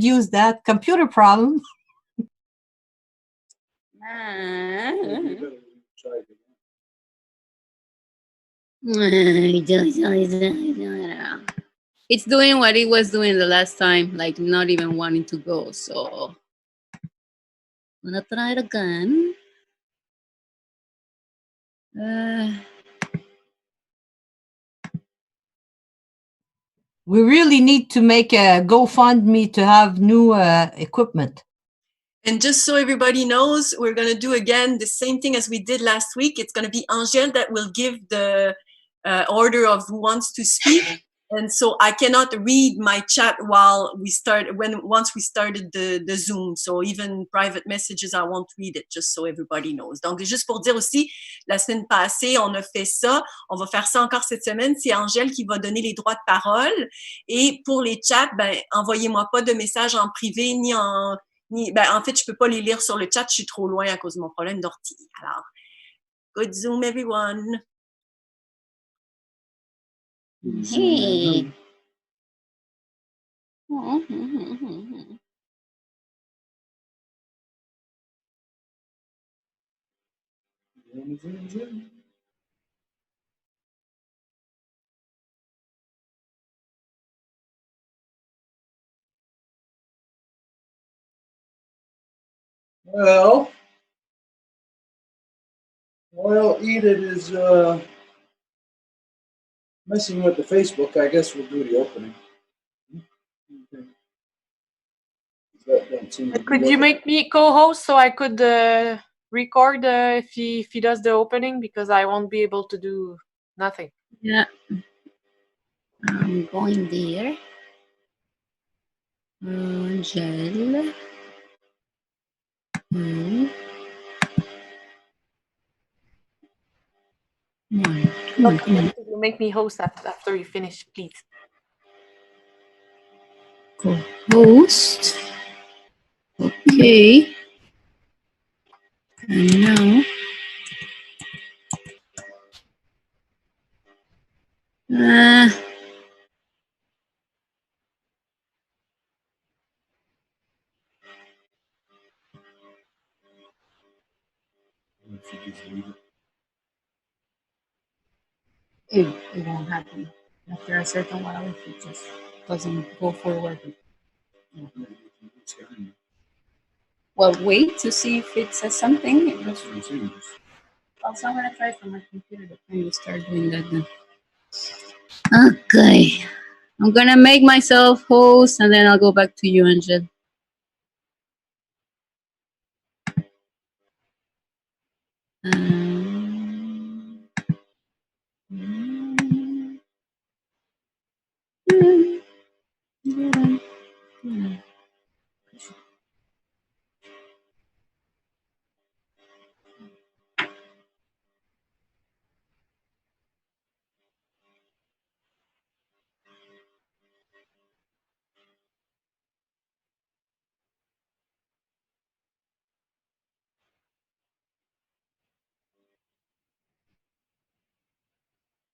could use that. Computer problem. It's doing what it was doing the last time, like not even wanting to go. So I'm gonna try it again. We really need to make a GoFundMe to have new equipment. And just so everybody knows, we're going to do again the same thing as we did last week. It's going to be Angèle that will give the order of who wants to speak. And so I cannot read my chat once we started the Zoom. So even private messages, I won't read it, just so everybody knows. Donc, juste pour dire aussi, la semaine passée, on a fait ça. On va faire ça encore cette semaine. C'est Angèle qui va donner les droits de parole. Et pour les chats, envoyez-moi pas de messages en privé ni en fait, je peux pas les lire sur le chat. Je suis trop loin à cause de mon problème d'ortie. Alors, good Zoom, everyone. Hey. Well, while Edith is messing with the Facebook, I guess we'll do the opening. Could you make me co-host so I could record if he does the opening, because I won't be able to do nothing. Yeah. I'm going there. Gel. Come on. You make me host after you finish, please. Co-host. Okay. And now. It won't happen. After a certain while, if it just doesn't go forward. Well, wait to see if it says something. Also, I'm going to try from my computer to kind of start doing that then. Okay. I'm going to make myself host, and then I'll go back to you, Angel.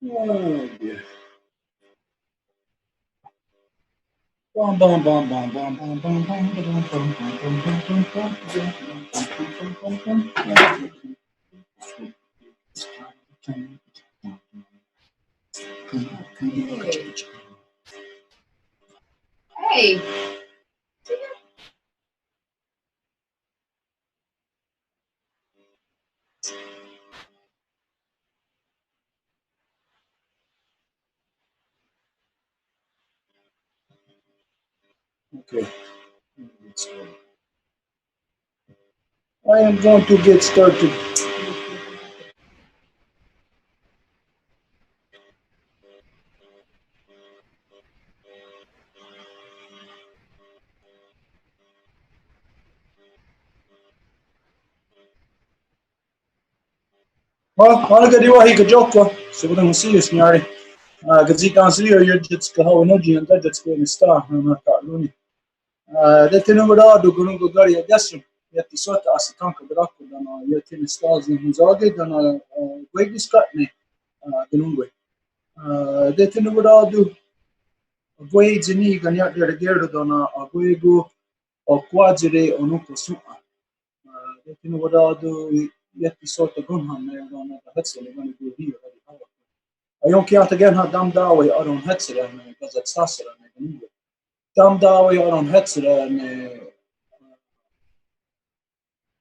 Oh dear. Bum bum bum bum bum bum bum bum bum bum bum Hey. Okay. I am going to get started. أنا قد يواهي كجوكو سبنا مسيح سنياري قد زيك عن سرير يرجع كهو نجي أنت جت كوي نستا أنا كارلوني ده تنورا دوغنو غاري أجاسم يتسوت أسكان كبراكو دنا يتين ستاز نهزاجي دنا ويجس كاتني دنونغوي ده تنورا دو ويجني غنيا درجير دنا أقويجو o quadire o nuko su'a. Tino wada do yeti sota gunha me on the hetzele when you do here. Ayon ki ata gen ha dam dawe aron hetzele me gazet sasera me gunga. Dam dawe aron hetzele me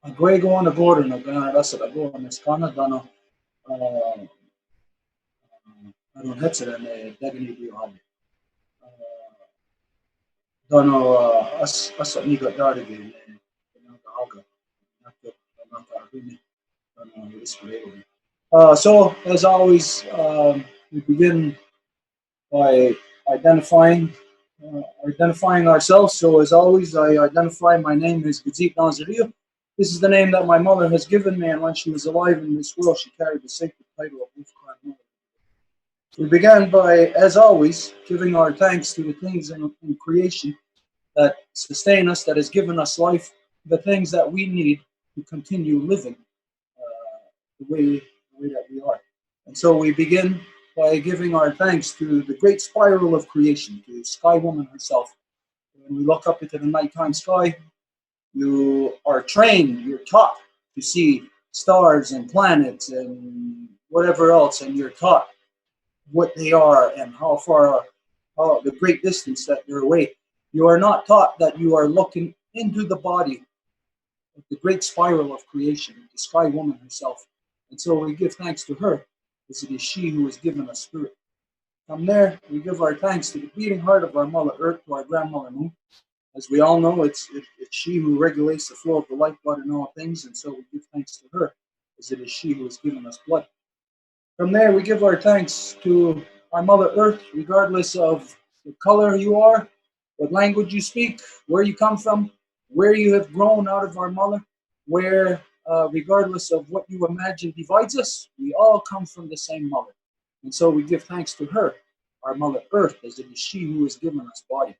a gwego on the border no gana rasa da go on skana dano aron hetzele me dagni dio hali. Dano as niga darige me nanga haga. So, as always, we begin by identifying ourselves. So, as always, I identify my name is Gazit Nazariya. This is the name that my mother has given me, and when she was alive in this world, she carried the sacred title of Mother. We began by, as always, giving our thanks to the things in creation that sustain us, that has given us life, the things that we need to continue living the way that we are. And so we begin by giving our thanks to the great spiral of creation, to Sky Woman herself. When we look up into the nighttime sky, you are trained, you're taught to see stars and planets and whatever else, and you're taught what they are and how the great distance that they're away. You are not taught that you are looking into the body of the great spiral of creation, the Sky Woman herself. And so we give thanks to her, as it is she who has given us spirit. From there, we give our thanks to the beating heart of our Mother Earth, to our grandmother Nous. As we all know, it's she who regulates the flow of the lifeblood in all things, and so we give thanks to her, as it is she who has given us blood. From there, we give our thanks to our Mother Earth, regardless of the color you are, what language you speak, where you come from, where you have grown out of our mother, where regardless of what you imagine divides us, we all come from the same mother. And so we give thanks to her, our Mother Earth, as it is she who has given us body.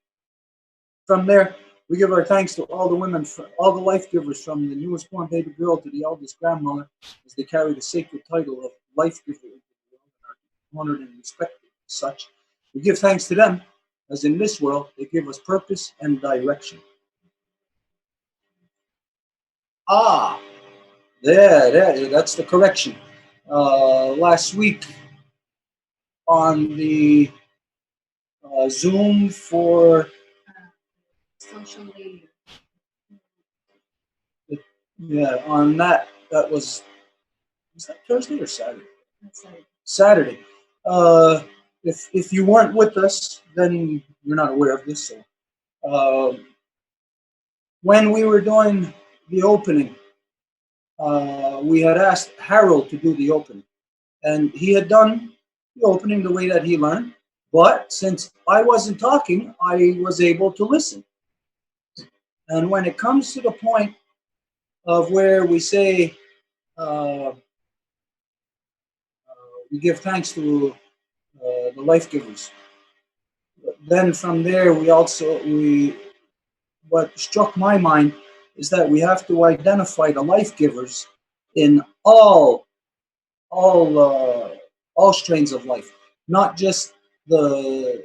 From there, we give our thanks to all the women, all the life givers, from the newest born baby girl to the eldest grandmother, as they carry the sacred title of life giver, honored and respected as such. We give thanks to them, as in this world, they give us purpose and direction. That's the correction. Last week on the Zoom for Social media. On that was that Thursday or Saturday? Saturday. If you weren't with us, then you're not aware of this. So when we were doing the opening, we had asked Harold to do the opening, and he had done the opening the way that he learned. But since I wasn't talking, I was able to listen. And when it comes to the point of where we say we give thanks to the life givers, then from there what struck my mind is that we have to identify the life givers in all strains of life, not just the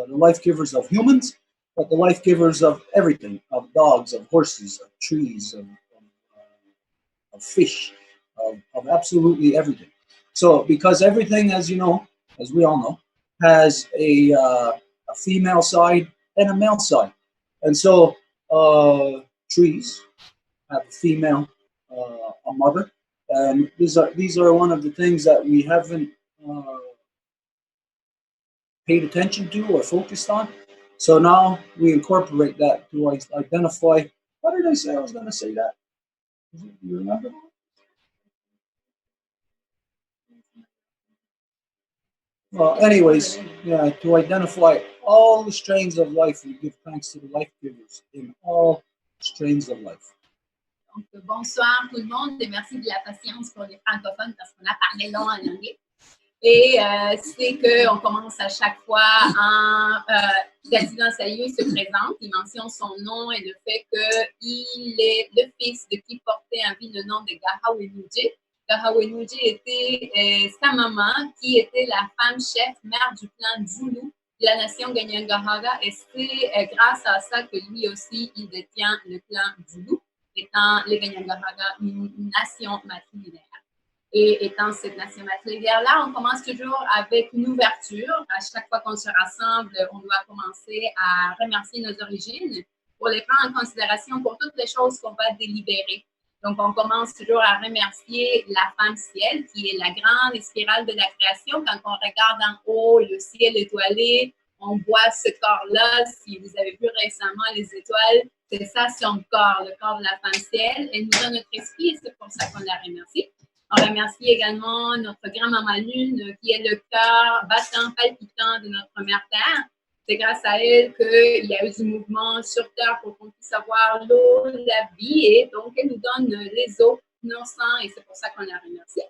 life givers of humans, but the life givers of everything, of dogs, of horses, of trees, of fish, of absolutely everything. So, because everything, as you know, as we all know, has a female side and a male side, and so trees have a female, a mother, and these are one of the things that we haven't paid attention to or focused on. So now we incorporate that to identify. What did I say? I was going to say that. Do you remember? Well, anyways, to identify all the strains of life, we give thanks to the life givers in all strains of life. Donc, bonsoir tout le monde et merci de la patience pour les francophones parce qu'on a parlé long en anglais. Et c'est qu'on commence à chaque fois en Président Myiow se présente, il mentionne son nom et le fait qu'il est le fils de qui portait en vie le nom de Kahnawake. Kahnawake était sa maman qui était la femme chef, mère du clan Zoulou de la nation Kanien'kehá:ka, et c'est grâce à ça que lui aussi, il détient le clan du loup, étant les Kanien'kehá:ka une nation matrilinéaire. Et étant cette nation matrilinéaire-là, on commence toujours avec une ouverture. À chaque fois qu'on se rassemble, on doit commencer à remercier nos origines pour les prendre en considération pour toutes les choses qu'on va délibérer. Donc, on commence toujours à remercier la femme ciel, qui est la grande spirale de la création. Quand on regarde en haut le ciel étoilé, on voit ce corps-là. Si vous avez vu récemment les étoiles, c'est ça son corps, le corps de la femme ciel. Elle nous donne notre esprit et c'est pour ça qu'on la remercie. On remercie également notre grand-maman Lune, qui est le cœur battant, palpitant de notre mère Terre. C'est grâce à elle qu'il y a eu du mouvement sur Terre pour qu'on puisse avoir l'eau, la vie, et donc elle nous donne les eaux, nos sangs, et c'est pour ça qu'on la remercie.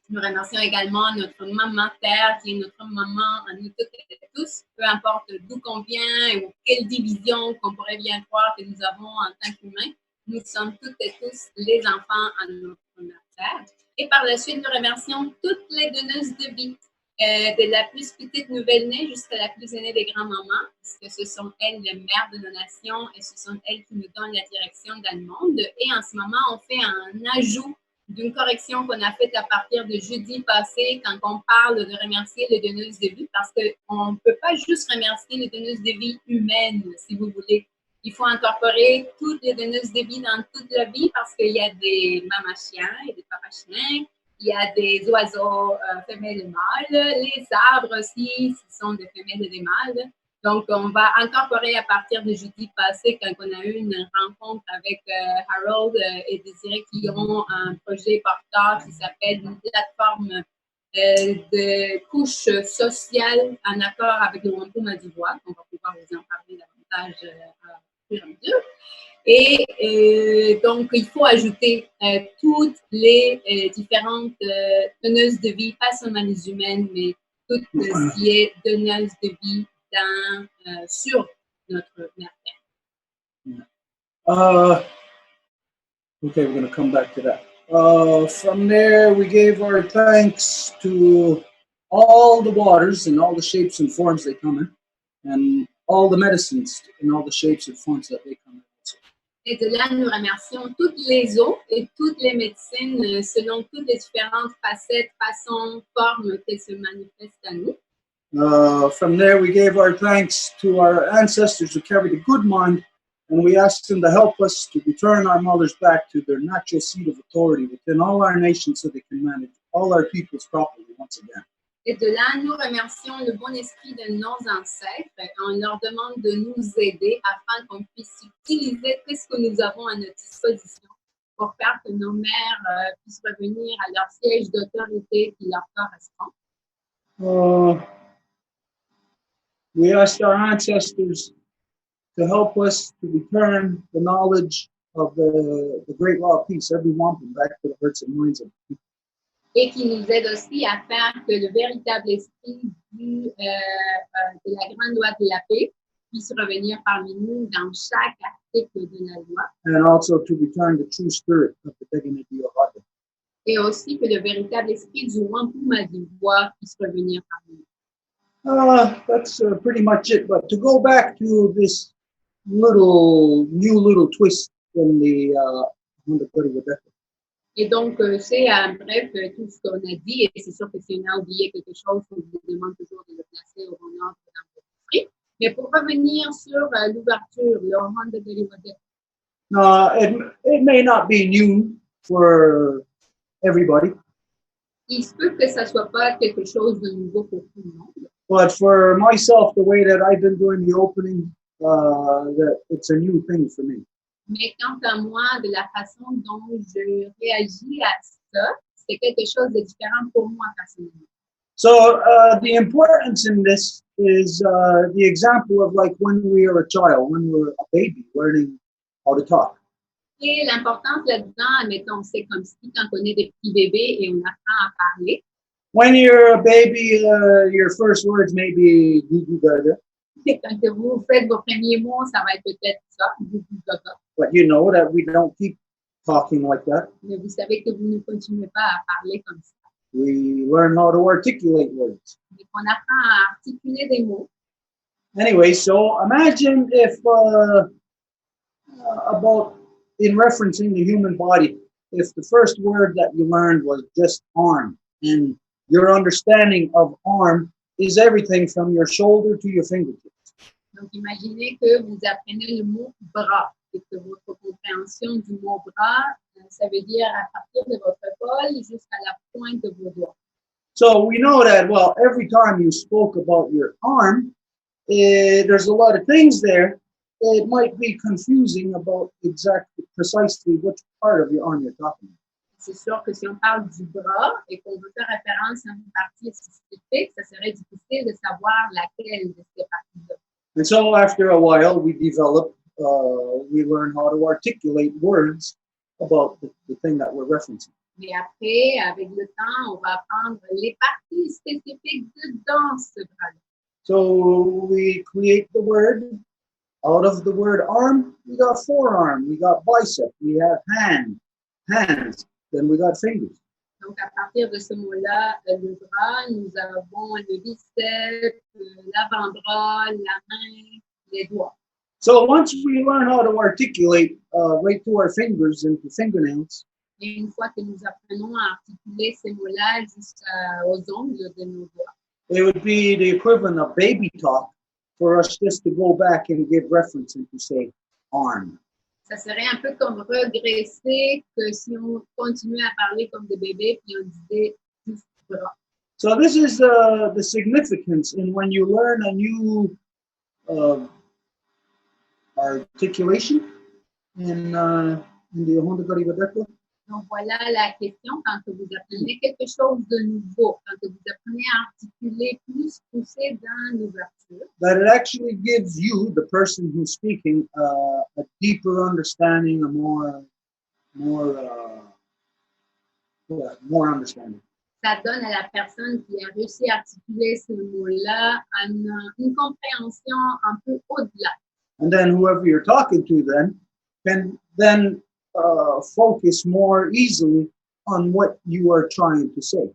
Nous remercions également notre maman Terre, qui est notre maman à nous toutes et tous, peu importe d'où qu'on vient ou quelle division qu'on pourrait bien croire que nous avons en tant qu'humains. Nous sommes toutes et tous les enfants à notre mère Terre. Et par la suite, nous remercions toutes les donneuses de vie, de la plus petite nouvelle-née jusqu'à la plus aînée des grands-mamans, puisque ce sont elles les mères de nos nations et ce sont elles qui nous donnent la direction dans le monde. Et en ce moment, on fait un ajout d'une correction qu'on a faite à partir de jeudi passé quand on parle de remercier les donneuses de vie, parce qu'on ne peut pas juste remercier les donneuses de vie humaines, si vous voulez. Il faut incorporer toutes les donneuses de vie dans toute la vie parce qu'il y a des mamas chiens et des papas chiens, il y a des oiseaux femelles et mâles, les arbres aussi, ce sont des femelles et des mâles. Donc, on va incorporer à partir de jeudi passé, quand on a eu une rencontre avec Harold et Désiré qui ont un projet porteur qui s'appelle une plateforme de couches sociales en accord avec le Wampum à Dubois. On va pouvoir vous en parler davantage fur et à mesure. Et donc, il faut ajouter toutes les différentes donneuses de vie, pas seulement les humaines, mais toutes ce qui est donneuse de vie sur notre mère Terre. Okay, we're going to come back to that. From there, we gave our thanks to all the waters and all the shapes and forms they come in, and all the medicines in all the shapes and forms that they come in. Et de là, nous remercions toutes les eaux et toutes les médecines selon toutes les différentes facettes, façons, formes qu'elles se manifestent à nous. From there, we gave our thanks to our ancestors who carried a good mind, and we asked them to help us to return our mothers back to their natural seat of authority within all our nations so they can manage all our peoples properly once again. Et de là, nous remercions le bon esprit de nos ancêtres. On leur demande de nous aider afin qu'on puisse utiliser tout ce que nous avons à notre disposition pour faire que nos mères puissent revenir à leur siège d'autorité qui leur correspond. We asked our ancestors to help us to return the knowledge of the great law of peace, every Wampum, back to the hearts and minds of the people. Et qui nous aide aussi à faire que le véritable esprit de la grande loi de la paix puisse revenir parmi nous dans chaque article de la loi. And also to return the true spirit of the Dignity of Other. Et aussi que le véritable esprit du Wampum à Dubois puisse revenir parmi nous. That's pretty much it. But to go back to this new twist in the Et donc, c'est en bref tout ce qu'on a dit. Et c'est sûr que si on a oublié quelque chose, on vous demande toujours de le placer au bon ordre dans votre esprit. Mais pour revenir sur l'ouverture, le roman de Deliwadek. It may not be new for everybody. Il se peut que ça ne soit pas quelque chose de nouveau pour tout le monde. But for myself, the way that I've been doing the opening, that it's a new thing for me. Mais quant à moi, de la façon dont je réagis à ça, c'est quelque chose de différent pour moi personnellement. So the importance in this is the example of like when we are a child, when we're a baby, learning how to talk. Et l'importance là-dedans, admettons, c'est comme si quand on est des petits bébés et on apprend à parler. When you're a baby, your first words may be goo gaga. Et quand vous faites vos premiers mots, ça va être peut-être ça, goo gaga. But you know that we don't keep talking like that. Mais vous savez que vous ne continuez pas à parler comme ça. We learn how to articulate words. Et qu'on apprend à articuler des mots. Anyway, so imagine if about in referencing the human body, if the first word that you learned was just arm, and your understanding of arm is everything from your shoulder to your fingertips. Donc, imaginez que vous apprenez le mot bras et que votre compréhension du mot bras, ça veut dire à partir de votre épaule jusqu'à la pointe de vos doigts. So we know that, well, every time you spoke about your arm, there's a lot of things there. It might be confusing about precisely which part of your arm you're talking about. C'est sûr que si on parle du bras et qu'on veut faire référence à une partie spécifique, ça serait difficile de savoir laquelle de ces parties-là. And so after a while, we learn how to articulate words about the thing that we're referencing. Mais après, avec le temps, on va apprendre les parties spécifiques dans ce bras-là. So we create the word. Out of the word arm, we got forearm, we got bicep, we have hands, then we got fingers. Donc, à partir de ce mot-là, le bras, nous avons le biceps, l'avant-bras, la main, les doigts. So once we learn how to articulate right to our fingers and to fingernails, Et une fois que nous apprenons à articuler ces mots-là jusqu'aux ongles de nos doigts, it would be the equivalent of baby talk for us just to go back and give reference and to say arm. ça serait un peu comme regresser que si on continuait à parler comme des bébés puis on disait juste bras. So this is the significance in when you learn a new articulation in the Honda Wadeko. Donc voilà la question quand vous apprenez quelque chose de nouveau, quand vous apprenez à articuler plus poussé dans l'ouverture. That it actually gives you, the person who's speaking, a deeper understanding, a more understanding. Ça donne à la personne qui a réussi à articuler ce mot-là une compréhension un peu au-delà. And then whoever you're talking to then can then focus more easily on what you are trying to say.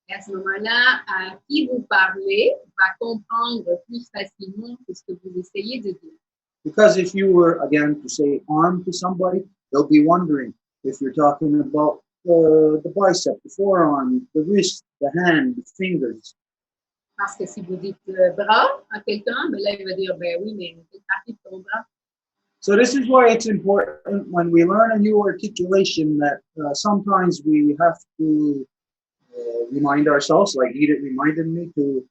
Et à ce moment-là, à qui vous parlez va comprendre plus facilement ce que vous essayez de dire. Because if you were, again, to say arm to somebody, they'll be wondering if you're talking about the bicep, the forearm, the wrist, the hand, the fingers. Parce que si vous dites bras à quelqu'un, ben là, il va dire, ben oui, mais quelle partie de ton bras? So this is why it's important when we learn a new articulation that sometimes we have to remind ourselves, like Edith reminded me to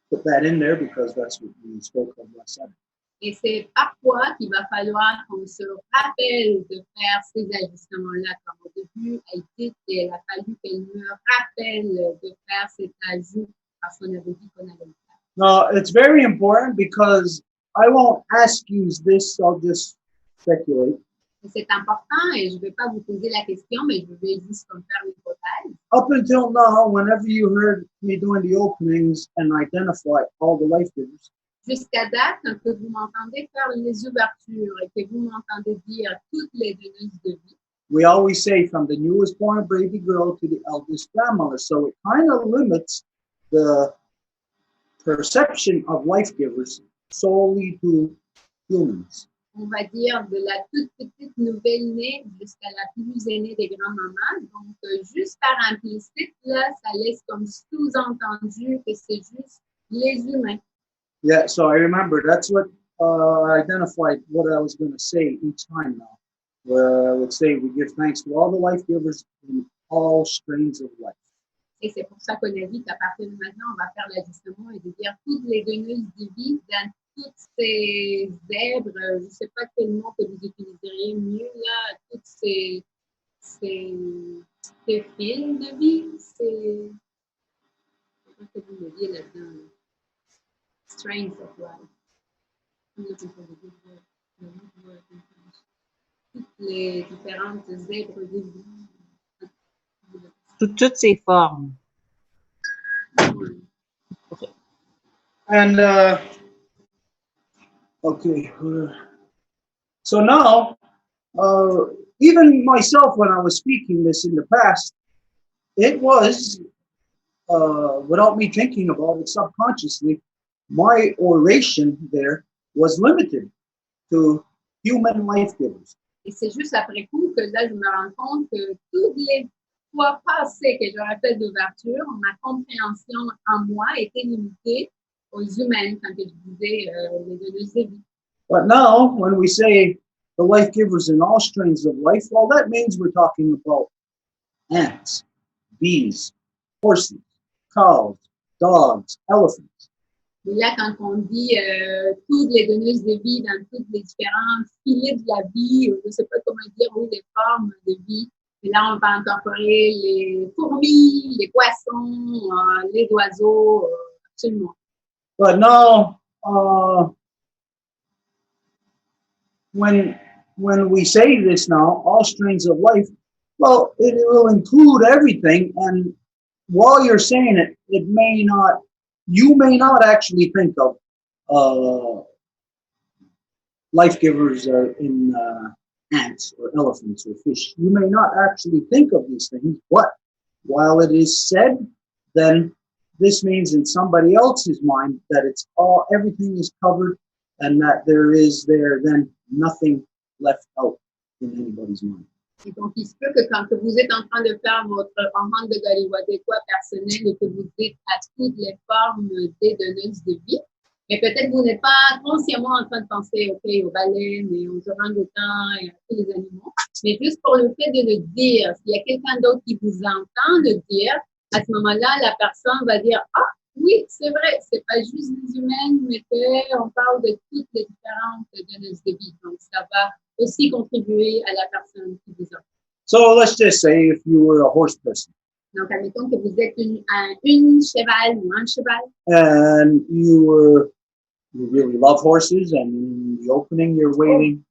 put that in there because that's what we spoke of last Saturday. Et c'est parfois qu'il va falloir qu'on se rappelle de faire ces ajustements-là. Comme au début, elle a fallu qu'elle me rappelle de faire cet ajout parce qu'on avait dit qu'on allait le faire. Now, it's very important because I won't ask you this, I'll just speculate. C'est important et je ne vais pas vous poser la question, mais je vais juste comme faire l'hypothèse. Up until now, whenever you heard me doing the openings and identify all the life givers, jusqu'à date, quand vous m'entendez faire les ouvertures et que vous m'entendez dire toutes les donneuses de vie, we always say from the newest born baby girl to the eldest grandmother. So it kind of limits the perception of life givers solely to humans. On va dire de la toute petite nouvelle-née jusqu'à la plus aînée des grands-mamans. Donc, juste par implicite, là, ça laisse comme sous-entendu que c'est juste les humains. Yeah, so I remember that's what I identified what I was going to say each time now. Where I would say we give thanks to all the life givers in all strains of life. Et c'est pour ça qu'on a dit qu'à partir de maintenant, on va faire l'ajustement et de dire toutes les donneuses de vie dans toutes ces zèbres, je ne sais pas quel mot que vous utiliseriez mieux là, toutes ces fils de vie, c'est ce que vous me dites là-dedans. Strains of life. Toutes les différentes zèbres de vie. Toutes ces formes. And okay, so now even myself, when I was speaking this in the past, it was without me thinking about it subconsciously, my oration there was limited to human life givers. Et c'est juste après coup que là, je me rends compte que toutes les fois passées que j'aurais fait d'ouverture, ma compréhension en moi était limitée aux humains quand je disais les donneuses de vie. But now, when we say the life givers in all strains of life, well, that means we're talking about ants, bees, horses, cows, dogs, elephants. Et là, quand on dit toutes les donneuses de vie dans toutes les différents filets de la vie, je ne sais pas comment dire, oui, les formes de vie. Et là, on va incorporer les fourmis, les poissons, les oiseaux, absolument. But now, when we say this now, all strains of life, well, it will include everything. And while you're saying it, you may not actually think of life givers in ants or elephants or fish. You may not actually think of these things, but while it is said, then this means in somebody else's mind that everything is covered and that there is then nothing left out in anybody's mind. Et donc, il se peut que quand vous êtes en train de faire votre rencontre de Québécois personnel et que vous dites à toutes les formes des donneuses de vie, mais peut-être vous n'êtes pas consciemment en train de penser aux baleines et aux orang-outans et à tous les animaux, mais juste pour le fait de le dire, s'il y a quelqu'un d'autre qui vous entend le dire, à ce moment-là, la personne va dire « Ah, oui, c'est vrai, c'est pas juste les humains, mais qu'on parle de toutes les différentes donneuses de vie. » Donc, ça va aussi contribuer à la personne qui vous entend. So let's just say if you were a horse person. Donc, admettons que vous êtes une cheval ou un cheval. And you really love horses, and in the opening you're waiting.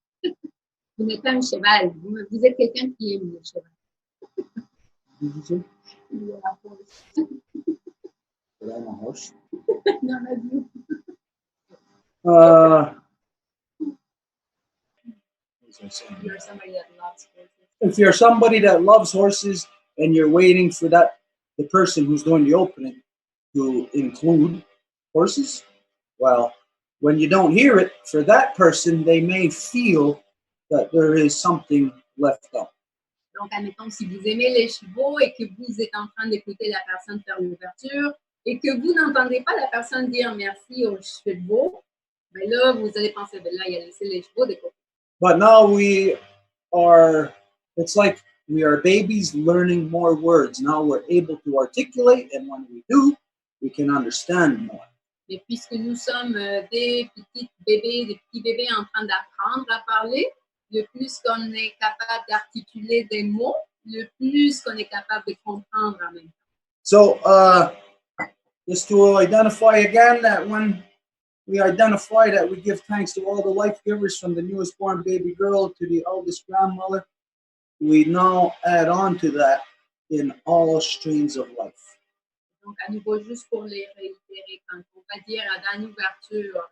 Vous n'êtes pas un cheval, vous êtes quelqu'un qui aime le cheval. Did you say? Yeah, But I'm a horse. non, mais vous. You're somebody that loves horses. If you're somebody that loves horses and you're waiting for the person who's doing the opening to include horses, well, when you don't hear it, for that person, they may feel that there is something left out. Donc, admettons, si vous aimez les chevaux et que vous êtes en train d'écouter la personne faire l'ouverture et que vous n'entendez pas la personne dire merci aux chevaux, ben là, vous allez penser, ben là, il a laissé les chevaux de côté. But now it's like we are babies learning more words. Now we're able to articulate, and when we do, we can understand more. Mais puisque nous sommes des petits bébés en train d'apprendre à parler, le plus qu'on est capable d'articuler des mots, le plus qu'on est capable de comprendre en même temps. So, just to identify again that when we identify that we give thanks to all the life givers from the newest born baby girl to the oldest grandmother, we now add on to that in all strains of life. Donc, à nouveau, juste pour les réitérer, quand on va dire dans l'ouverture,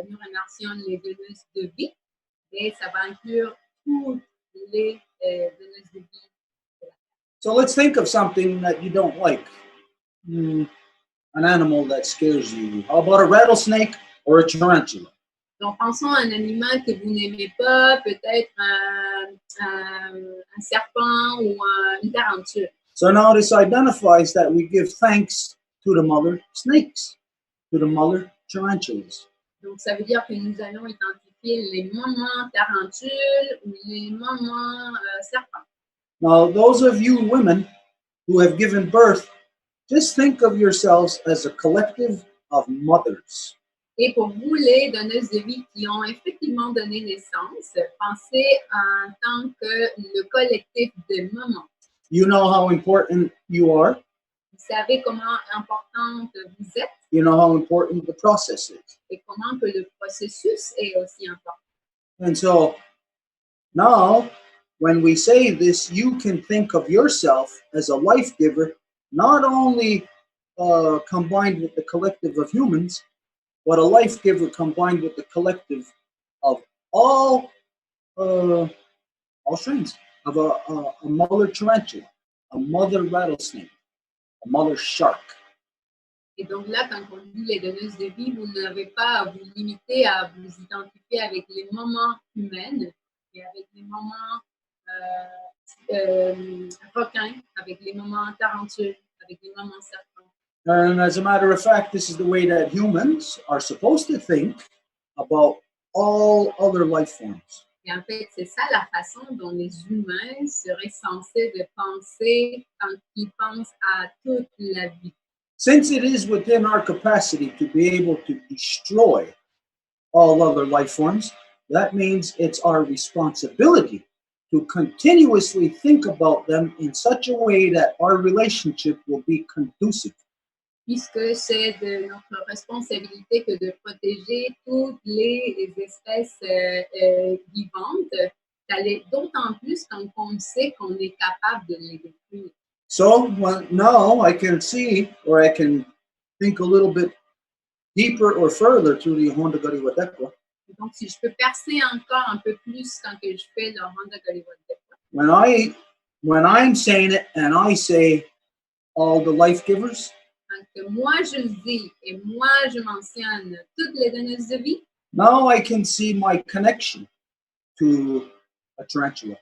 nous remercions les donneuses de vie, et ça va inclure toutes les donneuses de vie. So let's think of something that you don't like, an animal that scares you. How about a rattlesnake or a tarantula? Donc, pensons à un animal que vous n'aimez pas, peut-être un serpent ou une tarentule. So now this identifies that we give thanks to the mother snakes, to the mother tarantulas. Donc, ça veut dire que nous allons identifier les mamans tarentules ou les mamans serpents. Now, those of you women who have given birth, just think of yourselves as a collective of mothers. Et pour vous, les donneuses de vie qui ont effectivement donné naissance, pensez en tant que le collectif de mamans. You know how important you are. Vous savez comment importante vous êtes. You know how important the process is. Et comment que le processus est aussi important. And so now, when we say this, you can think of yourself as a life giver, not only combined with the collective of humans, but a life giver combined with the collective of all strains, of a mother tarantula, a mother rattlesnake, a mother shark. Et donc là, quand on dit les donneuses de vie, vous n'avez pas à vous limiter à vous identifier avec les moments humains, et avec les moments requins, avec les moments tarentueux, avec les moments serpents. And as a matter of fact, this is the way that humans are supposed to think about all other life forms. Et en fait, c'est ça la façon dont les humains seraient censés de penser quand ils pensent à toute la vie. Since it is within our capacity to be able to destroy all other life forms, that means it's our responsibility to continuously think about them in such a way that our relationship will be conducive. Puisque c'est de notre responsabilité que de protéger toutes les espèces vivantes, d'autant plus quand on sait qu'on est capable de les détruire. So now I can see, or I can think a little bit deeper or further through the Honda Gariwadekwa. Donc, si je peux percer encore un peu plus quand que je fais le Honda Gariwadekwa. When I'm saying it and I say all the life givers, Quand que moi je le dis et moi je mentionne toutes les donneuses de vie, now I can see my connection to a tarantula,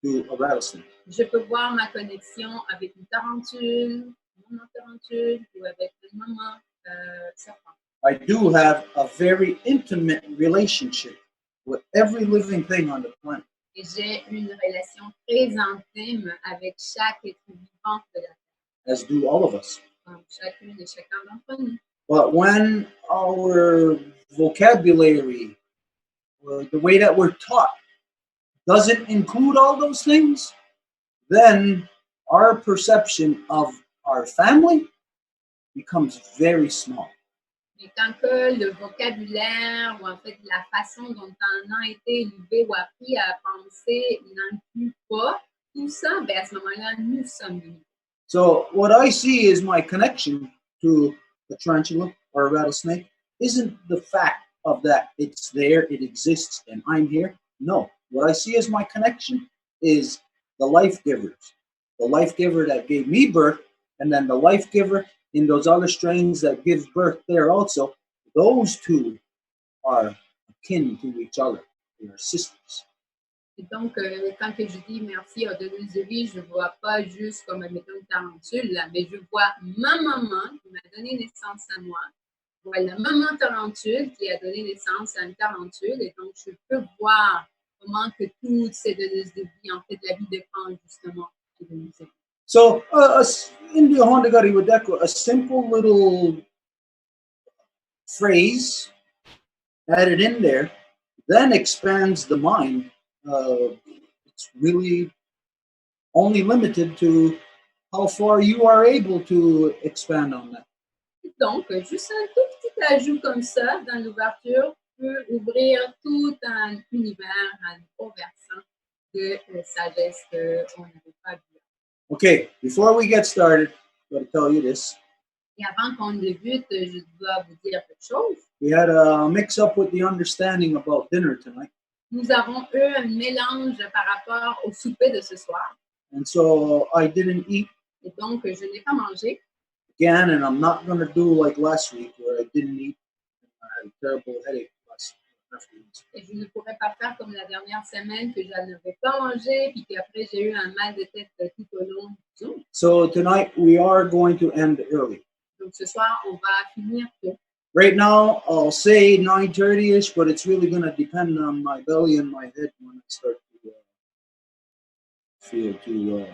to a rattlesnake. je peux voir ma connexion avec une tarentule, maman tarentule ou avec une maman serpent. I do have a very intimate relationship with every living thing on the planet. Et j'ai une relation très intime avec chaque être vivant de la Terre, As do all of us. comme chacune et chacun d'entre nous. But when our vocabulary, or the way that we're taught, doesn't include all those things, then our perception of our family becomes very small. Mais quand que le vocabulaire ou en fait la façon dont on a été élevé ou appris à penser n'inclut pas tout ça, ben à ce moment-là, nous sommes limités. So what I see is my connection to a tarantula or a rattlesnake isn't the fact of that it's there, it exists, and I'm here. No, what I see as my connection is the life givers, the life giver that gave me birth, and then the life giver in those other strains that gives birth there also. Those two are akin to each other. They are sisters. Et donc, quand que je dis merci aux donneuses de vie, je ne vois pas juste comme admettons une tarentule, là, mais je vois ma maman qui m'a donné naissance à moi. Je vois la maman tarentule qui a donné naissance à une tarentule. Et donc, je peux voir comment que toutes ces donneuses de vie, en fait, la vie dépend justement des donneuses de vie. So, in the Hondagari Wadeko, a simple little phrase added in there then expands the mind. It's really only limited to how far you are able to expand on that. Donc, juste un tout petit ajout comme ça dans l'ouverture peut ouvrir tout un univers, un nouveau versant de sagesse qu'on n'avait pas vu. Okay, before we get started, I'm going to tell you this. Et avant qu'on débute, je dois vous dire quelque chose. We had a mix-up with the understanding about dinner tonight. Nous avons eu un mélange par rapport au souper de ce soir. And so I didn't eat Et donc, je n'ai pas mangé. again, and I'm not going to do like last week where I didn't eat. I had a terrible headache last afternoon. Et je ne pourrais pas faire comme la dernière semaine que je n'avais pas mangé, puis qu'après j'ai eu un mal de tête tout au long du jour. So tonight we are going to end early. Donc, ce soir, on va finir tôt. Right now, I'll say 9:30ish, but it's really going to depend on my belly and my head when I start to feel too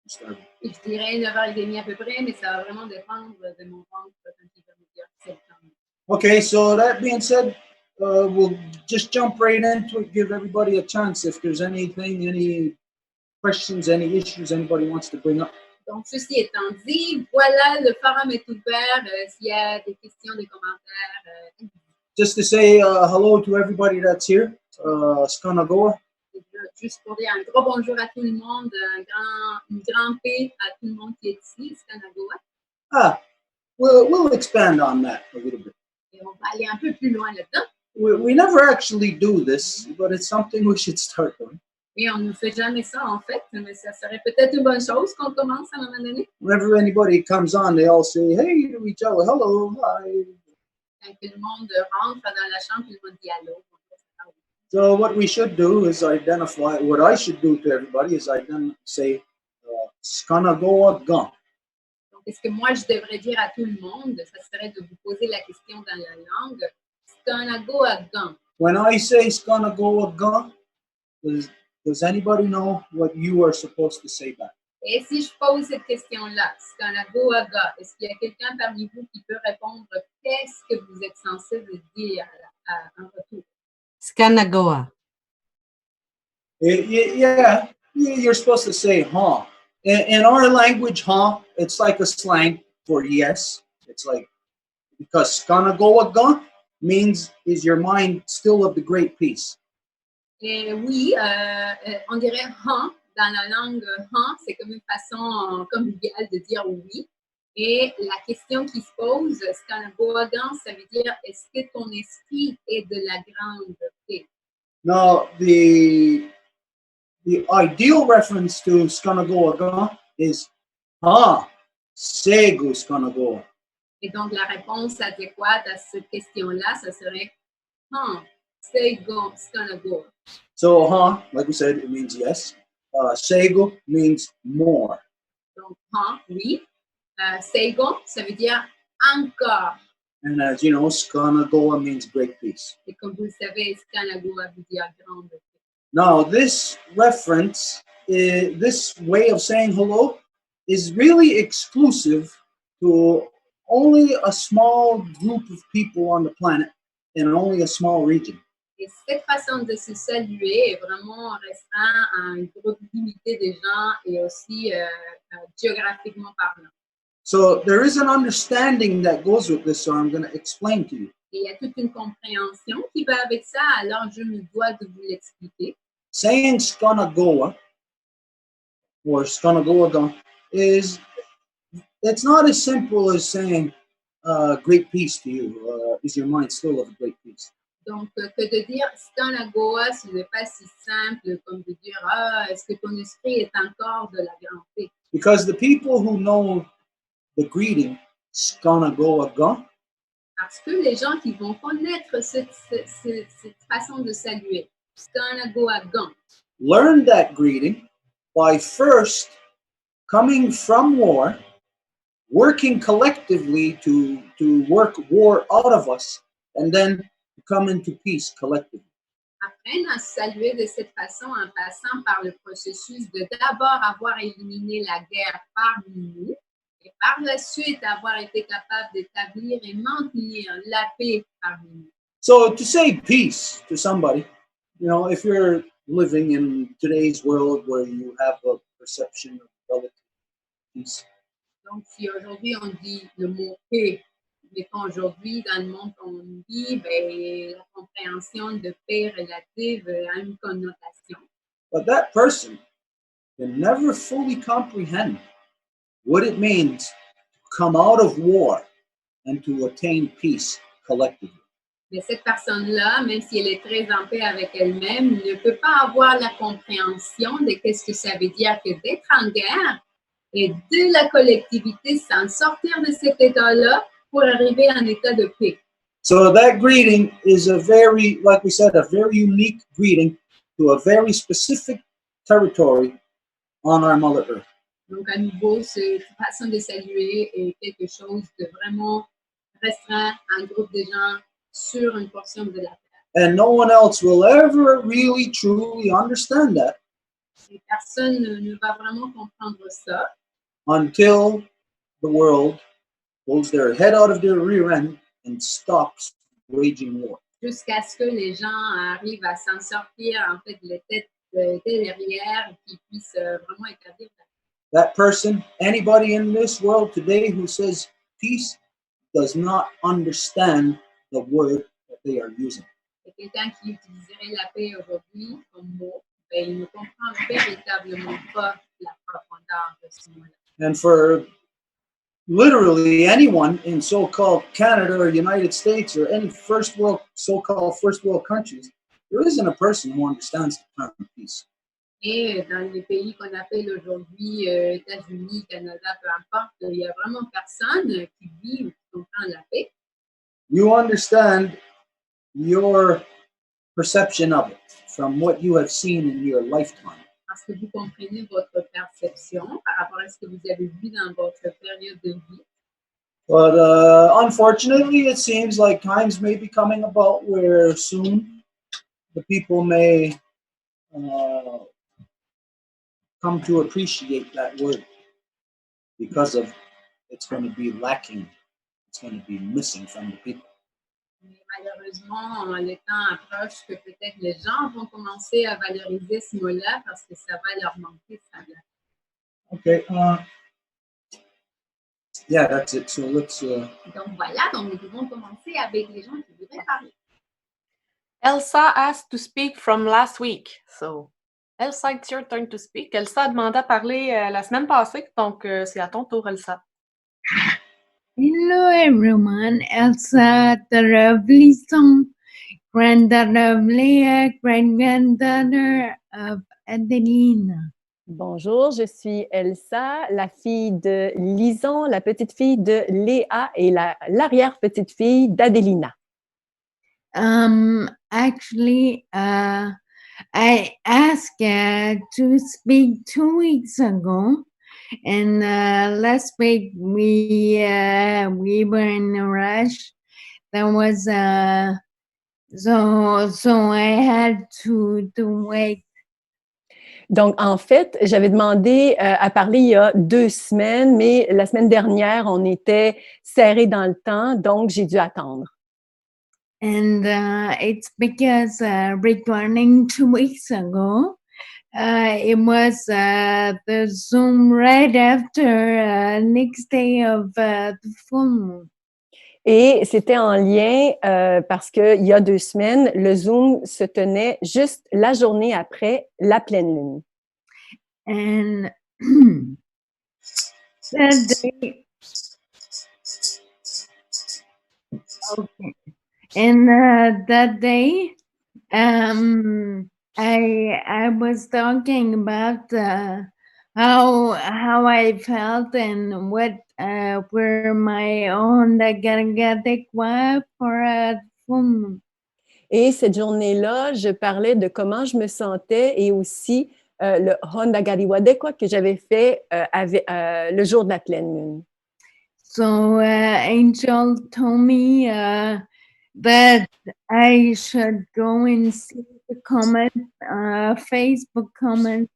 starving. Et je dirais 9h30 à peu près, mais ça va vraiment dépendre de mon ventre quand il va me dire que c'est le temps. Okay, so that being said, we'll just jump right into it, give everybody a chance if there's anything, any questions, any issues anybody wants to bring up. Donc, ceci étant dit, voilà, le forum est ouvert. S'il y a des questions, des commentaires. Just to say hello to everybody that's here, Skanagoa. Juste pour dire un gros bonjour à tout le monde, une grande paix à tout le monde qui est ici, Skanagoa. We'll expand on that a little bit. Et on va aller un peu plus loin là-dedans. We never actually do this, but it's something we should start doing. Et on ne fait jamais ça, en fait, mais ça serait peut-être une bonne chose qu'on commence à un moment donné. Whenever anybody comes on, they all say, hey to each other, hello, hi. Quand tout le monde rentre dans la chambre, tout le monde dit allô. So what we should do is identify, what I should do to everybody is say, skanagoa gun. Donc, est-ce que moi, je devrais dire à tout le monde, ça serait de vous poser la question dans la langue, skanagoa gun. When I say skanagoa gun, does anybody know what you are supposed to say back? Et si je pose cette question-là, skanagoa gun, est-ce qu'il y a quelqu'un parmi vous qui peut répondre qu'est-ce que vous êtes censé vous dire en retour? Skanagoa. Yeah, you're supposed to say, huh. In our language, huh, it's like a slang for yes. It's like, because skanagoa gun means, is your mind still of the great peace? Et oui, on dirait han dans la langue han, c'est comme une façon conviviale de dire oui. Et la question qui se pose, skanagoa gun, ça veut dire est-ce que ton esprit est de la grande paix? Now, the ideal reference to skanagoa gun is ha, segu skanagoa. Et donc, la réponse adéquate à cette question-là, ça serait han, segu skanagoa. So ha, like we said, it means yes. Segu means more. Donc, han, oui. Segu, ça veut dire encore. And as you know, skanagoa means great peace. Et comme vous le savez, skanagoa veut dire grande paix. Now, this reference, this way of saying hello, is really exclusive to only a small group of people on the planet in only a small region. Et cette façon de se saluer est vraiment restreint à un groupe limité de gens et aussi géographiquement parlant. So there is an understanding that goes with this, so I'm going to explain to you. Et il y a toute une compréhension qui va avec ça, alors je me dois de vous l'expliquer. Saying skanagoa or skanagoa is, it's not as simple as saying great peace to you. Is your mind still of great peace? Donc, que de dire skanagoa, ce n'est pas si simple comme de dire est-ce que ton esprit est encore de la grande paix? Because the people who know the greeting skanagoa gun, parce que les gens qui vont connaître cette façon de saluer, skanagoa gun, learn that greeting by first coming from war, working collectively to work war out of us, and then come into peace collectively. Apprennent à saluer de cette façon en passant par le processus de d'abord avoir éliminé la guerre parmi nous et par la suite avoir été capable d'établir et maintenir la paix parmi nous. So to say peace to somebody, you know, if you're living in today's world where you have a perception of relative peace. Donc, si aujourd'hui on dit le mot paix, mais qu'aujourd'hui, dans le monde qu'on vit, ben, la compréhension de paix relative a une connotation. But that person can never fully comprehend what it means to come out of war and to attain peace collectively. Mais cette personne-là, même si elle est très en paix avec elle-même, ne peut pas avoir la compréhension de qu'est-ce que ça veut dire que d'être en guerre et de la collectivité, s'en sortir de cet état-là pour arriver à un état de paix. So that greeting is a very, like we said, a very unique greeting to a very specific territory on our Mother Earth. Donc, à nouveau, cette façon de saluer est quelque chose de vraiment restreint à un groupe de gens sur une portion de la terre. And no one else will ever really, truly understand that. Et personne ne va vraiment comprendre ça until the world pulls their head out of their rear end and stops waging war. Jusqu'à ce que les gens arrivent à s'en sortir, en fait, les têtes derrière et qu'ils puissent vraiment établir. That person, anybody in this world today who says peace, does not understand the word that they are using. Et quelqu'un qui utiliserait la paix aujourd'hui comme mot, ben, il ne comprend véritablement pas la profondeur de ce mot-là. And for literally anyone in so-called Canada or United States or any so-called first world countries, there isn't a person who understands the term peace. Et dans les pays qu'on appelle aujourd'hui États-Unis, Canada, peu importe, il y a vraiment personne qui vit ou qui comprend la paix. You understand your perception of it from what you have seen in your lifetime. Parce que vous comprenez votre perception par rapport à ce que vous avez vu dans votre période de vie. But unfortunately, it seems like times may be coming about where soon the people may come to appreciate that word because of it's going to be lacking, it's going to be missing from the people. Mais malheureusement, le temps approche que peut-être les gens vont commencer à valoriser ce mot-là parce que ça va leur manquer. Okay. Yeah, that's it. So let's. Donc voilà, donc nous devons commencer avec les gens qui voudraient parler. Elsa asked to speak from last week. So, Elsa, it's your turn to speak. Elsa a demandé à parler la semaine passée, donc c'est à ton tour, Elsa. Hello everyone, Elsa, the lovely song, granddaughter of Leah, great-granddaughter of Adelina. Bonjour, je suis Elsa, la fille de Lison, la petite fille de Léa et l'arrière-petite-fille d'Adelina. Actually, I asked to speak 2 weeks ago, and last week we were in a rush. There was so I had to wait. Donc, en fait, j'avais demandé à parler il y a 2 semaines, mais la semaine dernière, on était serré dans le temps, donc j'ai dû attendre. And it's because recording 2 weeks ago, it was the Zoom right after next day of the full moon. Et c'était en lien parce qu'il y a 2 semaines, le Zoom se tenait juste la journée après la pleine lune. And that day, okay. And that day, I was talking about how I felt and what were my own Québécois for full moon. Et cette journée-là, je parlais de comment je me sentais et aussi le Honda Gariwadekwa que j'avais fait le jour de la pleine lune. So Angel told me that I should go and see the comments, Facebook comments.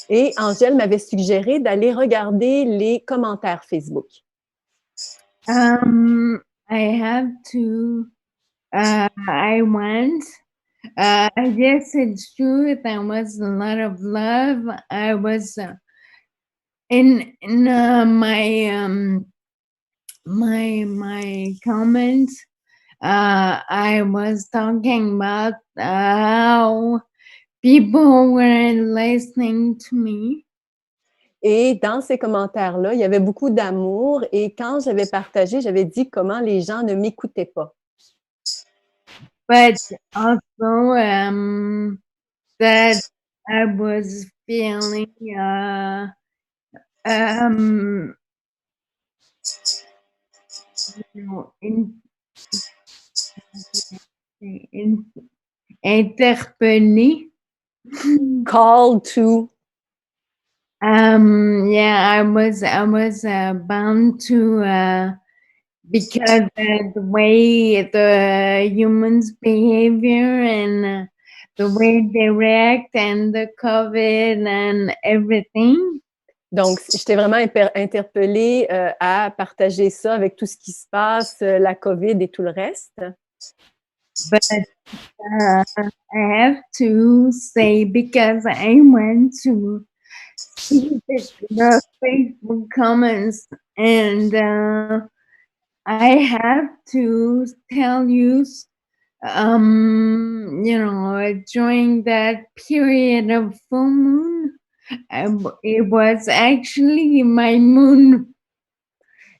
Et Angèle m'avait suggéré d'aller regarder les commentaires Facebook. I have to. I went. Yes, it's true. There was a lot of love. I was in my comments. I was talking about how people were listening to me. Et dans ces commentaires-là, il y avait beaucoup d'amour. Et quand j'avais partagé, j'avais dit comment les gens ne m'écoutaient pas. But also that I was feeling interpellée. Called to. Yeah, I was bound to because the way the humans' behavior and the way they react and the COVID and everything. Donc, j'étais vraiment interpellée à partager ça avec tout ce qui se passe, la COVID et tout le reste. But I have to say, because I went to see the Facebook comments, and I have to tell you, during that period of full moon, it was actually my moon.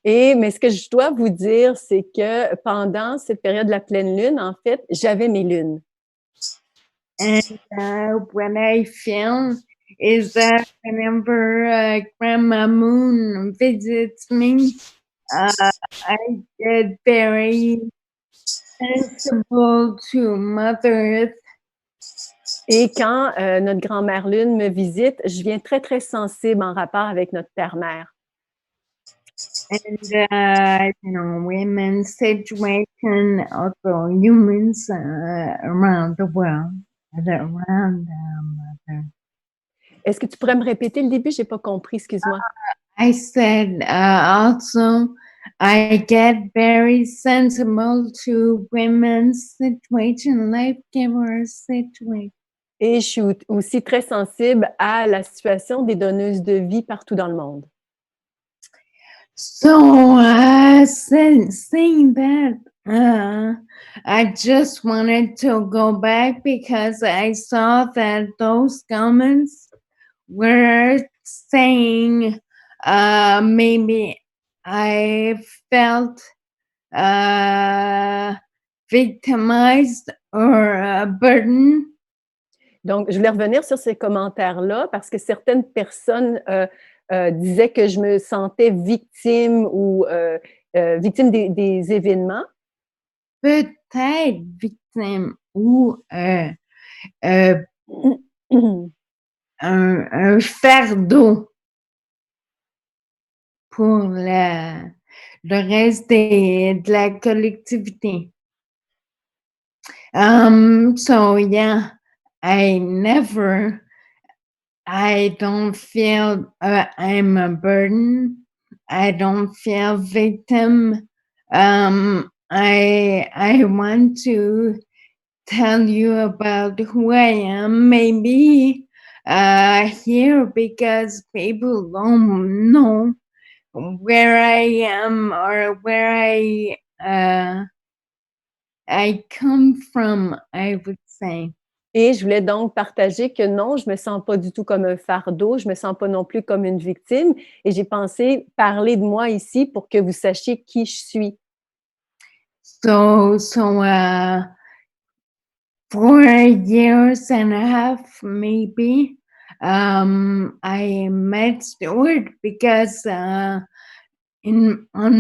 Mais ce que je dois vous dire, c'est que pendant cette période de la pleine lune, en fait, j'avais mes lunes. And what I feel is that whenever Grandma Moon visits me, I get very sensible to Mother Earth. Et quand notre grand-mère Lune me visite, je viens très, très sensible en rapport avec notre terre-mère. And women's situation, also humans around the world, around Mother. Est-ce que tu pourrais me répéter le début? Je n'ai pas compris, excuse-moi. I said also, I get very sensible to women's situation, life givers situation. Et je suis aussi très sensible à la situation des donneuses de vie partout dans le monde. So, saying that, I just wanted to go back because I saw that those comments were saying maybe I felt victimized or burdened. Donc, je voulais revenir sur ces commentaires-là parce que certaines personnes disaient que je me sentais victime ou victime des événements. Peut-être victime ou un fardeau pour le reste de la collectivité. So yeah, I don't feel I'm a burden. I don't feel victim. I want to tell you about who I am, maybe here, because people don't know where I am or where I come from, I would say. Et je voulais donc partager que non, je me sens pas du tout comme un fardeau, je me sens pas non plus comme une victime. Et j'ai pensé parler de moi ici pour que vous sachiez qui je suis. So 4 years and a half, maybe, I met Stuart because on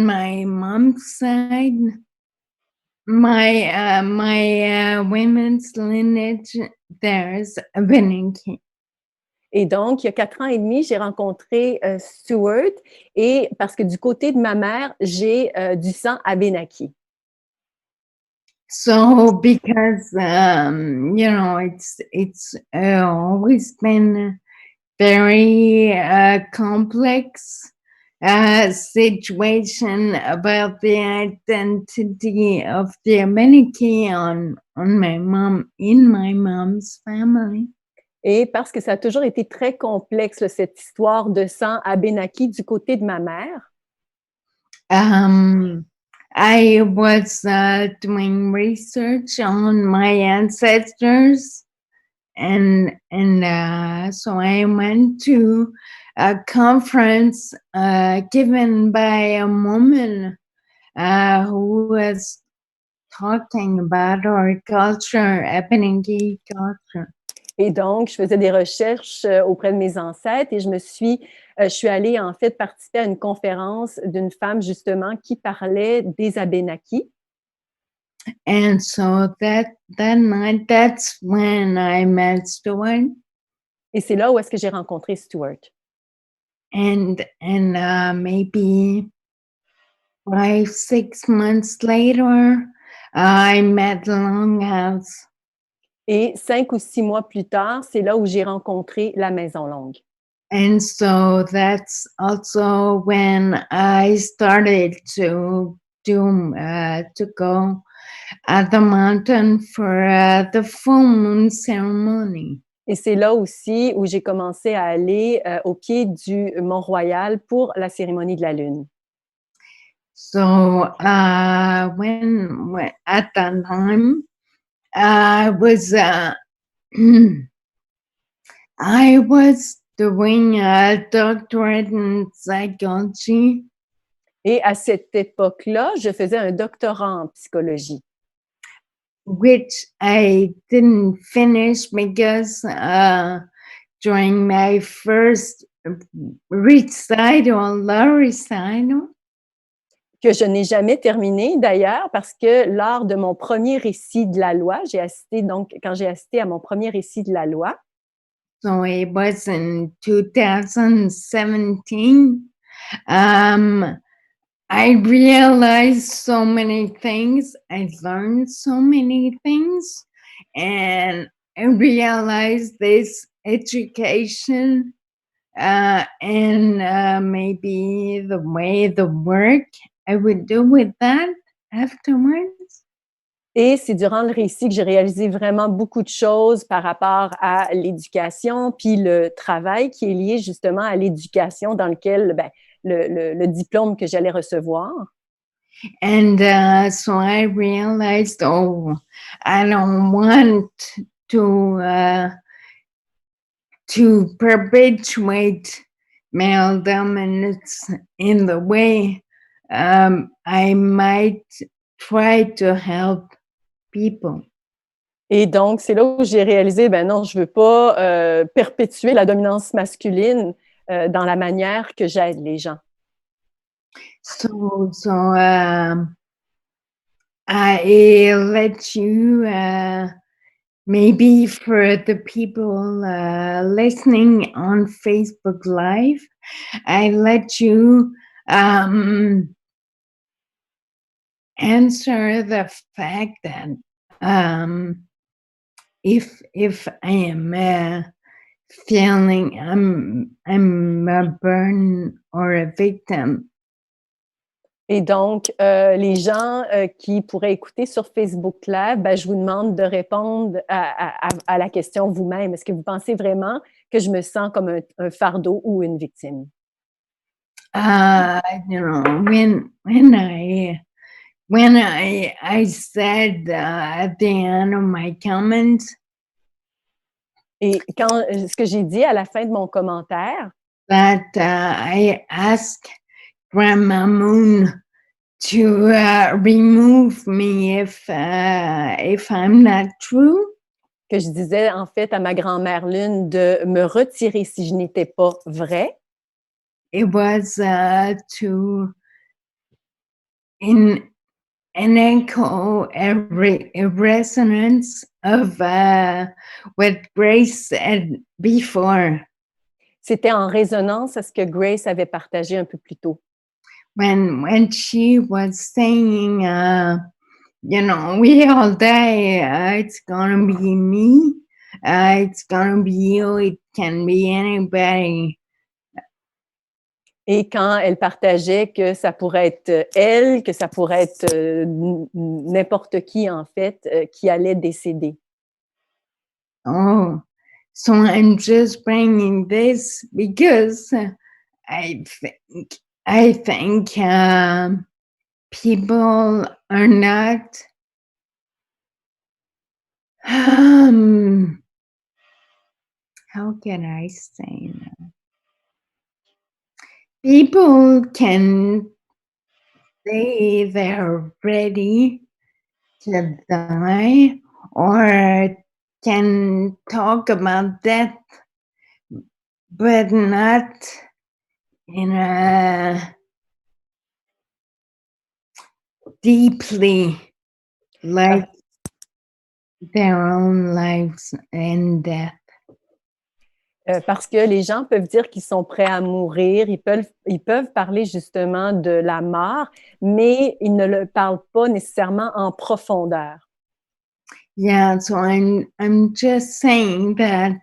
my mom's side, my women's lineage, there's a Benenki. Et donc, il y a 4 ans et demi, j'ai rencontré Stuart et parce que du côté de ma mère, j'ai du sang Abénaki. So because it's always been very complex situation about the identity of the Abenaki on my mom, in my mom's family. Et parce que ça a toujours été très complexe, là, cette histoire de sang Abénaki du côté de ma mère. I was doing research on my ancestors, and so I went to a conference given by a woman who was talking about our culture, Abenaki culture. Et donc, je faisais des recherches auprès de mes ancêtres et je suis allée en fait participer à une conférence d'une femme justement qui parlait des Abénakis. And so that night, that's when I met Stuart. Et c'est là où est-ce que j'ai rencontré Stuart. And maybe 5-6 months later, I met Longhouse. Et 5 ou 6 mois plus tard, c'est là où j'ai rencontré la Maison Longue. And so that's also when I started to go at the mountain for the full moon ceremony. Et c'est là aussi où j'ai commencé à aller au pied du Mont-Royal pour la cérémonie de la Lune. So when at that time, I was I was doing a doctorate in psychology. Et à cette époque-là, je faisais un doctorat en psychologie. which I didn't finish because during my first recital, que je n'ai jamais terminé d'ailleurs parce que lors de mon premier récit de la loi, quand j'ai assisté à mon premier récit de la loi, so it was in 2017, I realized so many things. I learned so many things, and I realized this education and maybe the work I would do with that afterwards. et c'est durant le récit que j'ai réalisé vraiment beaucoup de choses par rapport à l'éducation, puis le travail qui est lié justement à l'éducation dans lequel, le diplôme que j'allais recevoir. And so I realized, oh, I don't want to perpetuate male dominance in the way I might try to help people. Et donc, c'est là où j'ai réalisé, non, je veux pas perpétuer la dominance masculine dans la manière que j'aide les gens. So I let you, maybe for the people listening on Facebook Live, I let you answer the fact that if I am feeling I'm a burden or a victim. Et donc, les gens qui pourraient écouter sur Facebook Live, je vous demande de répondre à la question vous-même. Est-ce que vous pensez vraiment que je me sens comme un fardeau ou une victime? You know, when I said at the end of my comments, et quand ce que j'ai dit à la fin de mon commentaire, that I asked Grandma Moon to remove me if I'm not true. Que je disais en fait à ma grand-mère Lune de me retirer si je n'étais pas vraie. It was to an echo, a resonance of what Grace said before. C'était en résonance à ce que Grace avait partagé un peu plus tôt. When she was saying, you know, we all die, it's gonna be me, it's gonna be you, it can be anybody. Et quand elle partageait que ça pourrait être elle, que ça pourrait être n'importe qui, en fait, qui allait décéder. Oh, so I'm just bringing this because I think people are not how can I say that? People can say they're ready to die or can talk about death, but not in a deeply like their own lives and death. Parce que les gens peuvent dire qu'ils sont prêts à mourir, ils peuvent parler justement de la mort, mais ils ne le parlent pas nécessairement en profondeur. Yeah, so I'm just saying that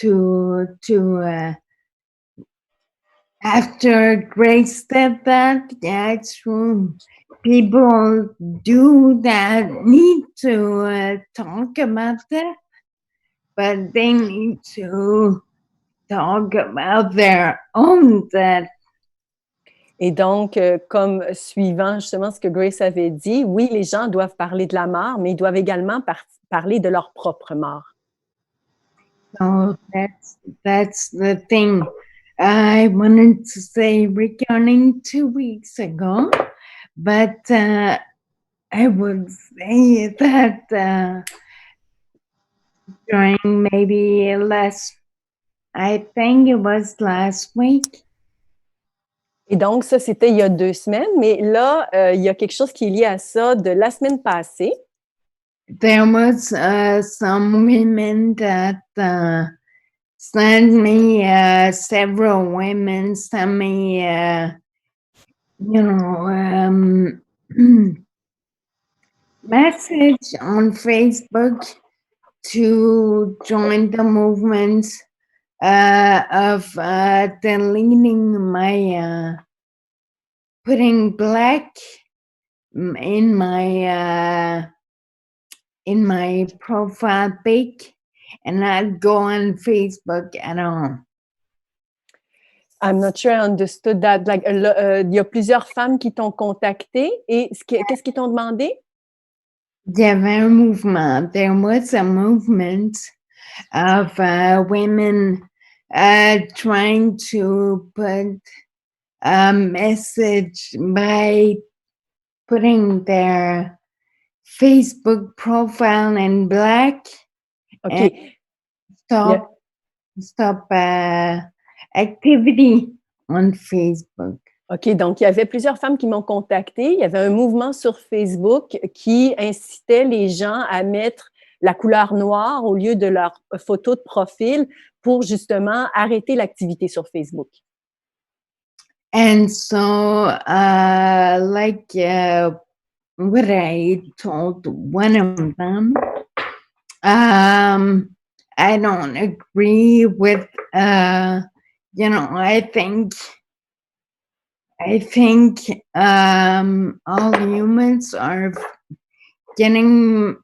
to after Grace said that, yeah, it's true. People do that need to talk about that, but they need to talk about their own death. Et donc, comme suivant justement ce que Grace avait dit, oui, les gens doivent parler de la mort, mais ils doivent également parler de leur propre mort. So that's the thing I wanted to say regarding 2 weeks ago, but I would say that during maybe I think it was last week. Et donc, ça, c'était il y a 2 semaines, mais là, il y a quelque chose qui est lié à ça de la semaine passée. There was some women that sent me, several women sent me, message on Facebook to join the movement of deleting my putting black in my profile pic and not go on Facebook at all. I'm not sure I understood that. Like, il y a plusieurs femmes qui t'ont contacté et qu'est-ce qu'ils t'ont demandé? Il y avait un mouvement. There was a movement of women trying to put a message by putting their Facebook profile in black. OK. And stop activity on Facebook. OK, donc il y avait plusieurs femmes qui m'ont contacté. Il y avait un mouvement sur Facebook qui incitait les gens à mettre la couleur noire au lieu de leur photo de profil pour justement arrêter l'activité sur Facebook. And so, what I told one of them, I don't agree with, I think all humans are getting,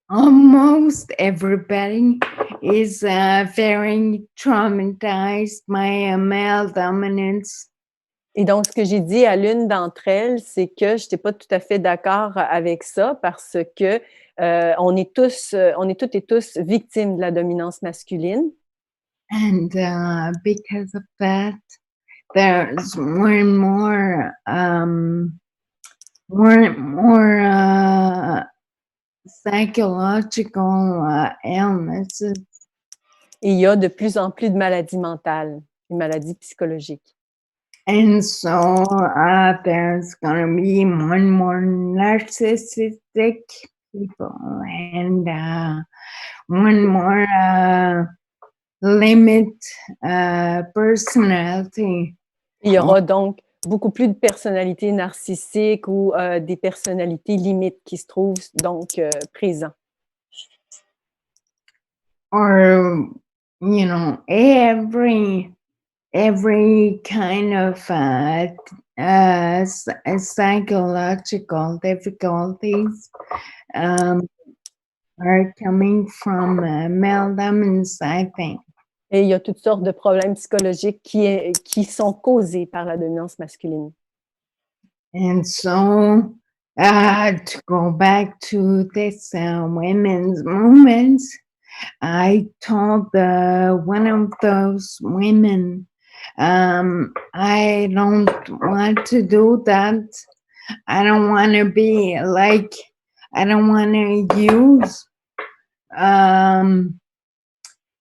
almost everybody is very traumatized by male dominance. Et donc, ce que j'ai dit à l'une d'entre elles, c'est que je n'étais pas tout à fait d'accord avec ça parce que on est toutes et tous victimes de la dominance masculine. And because of that, there's more and more psychological illnesses. Et il y a de plus en plus de maladies mentales, des maladies psychologiques. And so there's going to be more and more narcissistic people and more and more limit personality. Il y aura donc beaucoup plus de personnalités narcissiques ou des personnalités limites qui se trouvent donc présents. Or, every kind of psychological difficulties are coming from male dominance, I think. Et il y a toutes sortes de problèmes psychologiques qui sont causés par la dominance masculine. And so, to go back to this women's movement, I told one of those women, I don't want to do that. I don't want to be like, I don't want to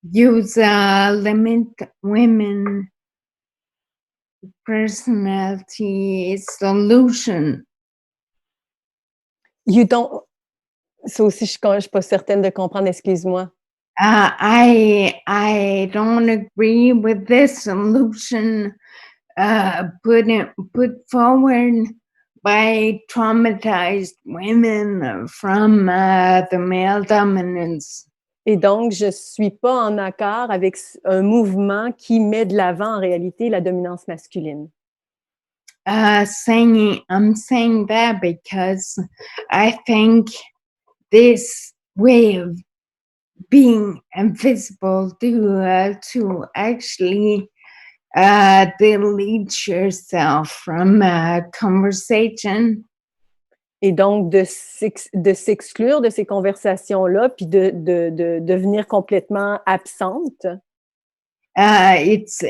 use limit women personality solution. You don't. Ça aussi, je ne suis pas certaine de comprendre, excuse-moi. I don't agree with this solution put forward by traumatized women from the male dominance. Et donc, je ne suis pas en accord avec un mouvement qui met de l'avant en réalité la dominance masculine. I'm saying that because I think this way of being invisible to actually delete yourself from a conversation. Et donc, de s'exclure de ces conversations-là, puis de devenir complètement absente. It's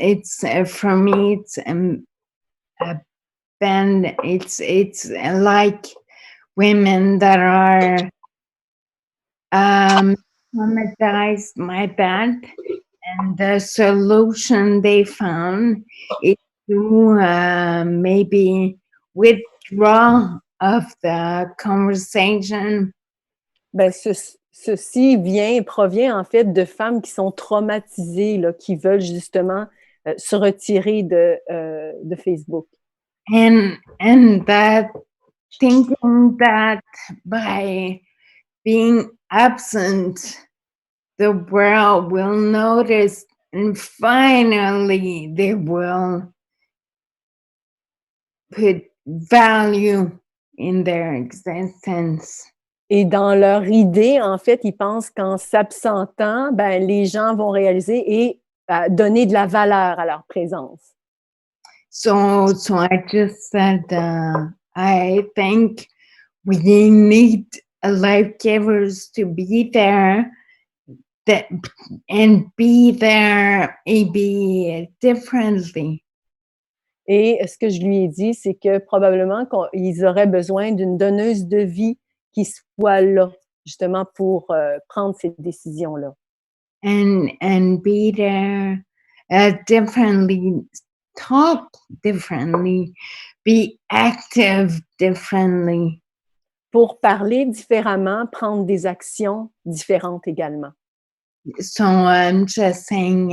for me, it's a band. It's like women that are traumatized by that, and the solution they found is to maybe withdraw of the conversation. Ben, ceci provient en fait de femmes qui sont traumatisées, là, qui veulent justement se retirer de Facebook. And that thinking that by being absent, the world will notice, and finally they will put value in their existence. Et dans leur idée, en fait, ils pensent qu'en s'absentant, ben, les gens vont réaliser et donner de la valeur à leur présence. So I just said, I think we need life givers to be there, and be there maybe differently. Et ce que je lui ai dit, c'est que probablement qu'ils auraient besoin d'une donneuse de vie qui soit là, justement, pour prendre ces décisions-là. And be there differently, talk differently, be active differently. Pour parler différemment, prendre des actions différentes également. So I'm just saying,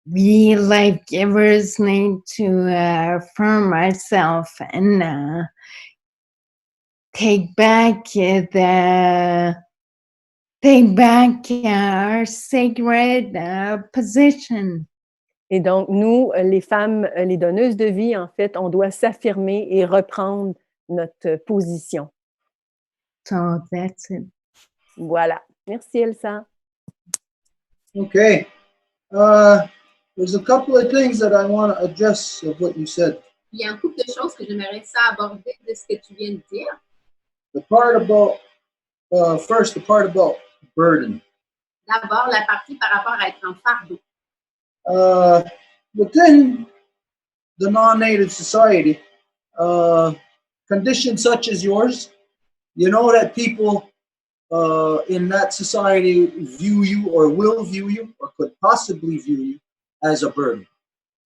we life givers need to affirm ourselves and take back our sacred position. Et donc, nous, les femmes, les donneuses de vie, en fait, on doit s'affirmer et reprendre notre position. So that's it. Voilà. Merci, Elsa. Okay. There's a couple of things that I want to address of what you said. Il y a un couple de choses que j'aimerais ça aborder de ce que tu viens de dire. The part about, first, the part about burden. D'abord, la partie par rapport à être en fardeau. Within the non-native society, conditions such as yours, you know that people in that society view you or will view you or could possibly view you as a burden.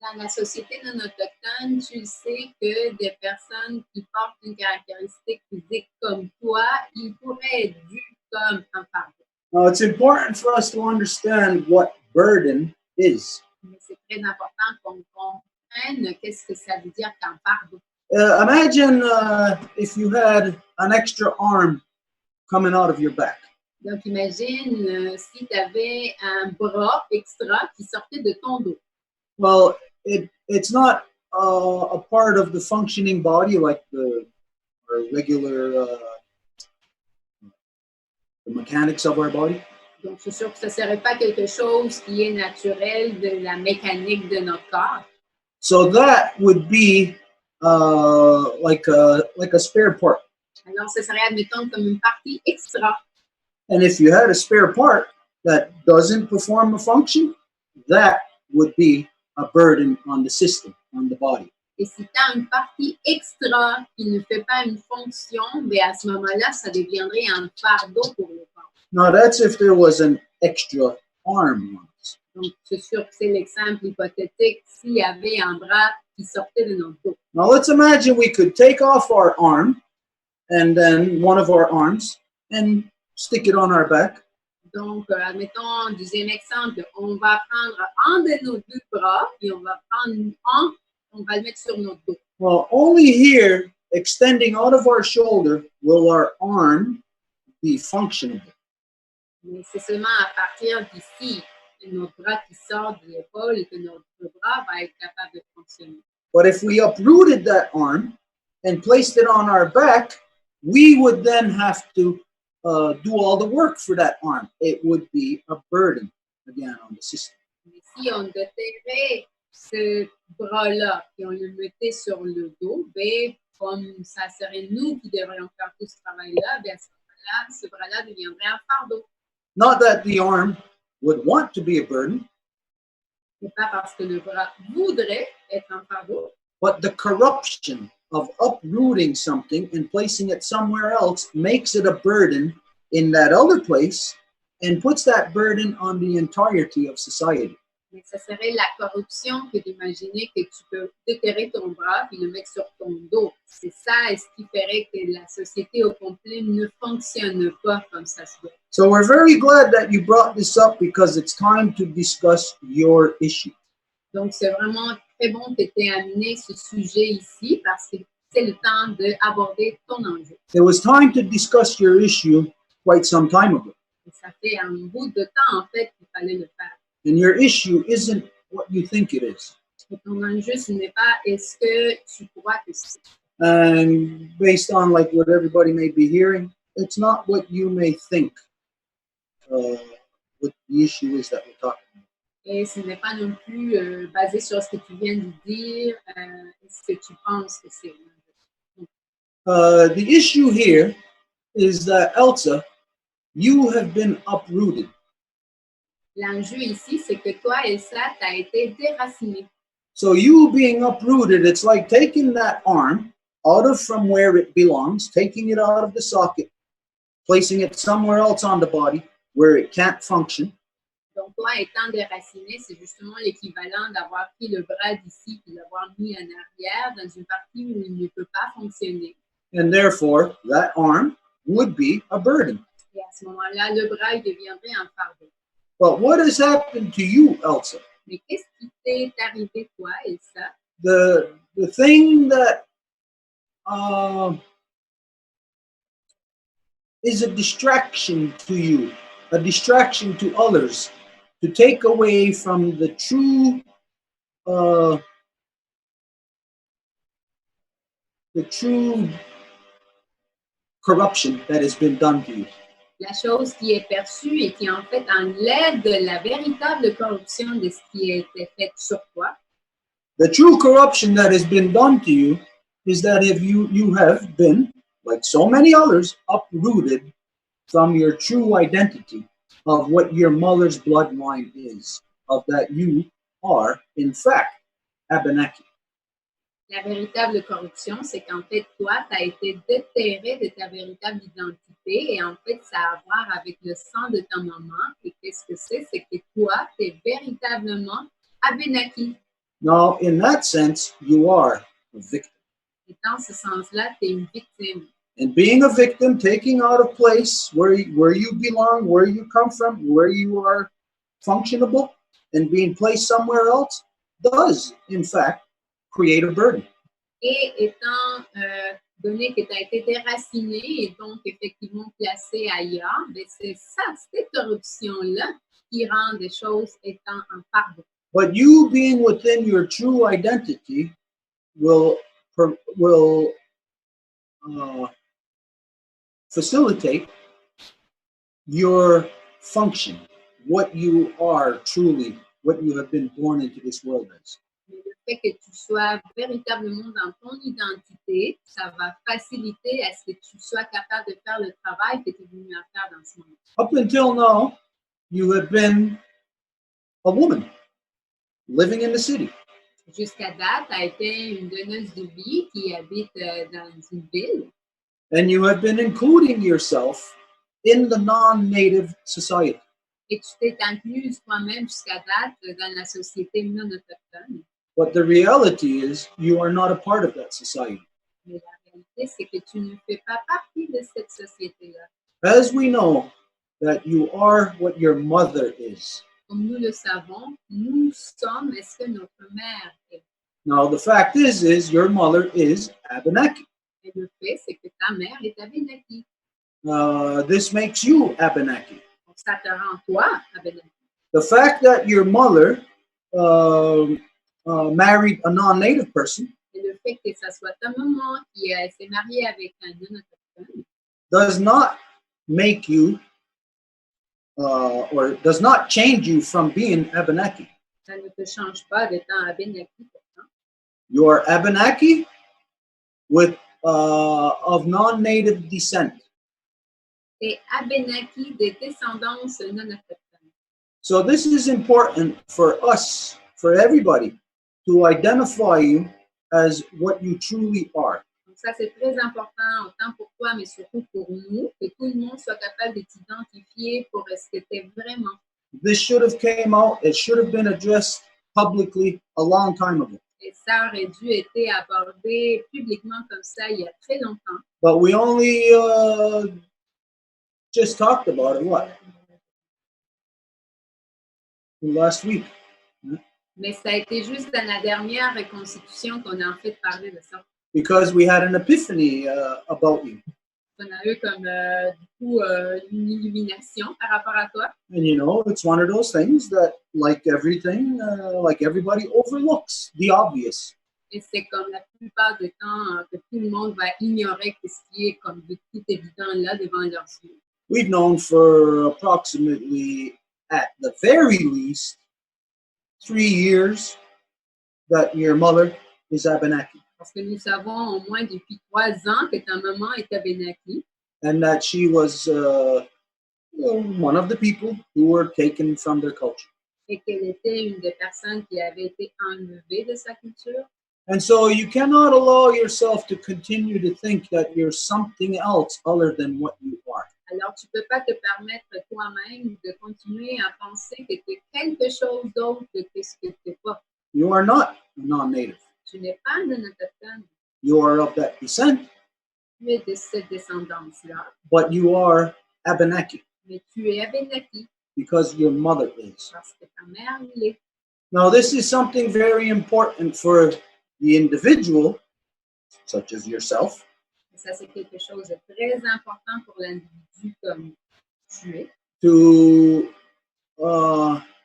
Dans la société non autochtone, tu sais que des personnes qui portent une caractéristique physique comme toi, ils pourraient être vus comme un fardeau. Now, it's important for us to understand what burden is. Mais c'est très important qu'on comprenne qu'est-ce que ça veut dire qu'un fardeau. Imagine if you had an extra arm coming out of your back. Donc, imagine si tu avais un bras extra qui sortait de ton dos. Well, it's not a part of the functioning body like the regular the mechanics of our body. Donc, c'est sûr que ce ne serait pas quelque chose qui est naturel de la mécanique de notre corps. So that would be like a spare part. Alors, ce serait, admettons, comme une partie extra. And if you had a spare part that doesn't perform a function, that would be a burden on the system, on the body. Et si tu as une partie extra qui ne fait pas une fonction, bien à ce moment-là, ça deviendrait un fardeau pour le corps. Now, that's if there was an extra arm on us. Donc, c'est sûr que c'est l'exemple hypothétique s'il y avait un bras qui sortait de notre dos. Now, let's imagine we could take off our arm and then one of our arms and stick it on our back. Donc, admettons, deuxième exemple, on va prendre un de nos deux bras et on va le mettre sur notre dos. Well, only here, extending out of our shoulder, will our arm be functional. Mais c'est seulement à partir d'ici, notre bras qui sort de l'épaule, que notre bras va être capable de fonctionner. But if we uprooted that arm and placed it on our back, we would then have to do all the work for that arm. It would be a burden, again, on the system. Mais si on déterrait ce bras-là et on le mettait sur le dos, ben, comme ça serait nous qui devrions faire tout ce travail-là, bien, ce bras-là deviendrait un fardeau. Not that the arm would want to be a burden, C'est pas parce que le bras voudrait être un fardeau, but the corruption of uprooting something and placing it somewhere else makes it a burden in that other place and puts that burden on the entirety of society. Mais ça serait la corruption que d'imaginer que tu peux déterrer ton bras et le mettre sur ton dos. C'est ça ce qui ferait que la société au complet ne fonctionne pas comme ça se doit. So we're very glad that you brought this up because it's time to discuss your issue. Donc, c'est vraiment très bon que tu aies amené ce sujet ici parce que c'est le temps d'aborder ton enjeu. It was time to discuss your issue quite some time ago. Et ça fait un bout de temps, en fait, qu'il fallait le faire. And your issue isn't what you think it is. Et ton enjeu, ce n'est pas est-ce que tu crois que c'est. And based on like what everybody may be hearing, it's not what you may think what the issue is that we're talking about. Et ce n'est pas non plus basé sur ce que tu viens de dire, ce que tu penses que c'est. The issue here is that Elsa, you have been uprooted. L'enjeu ici, c'est que toi, Elsa, tu as été déraciné. So you being uprooted, it's like taking that arm out of from where it belongs, taking it out of the socket, placing it somewhere else on the body where it can't function. Donc, toi, étant déraciné, c'est justement l'équivalent d'avoir pris le bras d'ici et l'avoir mis en arrière dans une partie où il ne peut pas fonctionner. And therefore, that arm would be a burden. Et à ce moment-là, le bras il deviendrait un fardeau. But what has happened to you, Elsa? Mais qu'est-ce qui t'est arrivé, toi, Elsa? The thing that is a distraction to you, a distraction to others, to take away from the true corruption that has been done to you. La chose qui est perçue et qui en fait enlève de la véritable corruption de ce qui a été fait sur toi. The true corruption that has been done to you is that if you have been, like so many others, uprooted from your true identity of what your mother's bloodline is, of that you are, in fact, Abenaki. La véritable corruption, c'est qu'en fait, toi, tu as été déterré de ta véritable identité et en fait, ça a à voir avec le sang de ta maman. Et qu'est-ce que c'est? C'est que toi, tu es véritablement Abenaki. Now, in that sense, you are a victim. Et dans ce sens-là, tu es une victime. And being a victim, taking out of place where you belong, where you come from, where you are functionable, and being placed somewhere else does, in fact, create a burden. Et étant donné que tu as été déraciné et donc effectivement placé ailleurs, ben c'est ça, cette corruption-là qui rend des choses étant un fardeau. But you being within your true identity will facilitate your function, what you are truly, what you have been born into this world as. Mais le fait que tu sois véritablement dans ton identité, ça va faciliter à ce que tu sois capable de faire le travail que tu es venu à faire dans ce monde. Up until now, you have been a woman living in the city. Jusqu'à date, tu as été une donneuse de vie qui habite dans une ville. And you have been including yourself in the non-native society. Et tu t'es incluse toi-même jusqu'à date dans la société non autochtone. But the reality is you are not a part of that society. Mais la réalité, c'est que tu ne fais pas partie de cette société-là. As we know that you are what your mother is. Comme nous le savons, nous sommes ce que notre mère est. Now the fact is your mother is Abenaki. Et le fait, c'est que ta mère est Abenaki. This makes you Abenaki. Donc ça te rend toi Abenaki. The fact that your mother married a non-native person Et le fait que ça soit ta maman qui s'est mariée avec un non-autochtone does not make you or does not change you from being Abenaki. ça ne te change pas d'être Abenaki pourtant. You are Abenaki with of non-native descent. Et Abenaki de descendance non-autochtone. So this is important for us, for everybody, to identify you as what you truly are. Donc ça, c'est très important, autant pour toi, mais surtout pour nous, que tout le monde soit capable de t'identifier pour ce que tu es vraiment. This should have came out, it should have been addressed publicly a long time ago. Et ça aurait dû être abordé publiquement comme ça il y a très longtemps. But we only just talked about it, what? Last week. Mais ça a été juste dans la dernière reconstitution qu'on a en fait parlé de ça. Because we had an epiphany about you. On a eu comme du coup une illumination par rapport à toi. And you know, it's one of those things that, like everything, like everybody overlooks the obvious. Et c'est comme la plupart du temps que tout le monde va ignorer ce qui est comme de tout évident là devant leurs yeux. We've known for approximately, at the very least, 3 years that your mother is Abenaki. Parce que nous savons au moins depuis 3 ans que ta maman est Abenaki. And that she was one of the people who were taken from their culture. Et qu'elle était une des personnes qui avait été enlevée de sa culture. And so you cannot allow yourself to continue to think that you're something else other than what you are. Alors, tu ne peux pas te permettre toi-même de continuer à penser que tu es quelque chose d'autre que ce que tu n'es pas. You are not non-native. Tu n'es pas un autochtone. You are of that descent, Tu es de cette descendance-là, but you are Abenaki mais tu es Abenaki because your mother is. parce que ta mère l'est. Now, this is something very important for the individual, such as yourself, Et ça, c'est quelque chose de très important pour l'individu comme tu es. to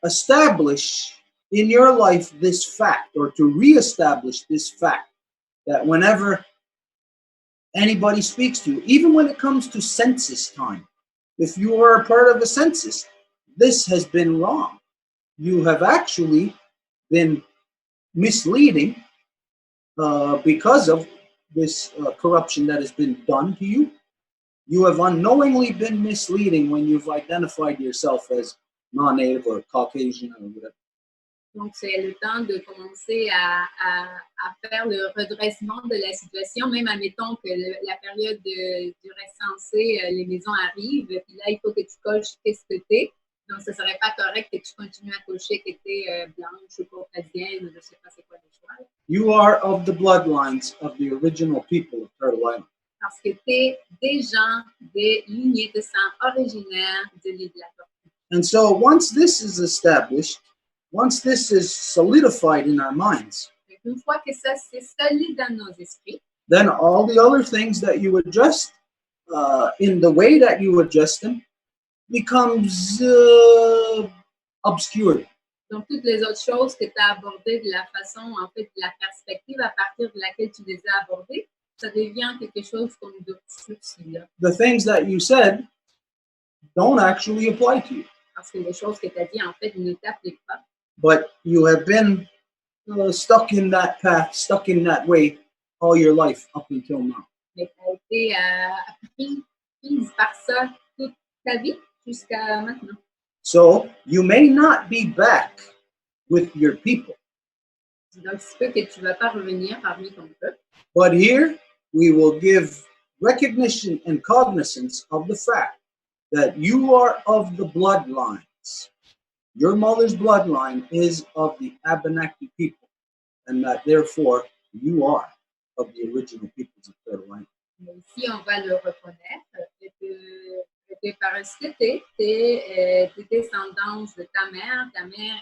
establish in your life this fact, or to reestablish this fact, that whenever anybody speaks to you, even when it comes to census time, if you are a part of a census, this has been wrong. You have actually been misleading because of this corruption that has been done to you. You have unknowingly been misleading when you've identified yourself as non-native or Caucasian or whatever. Donc, c'est le temps de commencer à faire le redressement de la situation, même admettons que la période du recensé, les maisons arrivent, puis là, il faut que tu coches qu'est-ce que tu es. Donc, ce ne serait pas correct que tu continues à cocher que tu es blanche ou caucasienne, ou je ne sais pas c'est quoi le choix. You are of the bloodlines of the original people of Turtle Island. Parce que tu es des gens, des lignées de sang originaires de l'île de la Tortue. And so once this is established, once this is solidified in our minds, Une fois que ça c'est solide dans nos esprits, then all the other things that you adjust in the way that you adjust them becomes obscured. donc toutes les autres choses que tu as abordées de la façon, en fait, de la perspective à partir de laquelle tu les as abordées, ça devient quelque chose comme d'obscur. The things that you said don't actually apply to you, Parce que les choses que tu as dit, en fait, ne t'appliquent pas. but you have been stuck in that path, stuck in that way all your life up until now. Mais tu as été prise par ça toute ta vie jusqu'à maintenant. So you may not be back with your people, Donc, c'est peu que tu ne vas pas revenir parmi ton peuple. but here we will give recognition and cognizance of the fact that you are of the bloodlines. Your mother's bloodline is of the Abenaki people, and that therefore you are of the original peoples of Turtle Island. Mais ici, on va le reconnaître que par ce que tu es descendance de ta mère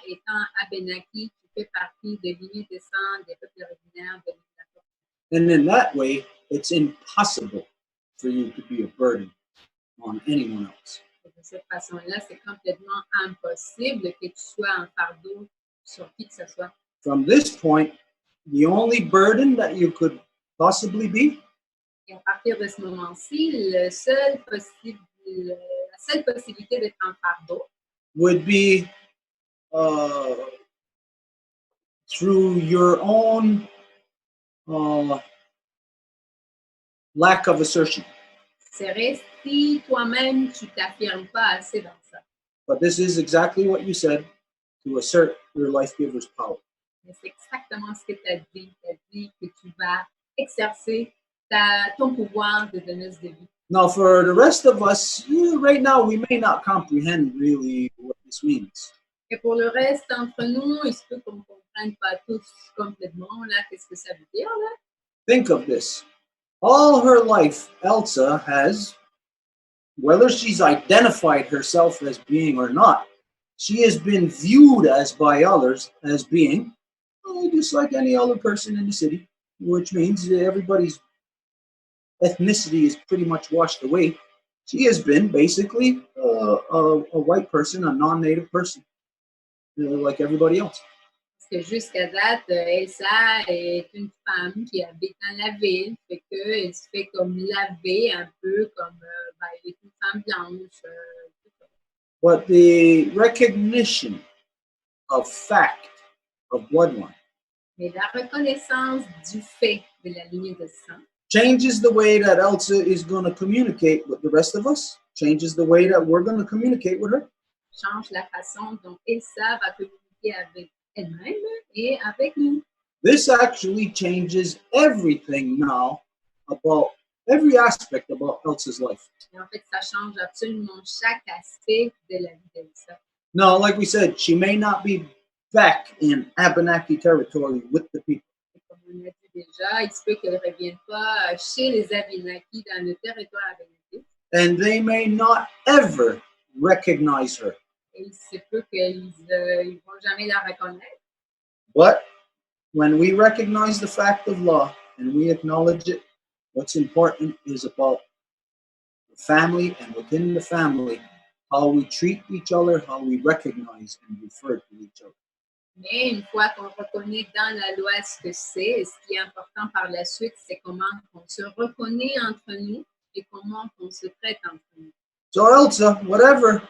étant Abenaki, tu fais partie de lignée de sang des peuples originaires de l'île de la Tortue. And in that way, it's impossible for you to be a burden on anyone else. De cette façon-là, c'est complètement impossible que tu sois un fardeau sur qui que ce soit. From this point, the only burden that you could possibly be Et à partir de ce moment-ci, la seule possibilité d'être un fardeau would be through your own lack of assertion. serait si toi-même tu t'affirmes pas assez dans ça. But this is exactly what you said, to assert your life giver's power. Mais c'est exactement ce que tu as dit. Tu as dit que tu vas exercer ton pouvoir de donneuse de vie. Now, for the rest of us, right now, we may not comprehend really what this means. Et pour le reste d'entre nous, il se peut qu'on ne comprenne pas tous complètement là, qu'est-ce que ça veut dire là. Think of this. All her life, Elsa has, whether she's identified herself as being or not, she has been viewed as by others as being just like any other person in the city, which means everybody's ethnicity is pretty much washed away. She has been basically a white person, a non-native person, like everybody else. Parce que jusqu'à date, Elsa est une femme qui habite dans la ville, fait qu'elle se fait comme laver un peu comme elle est une femme blanche. But the recognition of fact of bloodline Mais la reconnaissance du fait de la lignée de sang changes the way that Elsa is going to communicate with the rest of us, changes the way that we're going to communicate with her. change la façon dont Elsa va communiquer avec elle-même et avec nous. This actually changes everything now about every aspect about Elsa's life. Et en fait, ça change absolument chaque aspect de la vie d'Elsa. Now, like we said, she may not be back in Abenaki territory with the people. Et comme on a dit déjà, il se peut qu'elle ne revienne pas chez les Abenaki dans le territoire Abenaki. And they may not ever recognize her. Et il se peut qu'ils ne vont jamais la reconnaître. But when we recognize the fact of law and we acknowledge it, what's important is about the family, and within the family, how we treat each other, how we recognize and refer to each other. Mais une fois qu'on reconnaît dans la loi ce que c'est, ce qui est important par la suite, c'est comment on se reconnaît entre nous et comment on se traite entre nous. So Elsa, whatever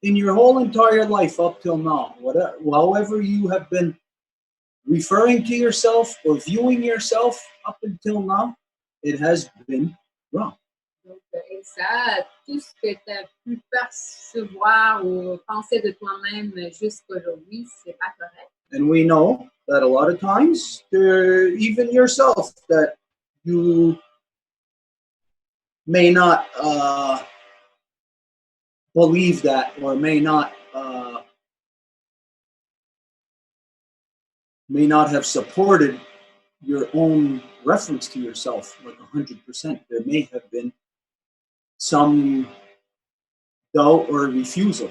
in your whole entire life up till now, whatever, however you have been referring to yourself or viewing yourself up until now, it has been wrong. Donc, Elsa, tout ce que tu as pu percevoir ou penser de toi-même jusqu'aujourd'hui, c'est pas correct. And we know that a lot of times, even yourself, that you may not believe that, or may not have supported your own reference to yourself like 100%. There may have been some doubt or refusal.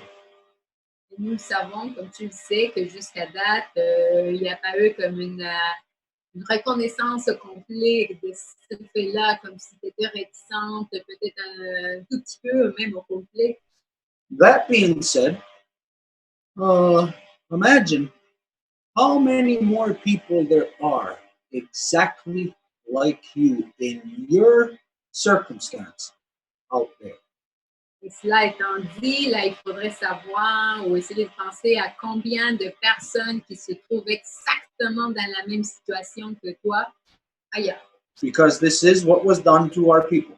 Et nous savons, comme tu le sais, que jusqu'à date, il n'y a pas eu comme une reconnaissance complète de ce fait-là, comme si tu étais réticente, peut-être un tout petit peu, même au complet. That being said, imagine how many more people there are exactly like you in your circumstance out there. Et cela étant dit, là, il faudrait savoir ou essayer de penser à combien de personnes qui se trouvent exactement dans la même situation que toi ailleurs. Because this is what was done to our people.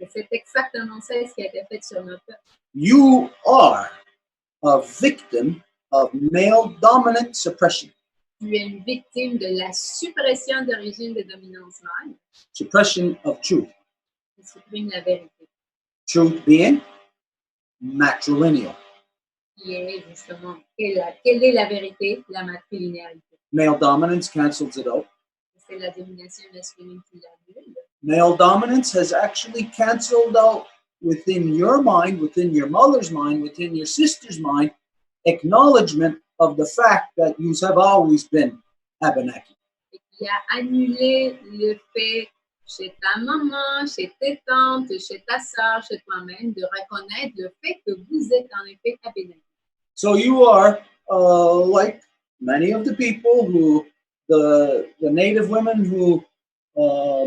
C'est exactement ça ce qui a été fait sur notre peuple. You are a victim of male dominant suppression. Tu es une victime de la suppression de régime de dominance mâle Suppression of truth. qui supprime la vérité, Truth being matrilineal. qui est justement quelle est la vérité? La matrilinéarité. Male dominance cancels it out. C'est la domination masculine qui l'annule. Male dominance has actually canceled out within your mind, within your mother's mind, within your sister's mind, acknowledgement of the fact that you have always been Abenaki. Et qui a annulé le fait chez ta maman, chez tes tantes, chez ta sœur, chez toi-même, de reconnaître le fait que vous êtes en effet Abenaki. So you are like many of the people who, the Native women who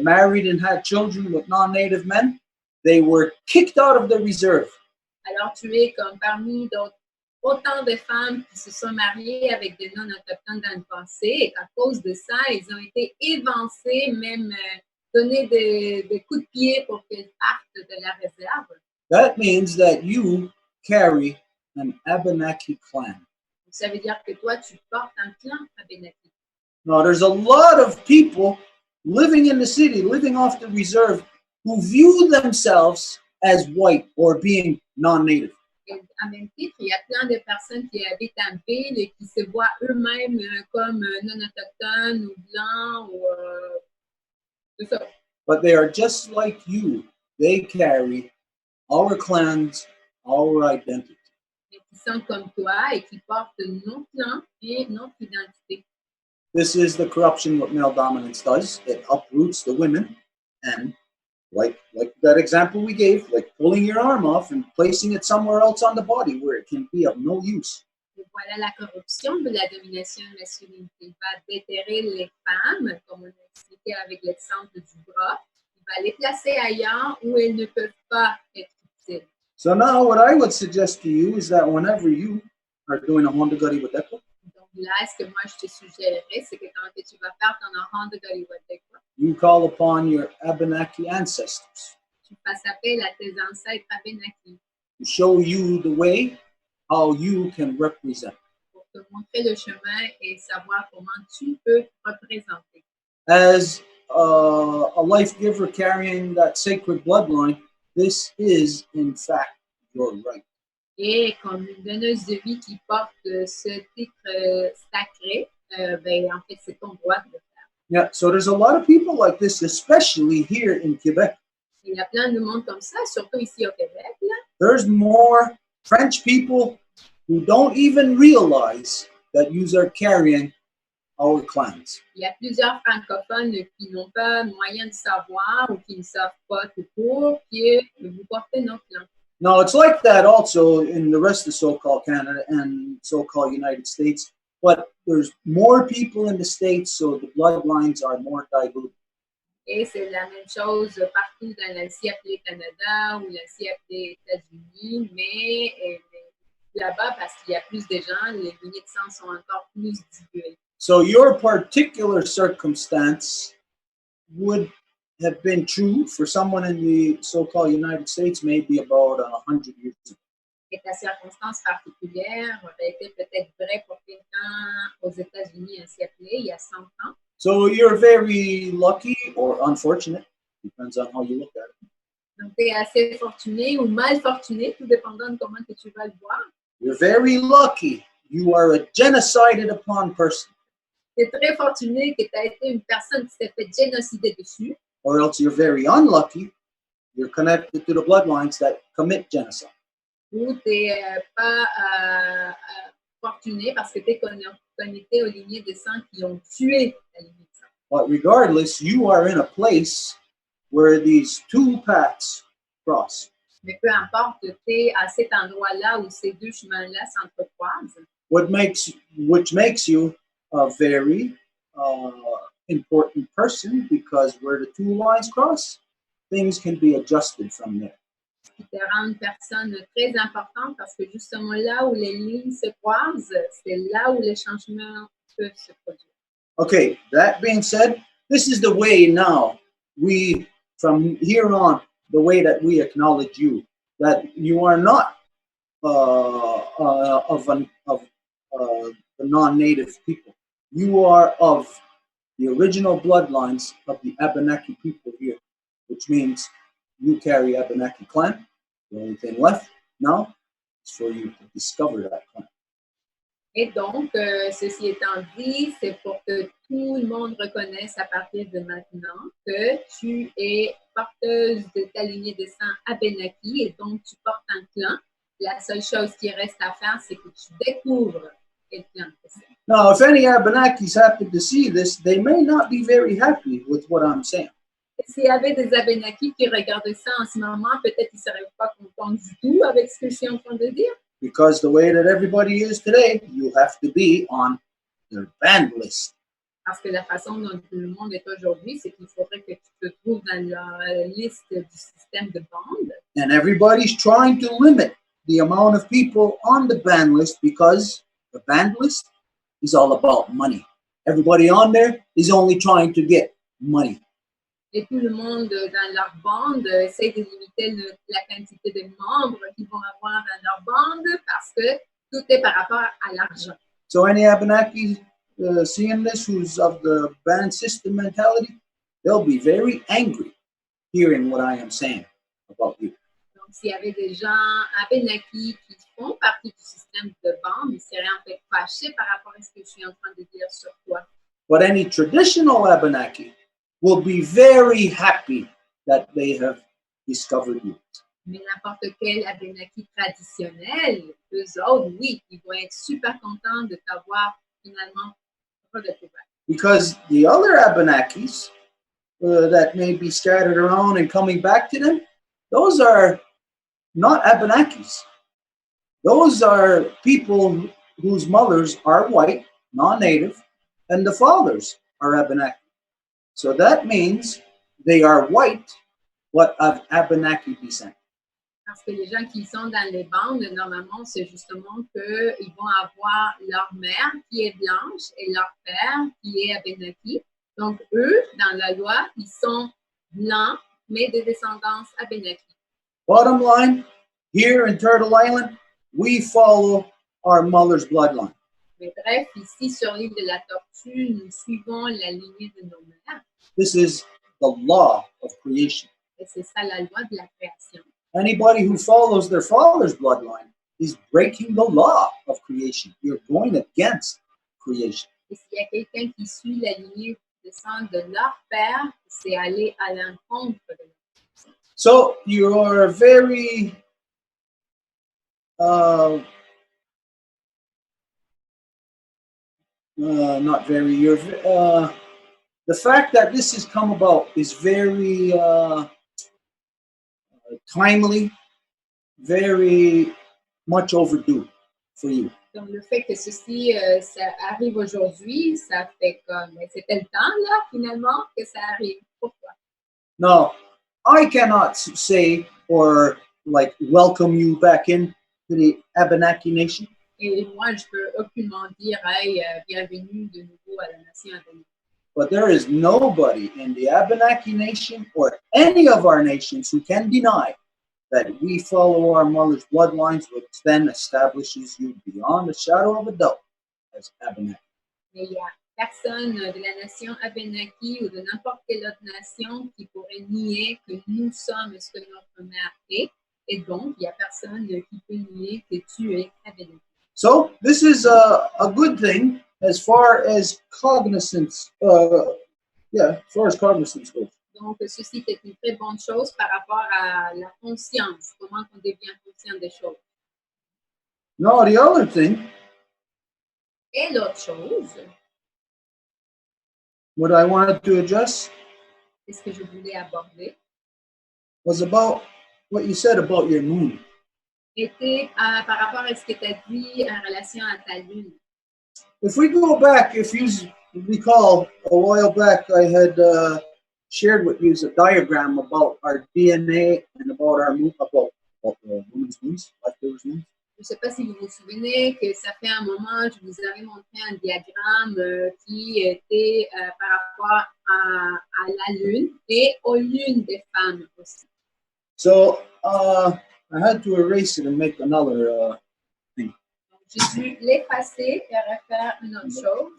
married and had children with non-Native men, they were kicked out of the reserve. Alors tu es comme parmi d'autres, autant de femmes qui se sont mariées avec des non-autochtones dans le passé et qu'à cause de ça, ils ont été évincés, même donner des coups de pied pour qu'ils partent de la réserve. That means that you carry an Abenaki clan. Ça veut dire que toi, tu portes un clan Abenaki. Now, there's a lot of people living in the city, living off the reserve, who view themselves as white or being non-native. Et à même titre, il y a plein de personnes qui habitent en ville et qui se voient eux-mêmes comme non autochtones ou blancs ou tout ça. But they are just like you. They carry our clans, our identity. Et qui sont comme toi et qui portent nos clans et notre identité. This is the corruption what male dominance does. It uproots the women, and like that example we gave, like pulling your arm off and placing it somewhere else on the body where it can be of no use. Et voilà la corruption de la domination masculine. Il va déterrer les femmes, comme on a expliqué avec l'exemple du bras. Il va les placer ailleurs où elles ne peuvent pas être utiles. So now what I would suggest to you is that whenever you are doing a Honda Gari with that, Donc là, ce que moi je te suggérerais, c'est que quand tu vas faire ton Honda Gari Wadekwa, you call upon your Abenaki ancestors tu fasses appel à tes ancêtres Abenaki to show you the way how you can represent. pour te montrer le chemin et savoir comment tu peux représenter. As a life giver carrying that sacred bloodline, this is in fact your right. Et comme une donneuse de vie qui porte ce titre sacré, ben, en fait, c'est ton droit de le faire. Yeah, so there's a lot of people like this, especially here in Quebec. Il y a plein de monde comme ça, surtout ici au Québec. Là. There's more French people who don't even realize that you are carrying our clans. Il y a plusieurs francophones qui n'ont pas moyen de savoir ou qui ne savent pas tout court que vous portez nos clans. Now, it's like that also in the rest of so-called Canada and so-called United States, but there's more people in the States, so the bloodlines are more diluted. Et c'est la même chose partout dans l'ancien appelé Canada ou l'ancien appelé États-Unis, mais là-bas, parce qu'il y a plus de gens, les lignées de sang sont encore plus diluées. So your particular circumstance would have been true for someone in the so-called United States maybe about 100 years ago. Et ta circonstance particulière aurait été peut-être vraie pour quelqu'un aux États-Unis ainsi appelé il y a 100 ans. So you're very lucky or unfortunate, depends on how you look at it. Donc, tu es assez fortuné ou mal fortuné, tout dépendant de comment que tu vas le voir. You're very lucky. You are a genocided upon person. Tu es très fortuné que tu as été une personne qui s'est fait génocider dessus. Or else you're very unlucky. You're connected to the bloodlines that commit genocide. Ou tu n'es pas fortuné parce que tu es connecté aux lignées de sang qui ont tué la lignée de sang. But regardless, you are in a place where these two paths cross. Mais peu importe, tu es à cet endroit-là où ces deux chemins-là s'entrecroisent. Which makes you a very important person, because where the two lines cross, things can be adjusted from there. Qui te rend une personne très importante parce que justement là où les lignes se croisent, c'est là où les changements peuvent se produire. Okay, that being said, this is the way now from here on, the way that we acknowledge you, that you are not of the non-native people. You are of the original bloodlines of the Abenaki people here, which means you carry Abenaki clan. The only thing left now is for you to discover that clan. Et donc, ceci étant dit, c'est pour que tout le monde reconnaisse à partir de maintenant que tu es porteuse de ta lignée de sang Abenaki et donc tu portes un clan. La seule chose qui reste à faire, c'est que tu découvres quel clan c'est. Now, if any Abenakis happen to see this, they may not be very happy with what I'm saying. S'il y avait des Abenaki qui regardaient ça en ce moment, peut-être qu'ils ne seraient pas contents du tout avec ce que je suis en train de dire. Because the way that everybody is today, you have to be on their banned list. Parce que la façon dont le monde est aujourd'hui, c'est qu'il faudrait que tu te trouves dans leur liste du système de bande. And everybody's trying to limit the amount of people on the ban list because the ban list is all about money. Everybody on there is only trying to get money. Et tout le monde dans leur bande essaie de limiter la quantité de membres qu'ils vont avoir dans leur bande parce que tout est par rapport à l'argent. So any Abenaki seeing this who's of the band system mentality, they'll be very angry hearing what I am saying about you. Donc, s'il y avait des gens Abenaki qui font partie du système de bande, ils seraient en fait fâchés par rapport à ce que je suis en train de dire sur toi. But any traditional Abenaki will be very happy that they have discovered you. Mais n'importe quel Abenaki traditionnel, eux autres, oui, ils vont être super contents de t'avoir finalement redécouvert. Because the other Abenakis that may be scattered around and coming back to them, those are not Abenakis. Those are people whose mothers are white, non-native, and the fathers are Abenaki. So that means they are white, but of Abenaki descent. Parce que les gens qui sont dans les bandes, normalement, c'est justement qu'ils vont avoir leur mère qui est blanche et leur père qui est Abenaki. Donc, eux, dans la loi, ils sont blancs, mais de descendance Abenaki. Bottom line, here in Turtle Island, we follow our mother's bloodline. Mais bref, ici, sur l'île de la Tortue, nous suivons la lignée de nos mères. This is the law of creation. Et c'est ça la loi de la création. Anybody who follows their father's bloodline is breaking the law of creation. You're going against creation. Et s'il y a quelqu'un qui suit la lignée descend de leur père, c'est aller à l'encontre de leur père. So you're very not very. You're the fact that this has come about is very timely, very much overdue for you. Donc, le fait que ceci ça arrive aujourd'hui, ça fait comme, c'était le temps, là, finalement, que ça arrive. Pourquoi? Now, I cannot say or like welcome you back in to the Abenaki nation. Et moi, je peux aucunement dire, hey, bienvenue de nouveau à la nation Abenaki. But there is nobody in the Abenaki nation or any of our nations who can deny that we follow our mother's bloodlines, which then establishes you beyond a shadow of a doubt as Abenaki. Mais il n'y a personne de la nation Abenaki ou de n'importe quelle autre nation qui pourrait nier que nous sommes ce que notre mère est. Et donc, il n'y a personne qui peut nier que tu es Abenaki. So this is a good thing as far as cognizance, as far as cognizance goes. Donc, ceci est une très bonne chose par rapport à la conscience, comment on devient conscient des choses. Now, the other thing, Et l'autre chose, what I wanted to address, ce que je voulais aborder, was about what you said about your moon. était par rapport à ce que tu as dit en relation à ta lune. If we go back, if you recall, a while back, I had shared with you a diagram about our DNA and about our moon, about women's moons, leftovers moons. Je ne sais pas si vous vous souvenez que ça fait un moment, je vous avais montré un diagramme qui était par rapport à la lune et aux lunes des femmes aussi. So I had to erase it and make another thing. Donc, j'ai dû l'effacer et refaire une autre chose.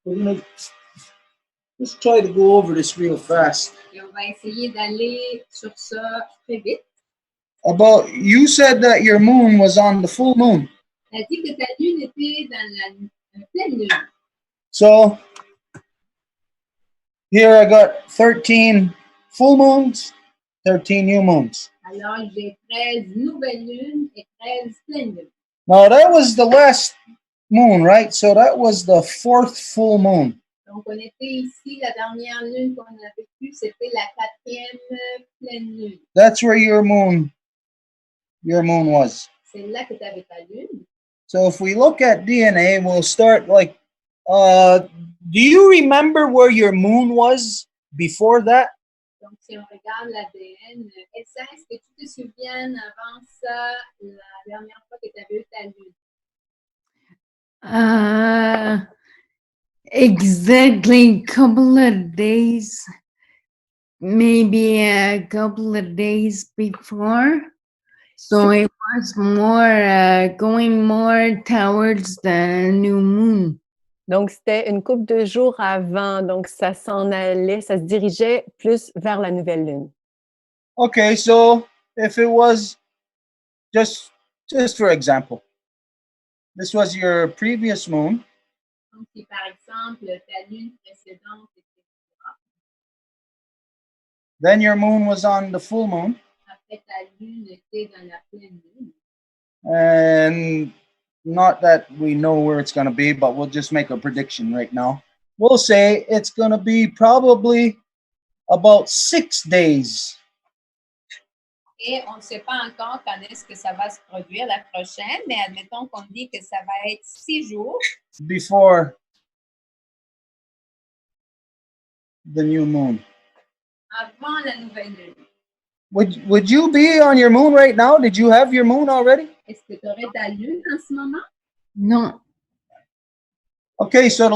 We're gonna just try to go over this real fast. Et on va essayer d'aller sur ça très vite. About you said that your moon was on the full moon. Tu as dit que ta lune était dans la pleine lune. So here I got 13 full moons, 13 new moons. Alors, j'ai 13 nouvelles lunes et 13 pleines lunes. Now that was the last moon, right? So that was the fourth full moon. Donc, on était ici, la dernière lune qu'on a vécue, c'était la 4e pleine lune. That's where your moon was. C'est là que tu avais ta lune. So if we look at DNA, we'll start like, do you remember where your moon was before that? Donc, si on regarde l'ADN, est-ce que tu te souviens avant ça, la dernière fois que tu avais eu ta lune? Exactly couple of days, maybe a couple of days before. So it was more going more towards the new moon. Donc, c'était une couple de jours avant. Donc, ça s'en allait, ça se dirigeait plus vers la nouvelle lune. Okay, so if it was just for example, this was your previous moon, Donc, si par exemple, ta lune précédente était then your moon was on the full moon, après ta lune était dans la pleine lune, and not that we know where it's going to be, but we'll just make a prediction right now. We'll say it's going to be probably about 6 days et on ne sait pas encore quand est-ce que ça va se produire la prochaine, mais admettons qu'on dit que ça va être 6 jours before the new moon. avant la nouvelle lune. Would you be on your moon right now? Did you have your moon already? Est-ce que tu aurais ta lune en ce moment? Non. Okay, so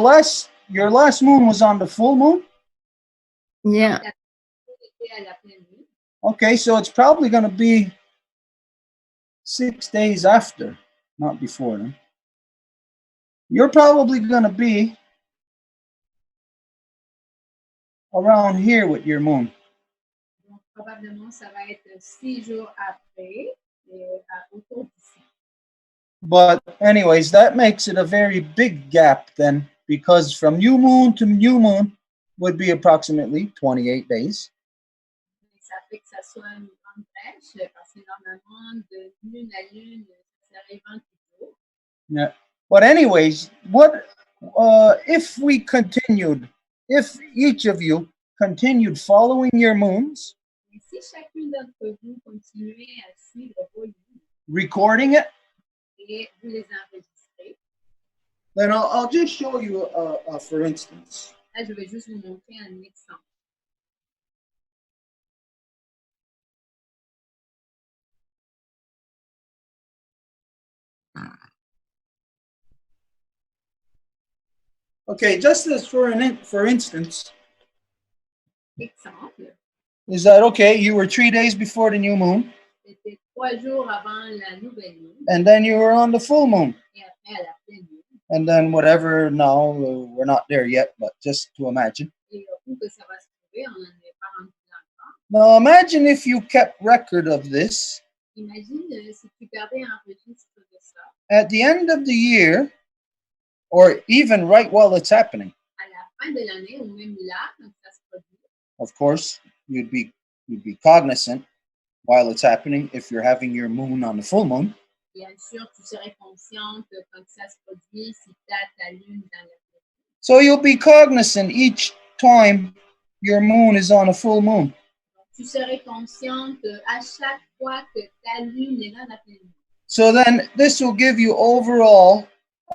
your last moon was on the full moon. Yeah. C'était à la pleine lune. Okay, so it's probably going to be 6 days after, not before then. You're probably going to be around here with your moon. Donc, probablement, ça va être 6 jours après, autour d'ici. But anyways, that makes it a very big gap then, because from new moon to new moon would be approximately 28 days. Ça fait que ça soit une grande brèche, parce que normalement, de lune à lune, ça arrive 28 jours. Yeah. But anyways, what if each of you continued following your moons, Mais si chacune d'entre vous continuez à suivre vos lunes recording it, et vous les enregistrez, then I'll just show you a for instance. là, je vais juste vous montrer un exemple. Okay, just as for instance, Exemple, is that okay? You were 3 days before the new moon, c'était 3 jours avant la nouvelle lune and then you were on the full moon, et après à la pleine lune. and then whatever. Now we're not there yet, but just to imagine. Et où que ça va se trouver, on n'en est pas rendu là encore. Now imagine if you kept record of this Imagine si tu gardais un registre de ça at the end of the year, or even right while it's happening. à la fin de l'année ou même là, quand ça se produit. Of course, you'd be cognizant while it's happening if you're having your moon on the full moon. Bien sûr, tu serais consciente quand ça se produit si tu as ta lune dans la pleine lune. So you'll be cognizant each time your moon is on a full moon. Donc, tu serais consciente à chaque fois que ta lune est dans la pleine lune. So then this will give you overall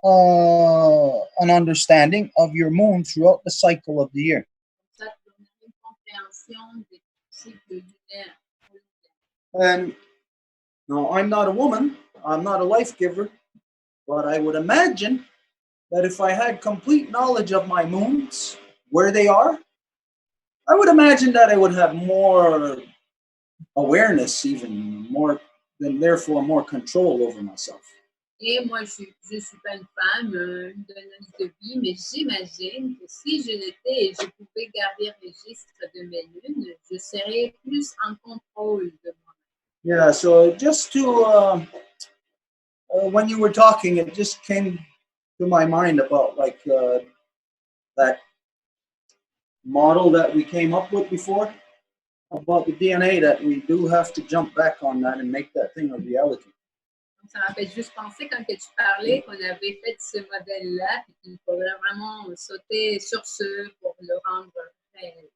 an understanding of your moon throughout the cycle of the year. Ça te donnerait une compréhension des cycles lunaires. And no, I'm not a woman, I'm not a life giver, but I would imagine that if I had complete knowledge of my moons, where they are, I would imagine that I would have more awareness, even more, and therefore more control over myself. Et moi, je ne suis pas une femme, une donneuse de vie, mais j'imagine que si je l'étais et je pouvais garder le registre de mes lunes, je serais plus en contrôle de moi. Yeah, so just to, when you were talking, it just came to my mind about like that model that we came up with before about the DNA, that we do have to jump back on that and make that thing a reality. Ça m'a fait juste penser quand que tu parlais qu'on avait fait ce modèle-là et qu'il faudrait vraiment sauter sur ce pour le rendre réel.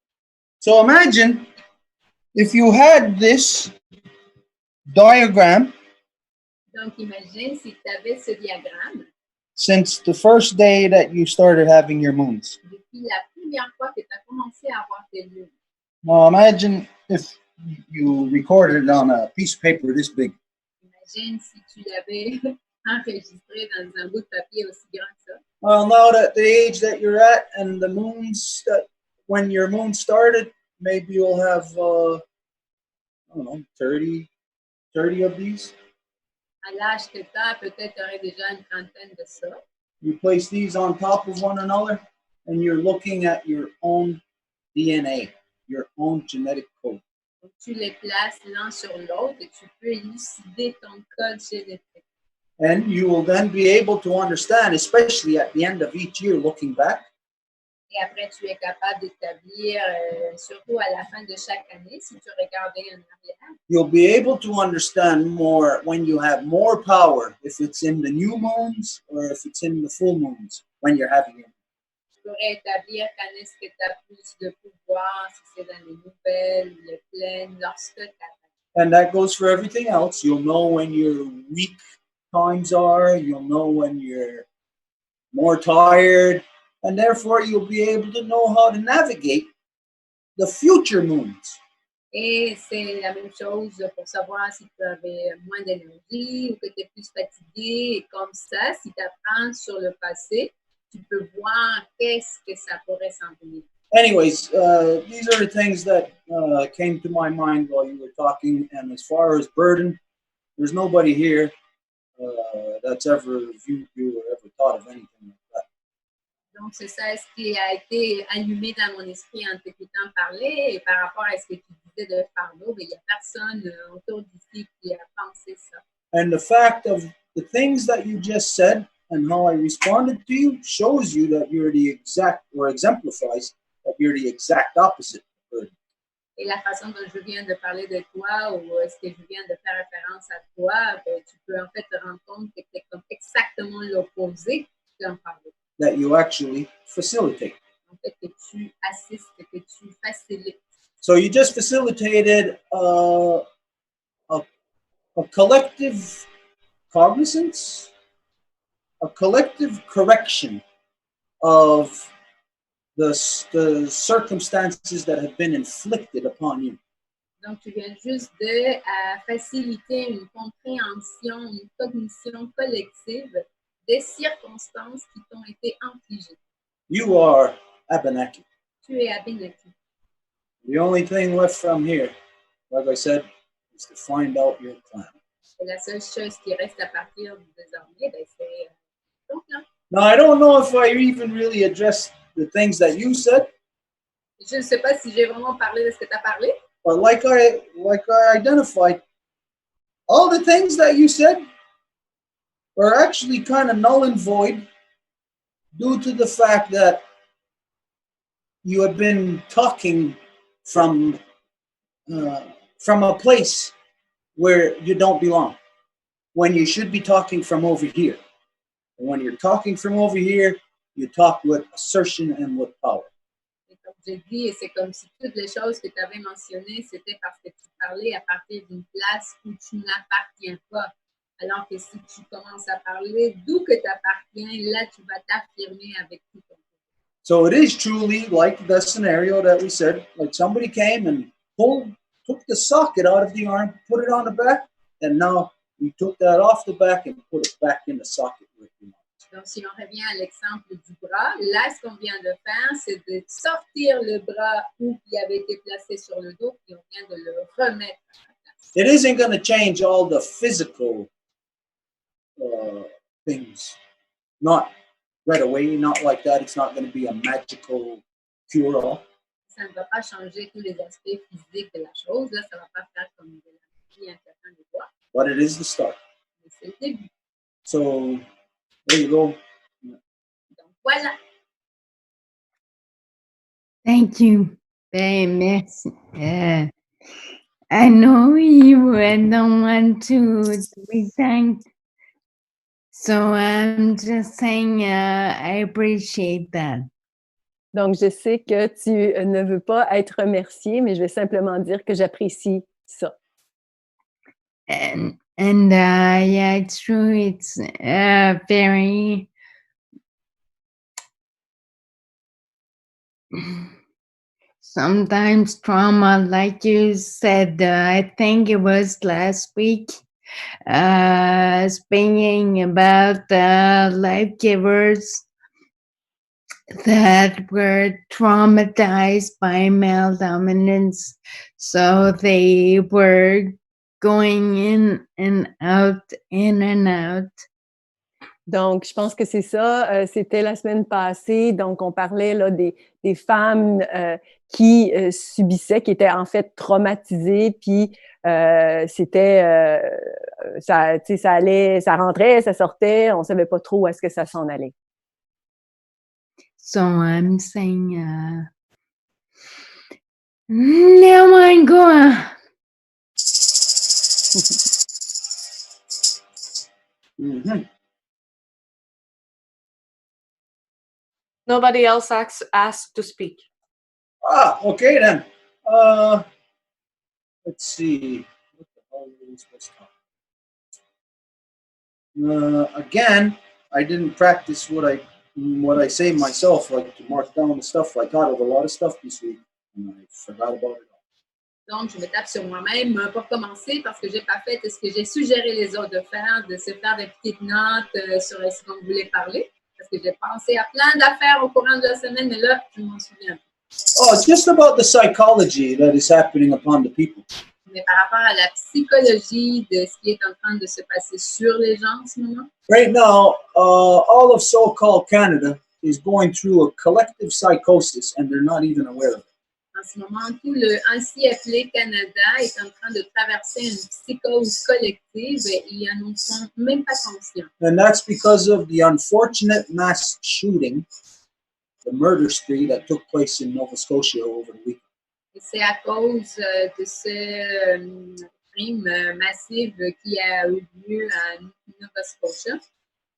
So imagine if you had this diagram Donc, imagine si tu avais ce diagramme since the first day that you started having your moons. depuis la première fois que tu as commencé à avoir tes lunes. Now imagine if you recorded it on a piece of paper this big. Imagine si tu l'avais enregistré dans un bout de papier aussi grand que ça. Well, now that the age that you're at and the moons that when your moon started, maybe you'll have, I don't know, 30 of these. À l'âge que tu as, peut-être tu aurais déjà une trentaine de ça. You place these on top of one another, and you're looking at your own DNA, your own genetic code. Donc, tu les places l'un sur l'autre et tu peux élucider ton code génétique. And you will then be able to understand, especially at the end of each year, looking back, Et après, tu es capable d'établir, surtout à la fin de chaque année, si tu regardais en arrière, you'll be able to understand more when you have more power, if it's in the new moons or if it's in the full moons when you're having it. tu pourrais établir quand est-ce que tu as plus de pouvoir, si c'est dans les nouvelles ou les pleines, lorsque tu as. And that goes for everything else. You'll know when your weak times are, you'll know when you're more tired, and therefore you'll be able to know how to navigate the future moons. Et c'est la même chose pour savoir si tu avais moins d'énergie ou que tu es plus fatigué. Et comme ça, si tu apprends sur le passé, tu peux voir qu'est-ce que ça pourrait s'en venir. Anyways, these are the things that came to my mind while you were talking. And as far as burden, there's nobody here that's ever viewed you or ever thought of anything like that. Donc, c'est ça ce qui a été allumé dans mon esprit en t'écoutant parler. Et par rapport à ce que tu disais de fardeau, il n'y a personne autour d'ici qui a pensé ça. And the fact of the things that you just said and how I responded to you shows you that you're the exact, or exemplifies that you're the exact opposite of burden. Et la façon dont je viens de parler de toi ou est-ce que je viens de faire référence à toi, ben, tu peux en fait te rendre compte que tu es comme exactement l'opposé d'un fardeau. That you actually facilitate. En fait, que tu assistes, que tu facilites. So you just facilitated a collective cognizance, a collective correction of the circumstances that have been inflicted upon you. Donc, tu viens juste de faciliter une compréhension, une cognition collective des circonstances qui t'ont été infligées. You are Abenaki. Tu es Abenaki. The only thing left from here, like I said, is to find out your clan. Et la seule chose qui reste à partir de désormais, ben, c'est ton clan. Now, I don't know if I even really addressed the things that you said, Je ne sais pas si j'ai vraiment parlé de ce que tu as parlé, but like I identified, all the things that you said are actually kind of null and void due to the fact that you have been talking from a place where you don't belong, when you should be talking from over here. And when you're talking from over here, you talk with assertion and with power. et comme je dis, c'est comme si toutes les choses que tu avais mentionnées, c'était parce que tu parlais à partir d'une place où tu n'appartiens pas. Alors que si tu commences à parler d'où que tu appartiens, là, tu vas t'affirmer avec tout ton cœur. So it is truly like the scenario that we said, like somebody came and took the socket out of the arm, put it on the back, and now we took that off the back and put it back in the socket where it belongs. Donc, si on revient à l'exemple du bras, là, ce qu'on vient de faire, c'est de sortir le bras où il avait été placé sur le dos, puis on vient de le remettre à la place. It isn't going to change all the physical things. Not right away, not like that. It's not going to be a magical cure-all. Ça ne va pas changer tous les aspects physiques de la chose. Là, ça ne va pas faire comme de la magie un certain de bois. But it is the start. Mais c'est le début. So there you go. Donc, voilà. Thank you very much. I know you don't want to be thanked. So I'm just saying I appreciate that. Donc, je sais que tu ne veux pas être remercié, mais je vais simplement dire que j'apprécie ça. And yeah, it's true. It's very sometimes trauma, like you said. I think it was last week. Speaking about life givers that were traumatized by male dominance, so they were going in and out. Donc, je pense que c'est ça. C'était la semaine passée. Donc, on parlait là, des femmes qui subissaient, qui étaient en fait traumatisées. Puis, c'était, ça, tu sais, ça allait, ça rentrait, ça sortait. On savait pas trop où est-ce que ça s'en allait. So I'm saying, now I'm going. Mhm. Nobody else asked to speak. Okay then. Let's see. What the hell are we supposed to talk? Again, I didn't practice what I say myself, like to mark down the stuff. I thought of a lot of stuff this week, and I forgot about it. Donc, je me tape sur moi-même pour commencer parce que j'ai pas fait ce que j'ai suggéré les autres de faire, de se faire des petites notes sur ce qu'on voulait parler. Parce que j'ai pensé à plein d'affaires au courant de la semaine, mais là, je m'en souviens. Oh, just about the psychology that is happening upon the people. Mais par rapport à la psychologie de ce qui est en train de se passer sur les gens en ce moment. Right now, all of so-called Canada is going through a collective psychosis, and they're not even aware of it. En ce moment, tout le ainsi appelé Canada est en train de traverser une psychose collective et ils n'en sont même pas conscients. And that's because of the unfortunate mass shooting, the murder spree that took place in Nova Scotia over the weekend. Et c'est à cause de ce crime massif qui a eu lieu à Nova Scotia.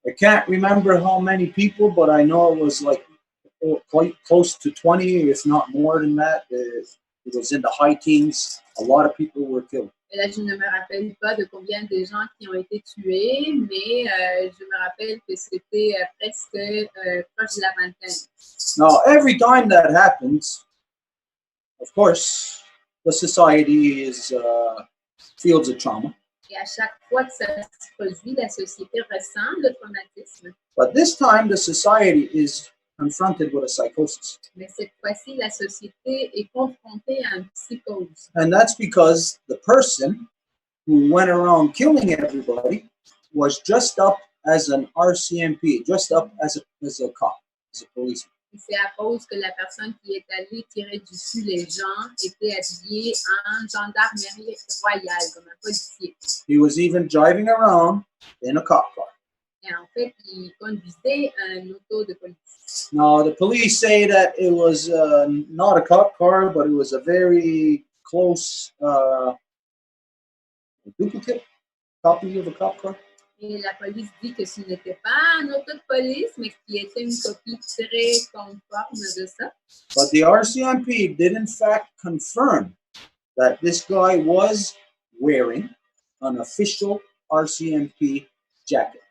I can't remember how many people, but I know it was like quite close to 20, if not more than that. It was in the high teens. A lot of people were killed. Et là, je ne me rappelle pas de combien de gens qui ont été tués, mais je me rappelle que c'était presque proche de la vingtaine. Now, every time that happens, of course, the society is feels a trauma. Et à chaque fois que ça se produit, la société ressent le traumatisme. But this time, the society is confronted with a psychosis. Mais cette fois-ci, la société est confrontée à une psychose. And that's because the person who went around killing everybody was dressed up as an RCMP, dressed up as a cop, as a policeman. Et c'est à cause que la personne qui est allée tirer dessus les gens était habillée en gendarmerie royale, comme un policier. He was even driving around in a cop car. Et en fait, il conduisait un auto de police. Now, the police say that it was not a cop car, but it was a very close duplicate copy of a cop car. Et la police dit que ce n'était pas un auto de police, mais qu'il était une copie très conforme de ça. But the RCMP did in fact confirm that this guy was wearing an official RCMP jacket.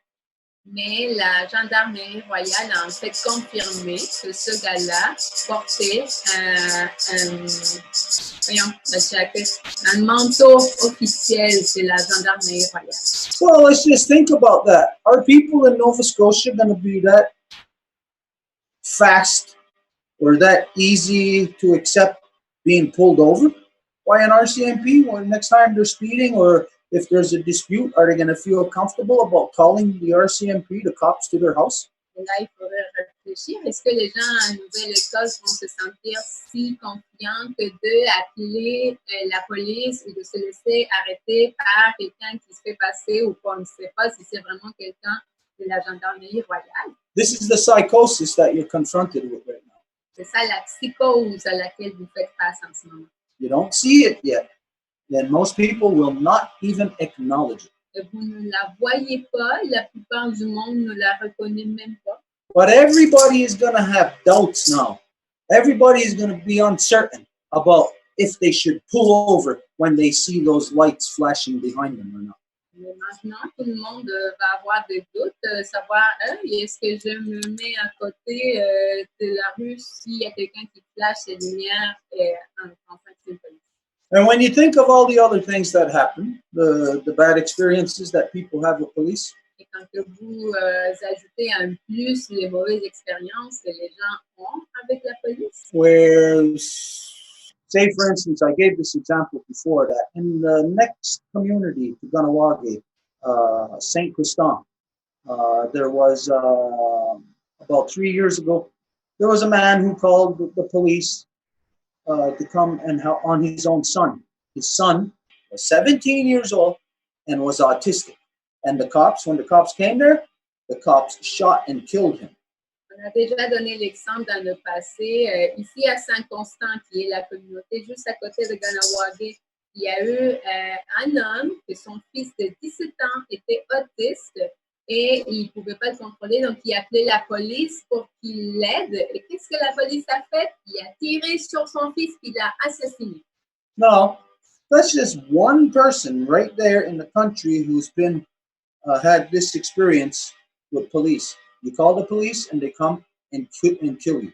Mais la gendarmerie royale a en fait confirmé que ce gars-là portait un manteau officiel de la gendarmerie royale. Well, let's just think about that. Are people in Nova Scotia going to be that fast or that easy to accept being pulled over by an RCMP when next time they're speeding, or if there's a dispute, are they going to feel comfortable about calling the RCMP, the cops, to their house? Et là, il faudrait réfléchir. Est-ce que les gens à Nouvelle-Écosse vont se sentir si confiants que d'appeler la police ou de se laisser arrêter par quelqu'un qui se fait passer ou qu'on ne sait pas si c'est vraiment quelqu'un de la gendarmerie royale? This is the psychosis that you're confronted with right now. C'est ça la psychose à laquelle vous faites face en ce moment. You don't see it yet. Then most people will not even acknowledge it. Vous ne la voyez pas, la plupart du monde ne la reconnaît même pas. But everybody is going to have doubts now. Everybody is going to be uncertain about if they should pull over when they see those lights flashing behind them or not. Mais maintenant, tout le monde va avoir des doutes, savoir est-ce que je me mets à côté de la rue s'il y a quelqu'un qui flash ses lumières en fait c'est police. And when you think of all the other things that happen, the bad experiences that people have with police, Et quand que vous ajoutez un plus les mauvaises expériences que les gens ont avec la police, where, say for instance, I gave this example before, that in the next community to Kahnawake, St. Christophe, There was about 3 years ago, there was a man who called the police to come and help on his own son. His son was 17 years old and was autistic. And the cops, when the cops came there, the cops shot and killed him. On a déjà donné l'exemple dans le passé. Ici à Saint-Constant, qui est la communauté juste à côté de Kahnawake, il y a eu un homme que son fils de 17 ans était autiste et il ne pouvait pas le contrôler, donc il a appelé la police pour qu'il l'aide. Et qu'est-ce que la police a fait? Il a tiré sur son fils et il l'a assassiné. No, that's just one person right there in the country who's been had this experience with police. You call the police and they come and kill you.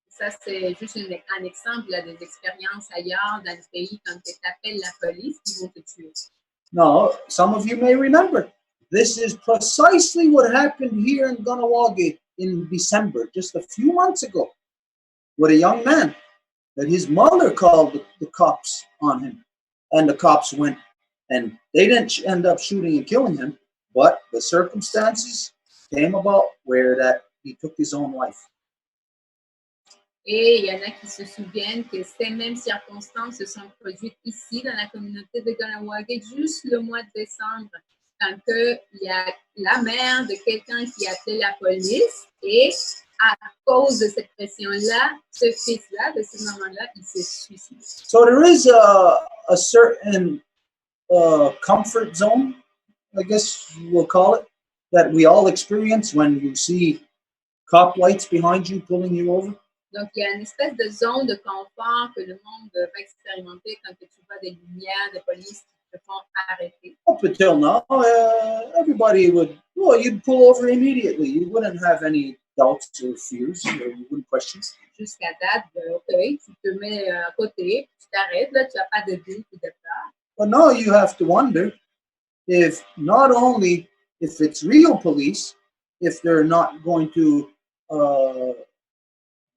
Ça, c'est juste un exemple là, des expériences ailleurs dans le pays quand tu appelles la police, ils vont te tuer. No, some of you may remember. This is precisely what happened here in Kahnawake in December, just a few months ago, with a young man that his mother called the cops on him. And the cops went, and they didn't end up shooting and killing him, but the circumstances came about where that he took his own life. Et il y en a qui se souviennent que ces mêmes circonstances se sont produites ici dans la communauté de Kahnawake juste le mois de décembre, quand il y a la mère de quelqu'un qui a appelé la police et à cause de cette pression-là, ce fils-là, de ce maman-là, il s'est suicidé. So there is a certain comfort zone, I guess we'll call it, that we all experience when you see cop lights behind you pulling you over. Donc, il y a une espèce de zone de confort que le monde va expérimenter quand tu vois des lumières de police qui te font arrêter. Up until now, everybody you'd pull over immediately. You wouldn't have any doubts or fears, or you wouldn't question. Jusqu'à date, OK, tu te mets à côté, tu t'arrêtes, là, tu n'as pas de doute ou de peur. But now you have to wonder if not only if it's real police, if they're not going to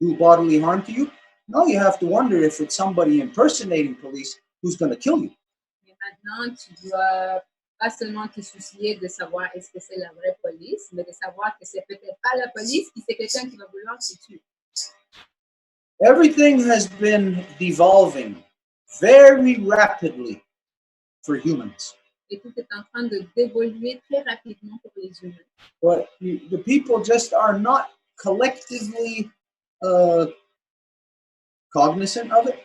do bodily harm to you. Now you have to wonder if it's somebody impersonating police who's going to kill you. Mais maintenant, tu dois pas seulement te soucier de savoir est-ce que c'est la vraie police, mais de savoir que c'est peut-être pas la police, qui c'est quelqu'un qui va vouloir te tuer. Everything has been devolving very rapidly for humans. Et tout est en train de d'évoluer très rapidement pour les humains. But the people just are not collectively cognizant of it.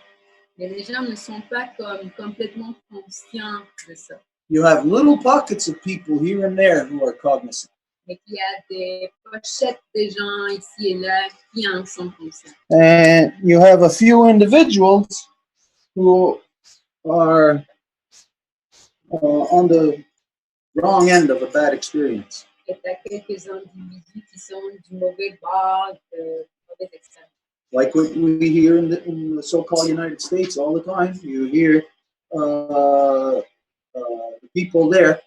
Mais les gens ne sont pas comme complètement conscients de ça. You have little pockets of people here and there who are cognizant. Mais qu'il y a des pochettes de gens ici et là qui en sont conscients. And you have a few individuals who are on the wrong end of a bad experience. Et tu as quelques individus qui sont du mauvais bord, de mauvais expériences. Like what we hear in the so-called United States all the time. You hear the people there.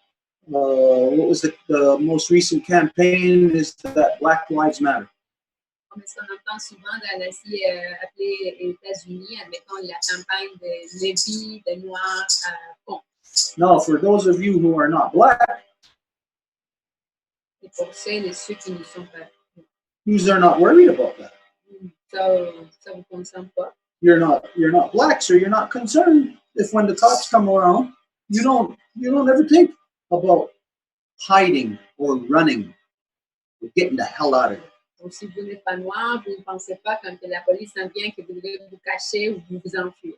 What was the most recent campaign is that Black Lives Matter. Comme ce qu'on entend souvent dans l'Asie appelée États-Unis, admettons la campagne de Lévis, de Noirs à fond. Now, for those of you who are not black, Et pour celles et ceux qui ne sont pas, you are not worried about that. ça vous concerne pas. You're not black, so you're not concerned if when the cops come around, you don't ever think about hiding or running or getting the hell out of it. Donc, si vous n'êtes pas noir, vous ne pensez pas quand la police en vient que vous devez vous cacher ou vous enfuir.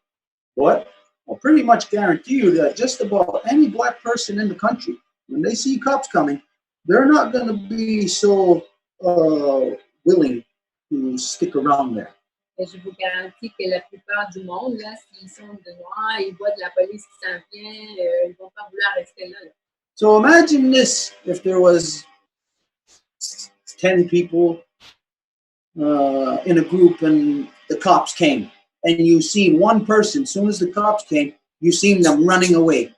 What? I'll pretty much guarantee you that just about any black person in the country, when they see cops coming, they're not going to be so willing to stick around there. Et je vous garantis que la plupart du monde, là, s'ils sont de noirs, ils voient de la police qui s'en vient, ils ne vont pas vouloir rester là. So imagine this, if there was 10 people in a group and the cops came, and you seen one person, as soon as the cops came, you seen them running away.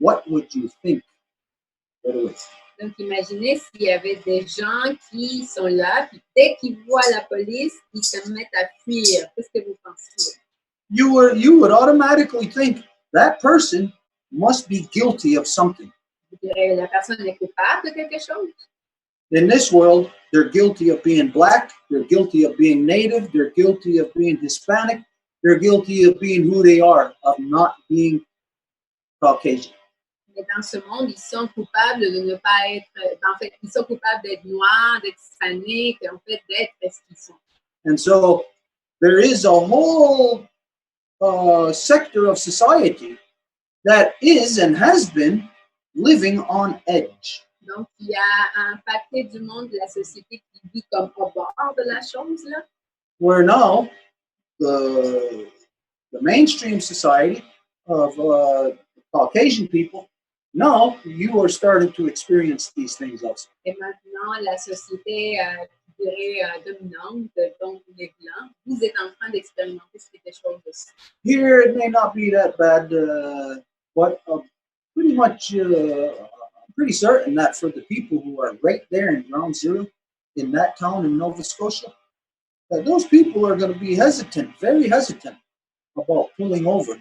What would you think? Donc, imaginez s'il y avait des gens qui sont là, puis dès qu'ils voient la police, ils se mettent à fuir. Qu'est-ce que vous pensez? You would automatically think that person must be guilty of something. Vous direz, la personne est coupable de quelque chose? In this world, they're guilty of being Black, they're guilty of being Native, they're guilty of being Hispanic, they're guilty of being who they are, of not being Caucasian. Mais dans ce monde, ils sont coupables de ne pas être, en fait, ils sont coupables d'être noirs, d'être hispaniques, en fait, d'être ce qu'ils sont. And so there is a whole sector of society that is and has been living on edge. Donc, il y a un paquet du monde de la société qui vit comme au bord de la chose, là. Where now the mainstream society of Caucasian people, now you are starting to experience these things also. Et maintenant, la société, je dirais, dominante, donc les Blancs, vous êtes en train d'expérimenter ces choses aussi. Here it may not be that bad, but pretty much, I'm pretty certain that for the people who are right there in ground zero in that town in Nova Scotia, that those people are going to be hesitant, very hesitant about pulling over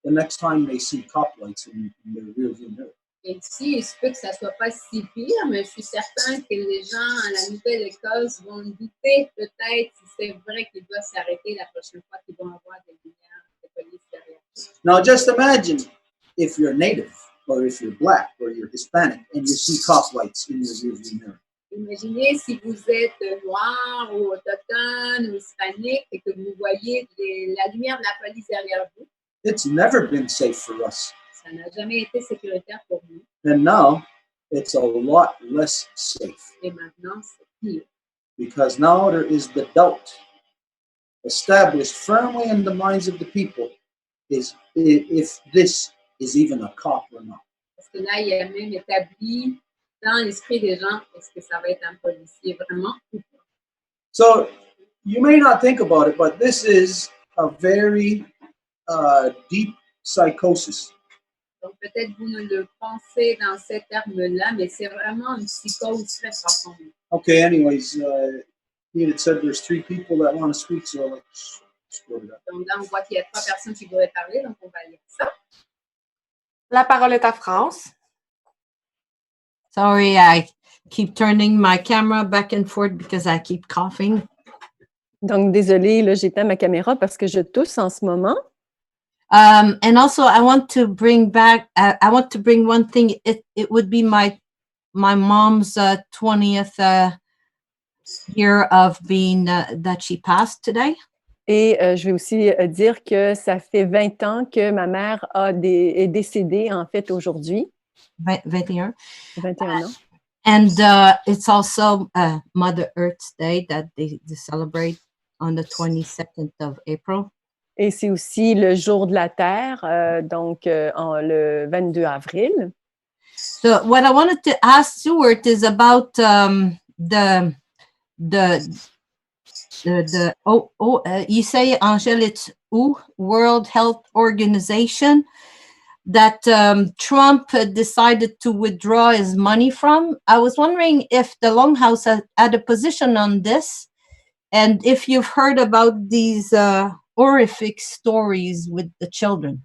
the next time they see cop lights in their rearview mirror. Et ici, il se peut que ça ne soit pas si pire, mais je suis certain que les gens à la Nouvelle-Écosse vont douter peut-être si c'est vrai qu'ils doivent s'arrêter la prochaine fois qu'ils vont avoir des lumières de police derrière. Now just imagine if you're Native or if you're Black or you're Hispanic and you see cop lights in your rearview mirror. Imaginez si vous êtes noir ou autochtone ou hispanique et que vous voyez la lumière de la police derrière vous. It's never been safe for us. Ça n'a jamais été sécuritaire pour nous. And now it's a lot less safe. Et maintenant, c'est pire. Because now there is the doubt established firmly in the minds of the people is if this is even a cop or not. Parce que là, il y a même établi dans l'esprit des gens, est-ce que ça va être un policier vraiment ou pas? So you may not think about it, but this is a very deep psychosis. Donc peut-être vous ne le pensez dans ces termes-là, mais c'est vraiment une psychose très profonde. Okay, anyways, he had said there's 3 people that want to speak, so let's go to that. Donc là, on voit qu'il y a 3 personnes qui voudraient parler, donc on va lire ça. La parole est à France. Sorry, I keep turning my camera back and forth because I keep coughing. Donc, désolée, là, j'éteins ma caméra parce que je tousse en ce moment. And also, I want to bring one thing. It would be my mom's 20th year of being that she passed today. Et je vais aussi dire que ça fait 20 ans que ma mère est décédée, en fait, aujourd'hui. 21. 21 ans. And it's also Mother Earth's Day that they celebrate on the 22nd of April. Et c'est aussi le jour de la Terre, donc le 22 avril. So what I wanted to ask Stuart is about you say, Angèle, it's WHO, World Health Organization, that Trump decided to withdraw his money from. I was wondering if the Longhouse had a position on this, and if you've heard about these horrific stories with the children.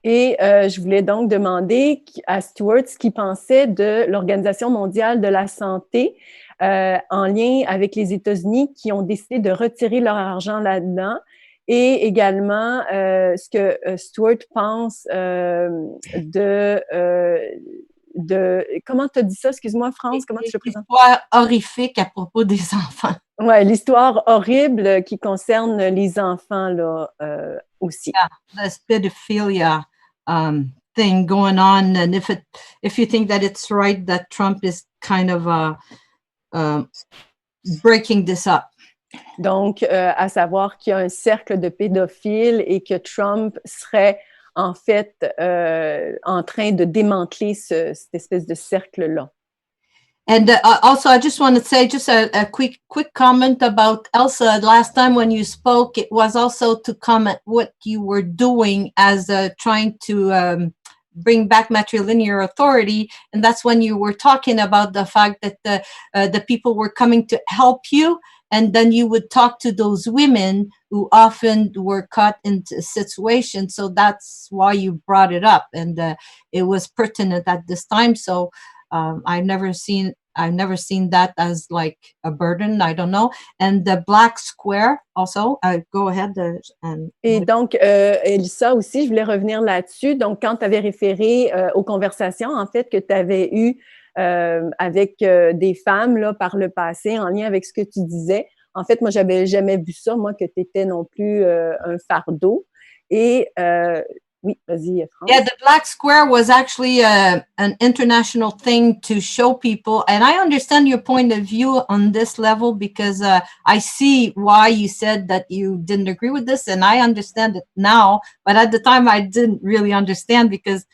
Et je voulais donc demander à Stuart ce qu'il pensait de l'Organisation mondiale de la santé en lien avec les États-Unis qui ont décidé de retirer leur argent là-dedans, et également ce que Stuart pense de comment tu as dit ça? Excuse-moi, France, comment tu le présentes? L'histoire horrifique à propos des enfants. Oui, l'histoire horrible qui concerne les enfants là, aussi. Yeah, this pedophilia thing going on, and if you think that it's right that Trump is kind of breaking this up. Donc, à savoir qu'il y a un cercle de pédophiles et que Trump serait en fait en train de démanteler cette espèce de cercle-là. And also, I just want to say just a quick comment about Elsa. Last time when you spoke, it was also to comment what you were doing as trying to bring back matrilinear authority. And that's when you were talking about the fact that the people were coming to help you. And then you would talk to those women who often were caught into situations. So that's why you brought it up. And it was pertinent at this time. So I've never seen I've never seen that as like a burden. I don't know. And the black square also. Go ahead. Et donc, Elissa aussi, je voulais revenir là-dessus. Donc, quand tu avais référé aux conversations, en fait, que tu avais eues avec des femmes là, par le passé, en lien avec ce que tu disais, en fait, moi, j'avais jamais vu ça, moi, que tu étais non plus un fardeau. Et oui, vas-y, France. Yeah, the black square was actually an international thing to show people. And I understand your point of view on this level because I see why you said that you didn't agree with this. And I understand it now. But at the time, I didn't really understand because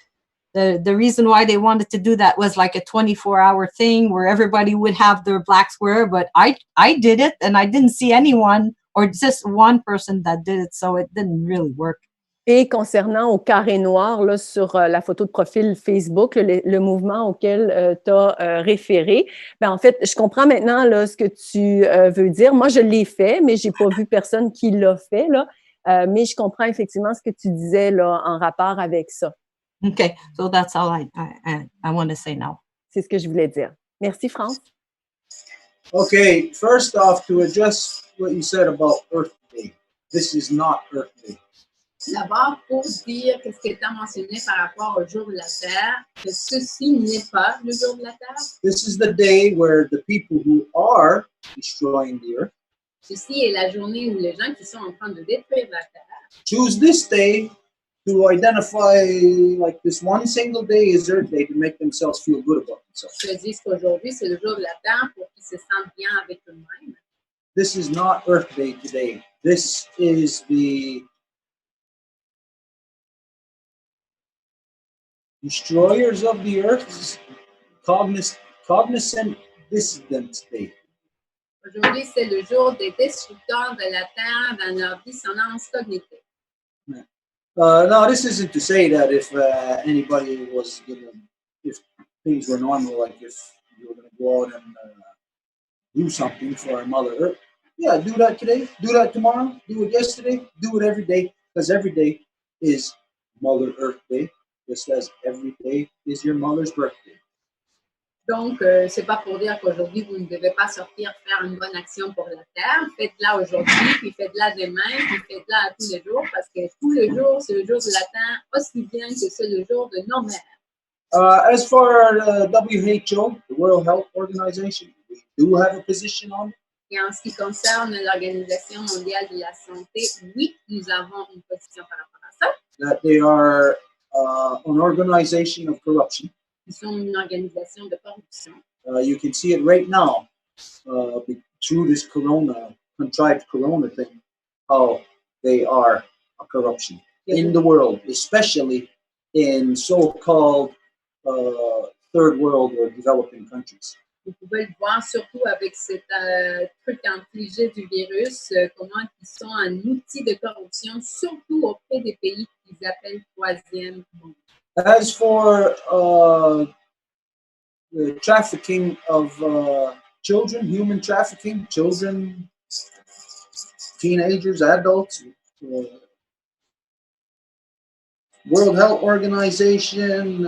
the reason why they wanted to do that was like a 24-hour thing where everybody would have their black square. But I did it and I didn't see anyone or just one person that did it. So it didn't really work. Et concernant au carré noir là, sur la photo de profil Facebook, le mouvement auquel tu as référé, ben, en fait, je comprends maintenant là, ce que tu veux dire. Moi, je l'ai fait, mais je n'ai pas vu personne qui l'a fait. Là. Mais je comprends effectivement ce que tu disais là, en rapport avec ça. Okay, so that's all I want to say now. C'est ce que je voulais dire. Merci, France. Okay, first off, to address what you said about Earth Day, this is not Earth Day. D'abord, pour dire ce que tu as mentionné par rapport au jour de la Terre, que ceci n'est pas le jour de la Terre. This is the day where the people who are destroying the earth Ceci est la journée où les gens qui sont en train de détruire la Terre choose this day to identify like this one single day is Earth Day to make themselves feel good about themselves. se disent qu'aujourd'hui, c'est le jour de la Terre pour qu'ils se sentent bien avec eux-mêmes. This is not Earth Day today. This is the destroyers of the earth, cognizant dissident day. Aujourd'hui, c'est le jour des destructeurs de la Terre dans leur dissonance cognitive. No, this isn't to say that if anybody was gonna, if things were normal, like if you were going to go out and do something for Mother Earth, yeah, do that today, do that tomorrow, do it yesterday, do it every day, because every day is Mother Earth Day, just as every day is your mother's birthday. Donc, c'est pas pour dire qu'aujourd'hui, vous ne devez pas sortir faire une bonne action pour la Terre. Faites-la aujourd'hui, puis faites-la demain, puis faites-la tous les jours, parce que tous les jours, c'est le jour de la Terre, aussi bien que c'est le jour de nos mères. As for WHO, the World Health Organization, we do have a position on it. Et en ce qui concerne l'Organisation mondiale de la santé, oui, nous avons une position par rapport à ça. That they are an organization of corruption. Ils sont une organisation de corruption. You can see it right now through this contrived corona thing, how they are a corruption in the world, especially in so-called third world or developing countries. Vous pouvez le voir surtout avec cet truc infligé du virus, comment ils sont un outil de corruption, surtout auprès des pays qu'ils appellent troisième monde. As for the trafficking of children, human trafficking, children, teenagers, adults, World Health Organization,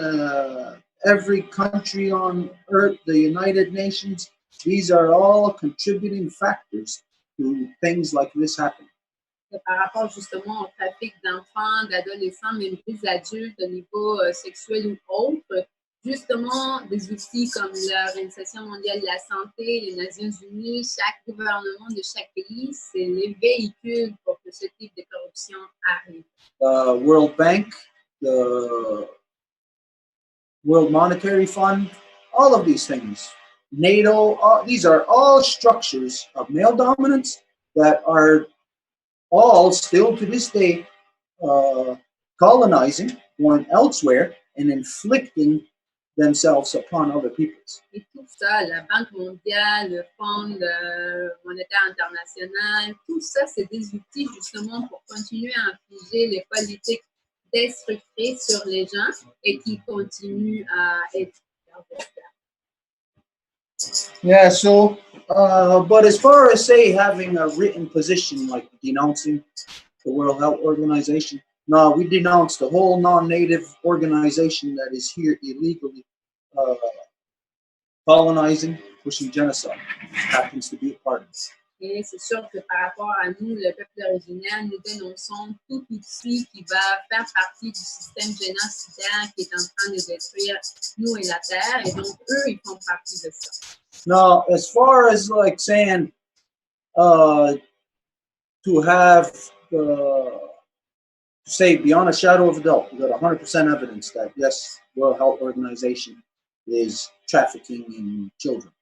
every country on earth, the United Nations, these are all contributing factors to things like this happening. Par rapport justement au trafic d'enfants, d'adolescents, même des adultes au niveau sexuel ou autre, justement des outils comme l'Organisation mondiale de la santé, les Nations unies, chaque gouvernement de chaque pays, c'est les véhicules pour que ce type de corruption arrive. World Bank, the World Monetary Fund, all of these things, NATO, these are all structures of male dominance that are all still to this day colonizing, going elsewhere and inflicting themselves upon other peoples. Et tout ça, la Banque mondiale, le Fonds monétaire international, tout ça, c'est des outils justement pour continuer à infliger les politiques destructrices sur les gens et qui continuent à être. Yeah, so, but as far as, say, having a written position like denouncing the World Health Organization, no, we denounce the whole non-native organization that is here illegally colonizing, pushing genocide happens to be a part of it. Et c'est sûr que par rapport à nous, le peuple originaire, nous dénonçons tout outil qui va faire partie du système génocidaire qui est en train de détruire nous et la terre. Et donc, eux, ils font partie de ça. Now, as far as like saying to have say beyond a shadow of a doubt, we got 100% evidence that yes, World Health Organization is trafficking in children.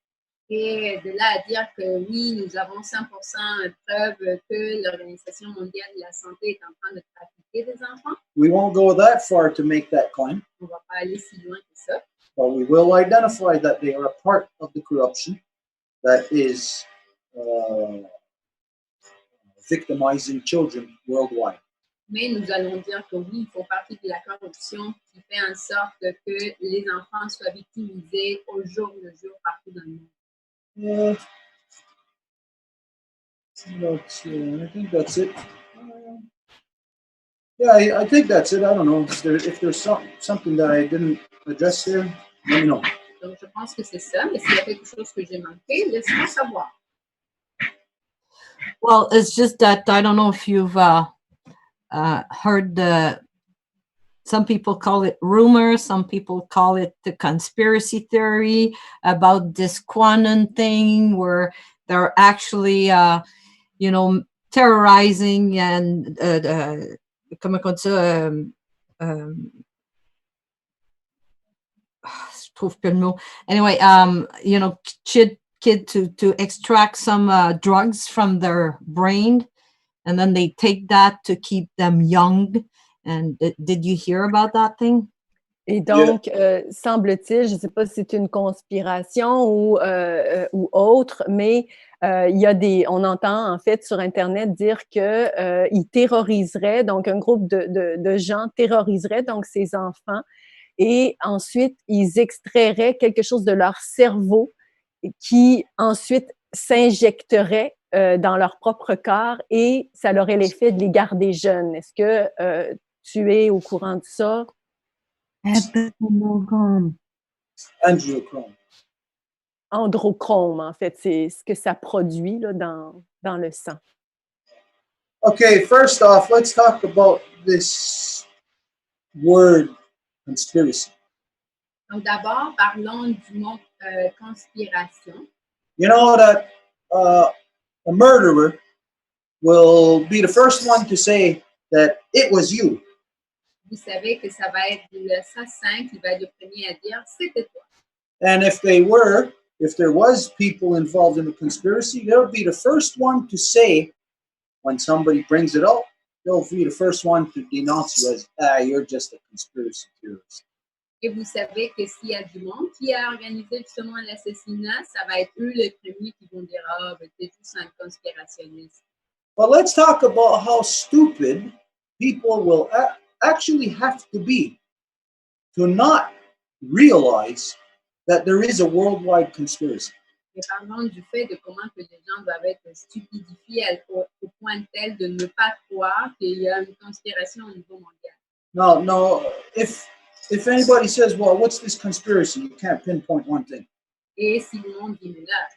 Et de là à dire que oui, nous avons 100% preuve que l'Organisation mondiale de la santé est en train de trafiquer des enfants. We won't go that far to make that claim. On ne va pas aller si loin que ça. But we will identify that they are a part of the corruption that is victimizing children worldwide. Mais nous allons dire que oui, il faut partie de la corruption qui fait en sorte que les enfants soient victimisés au jour le jour partout dans le monde. I think that's it. I think that's it. I don't know if there's something that I didn't address there. Let me know. Donc, je pense que c'est ça, mais s'il y a quelque chose que j'ai manqué, laisse-moi savoir. Well, it's just that I don't know if you've heard some people call it rumor, some people call it the conspiracy theory about this quantum thing where they're actually, terrorizing and, comment on dit ça, je trouve plus le mot. Anyway, kid to extract some drugs from their brain, and then they take that to keep them young. And did you hear about that thing? Et donc, semble-t-il, je ne sais pas si c'est une conspiration ou autre, mais on entend en fait sur Internet dire qu'ils terroriseraient, donc un groupe de gens terroriserait donc ces enfants et ensuite ils extrairaient quelque chose de leur cerveau qui ensuite s'injecterait dans leur propre corps et ça aurait l'effet de les garder jeunes. Est-ce que tu es au courant de ça? Androchrome, en fait, c'est ce que ça produit là, dans le sang. Okay, first off, let's talk about this word conspiracy. Donc, d'abord, parlons du mot conspiration. You know that a murderer will be the first one to say that it was you. Vous savez que ça va être l'assassin qui va être le premier à dire c'était toi. And if there was people involved in the conspiracy, they'll be the first one to say, when somebody brings it up, they'll be the first one to denounce you as, you're just a conspiracy theorist. Et vous savez que s'il y a du monde qui a organisé justement l'assassinat, ça va être eux les premiers qui vont dire « Ah, ben, t'es juste un conspirationniste ». But let's talk about how stupid people will actually have to be to not realize that there is a worldwide conspiracy. Et parlons du fait de comment que les gens doivent être stupidifiés au point tel de ne pas croire qu'il y a une conspiration au niveau mondial. No, if anybody says, well, what's this conspiracy? You can't pinpoint one thing. Et si le monde dit, mais là,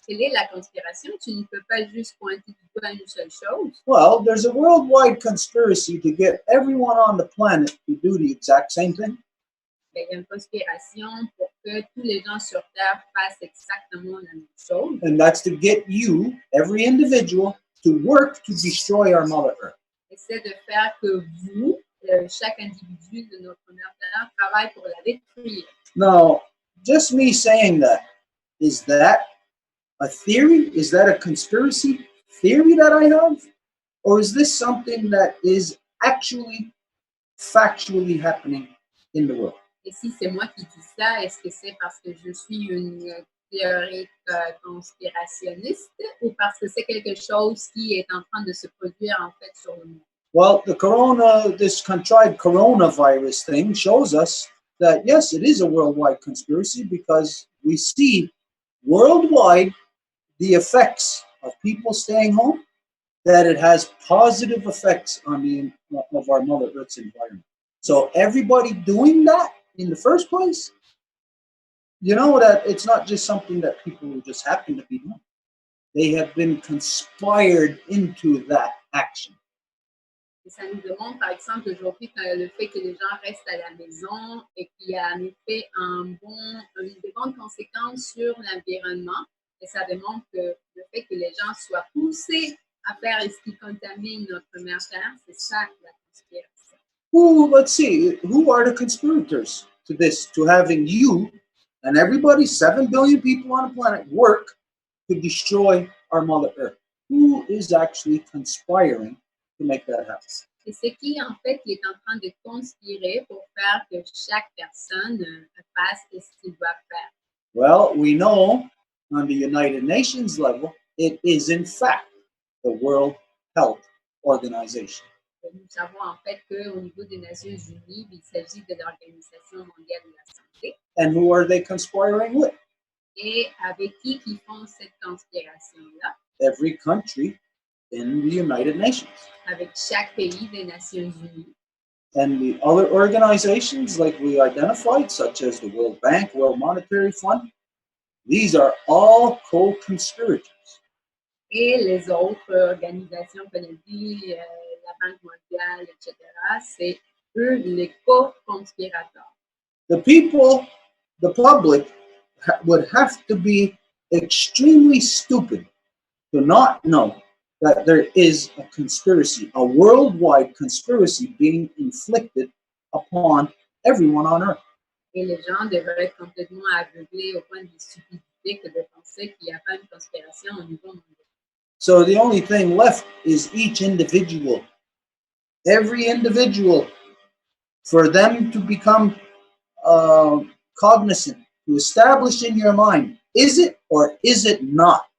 quelle est la conspiration? Tu ne peux pas juste pointer du doigt une seule chose. Well, there's a worldwide conspiracy to get everyone on the planet to do the exact same thing. Il y a une conspiration pour que tous les gens sur Terre fassent exactement la même chose. And that's to get you, every individual, to work to destroy our Mother Earth. Et c'est de faire que vous, chaque individu de notre Mère Terre, travaille pour la détruire. Now, just me saying that, is that a theory? Is that a conspiracy theory that I have? Or is this something that is actually factually happening in the world? Et si c'est moi qui dis ça, est-ce que c'est parce que je suis une théorique conspirationniste ou parce que c'est quelque chose qui est en train de se produire en fait sur le monde? Well, this contrived coronavirus thing shows us that yes, it is a worldwide conspiracy because we see worldwide the effects of people staying home, that it has positive effects on of our Mother Earth's environment. So everybody doing that in the first place you know that it's not just something that people just happen to be doing. They have been conspired into that action. Et ça nous demande, par exemple, aujourd'hui, le fait que les gens restent à la maison et qu'il y a en effet une des bonnes conséquences sur l'environnement. Et ça demande que le fait que les gens soient poussés à faire ce qui contamine notre mère Terre, c'est ça la conspiration. Let's see, who are the conspirators to this, to having you and everybody, 7 billion people on the planet, work to destroy our Mother Earth? Who is actually conspiring to make that happen? Et c'est qui, en fait, qui est en train de conspirer pour faire que chaque personne fasse ce qu'il doit faire? Well, we know on the United Nations level, it is in fact the World Health Organization. Et nous savons en fait qu'au niveau des Nations Unies, il s'agit de l'Organisation mondiale de la santé. And who are they conspiring with? Et avec qui font cette conspiration-là? Every country in the United Nations. Avec chaque pays des Nations Unies. And the other organizations like we identified, such as the World Bank, World Monetary Fund, these are all co-conspirators. Et les autres organisations qu'on a dit, la Banque mondiale, etc., c'est eux les co-conspirateurs. The people, the public, would have to be extremely stupid to not know that there is a conspiracy, a worldwide conspiracy being inflicted upon everyone on Earth. Et les gens devraient être complètement aveuglés au point de stupidité que de penser qu'il n'y a pas une conspiration au niveau mondial. So the only thing left is each individual, every individual, for them to become cognizant, to establish in your mind, is it or is it not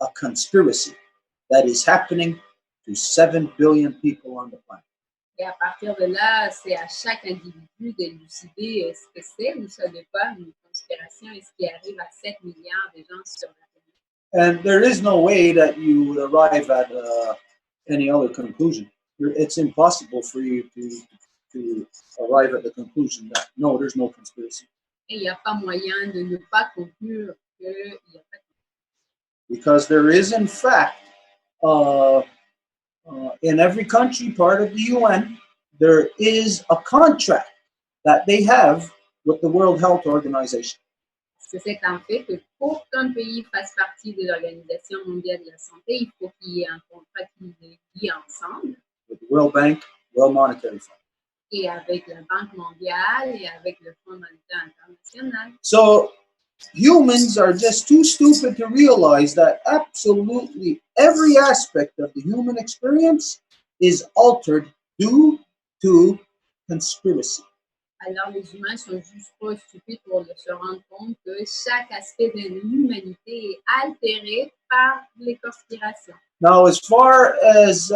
a conspiracy that is happening to 7 billion people on the planet? Et à partir de là, c'est à chaque individu d'élucider ce que c'est ou ce n'est pas une conspiration et ce qui arrive à 7 milliards de gens sur la Terre. And there is no way that you would arrive at any other conclusion. It's impossible for you to arrive at the conclusion that, no, there's no conspiracy. Et il n'y a pas moyen de ne pas conclure qu'il n'y a pas de conspiracy. Because there is, in fact, in every country, part of the UN, there is a contract that they have with the World Health Organization. C'est un fait que pour qu'un pays fasse partie de l'Organisation mondiale de la santé, il faut qu'il y ait un contrat qui les lie ensemble. With the World Bank, World Monetary Fund. Et avec la Banque mondiale et avec le Fonds monétaire international. So humans are just too stupid to realize that absolutely every aspect of the human experience is altered due to conspiracy. Alors les humains sont juste trop stupides pour se rendre compte que chaque aspect de l'humanité est altéré par les conspirations. Now, as far as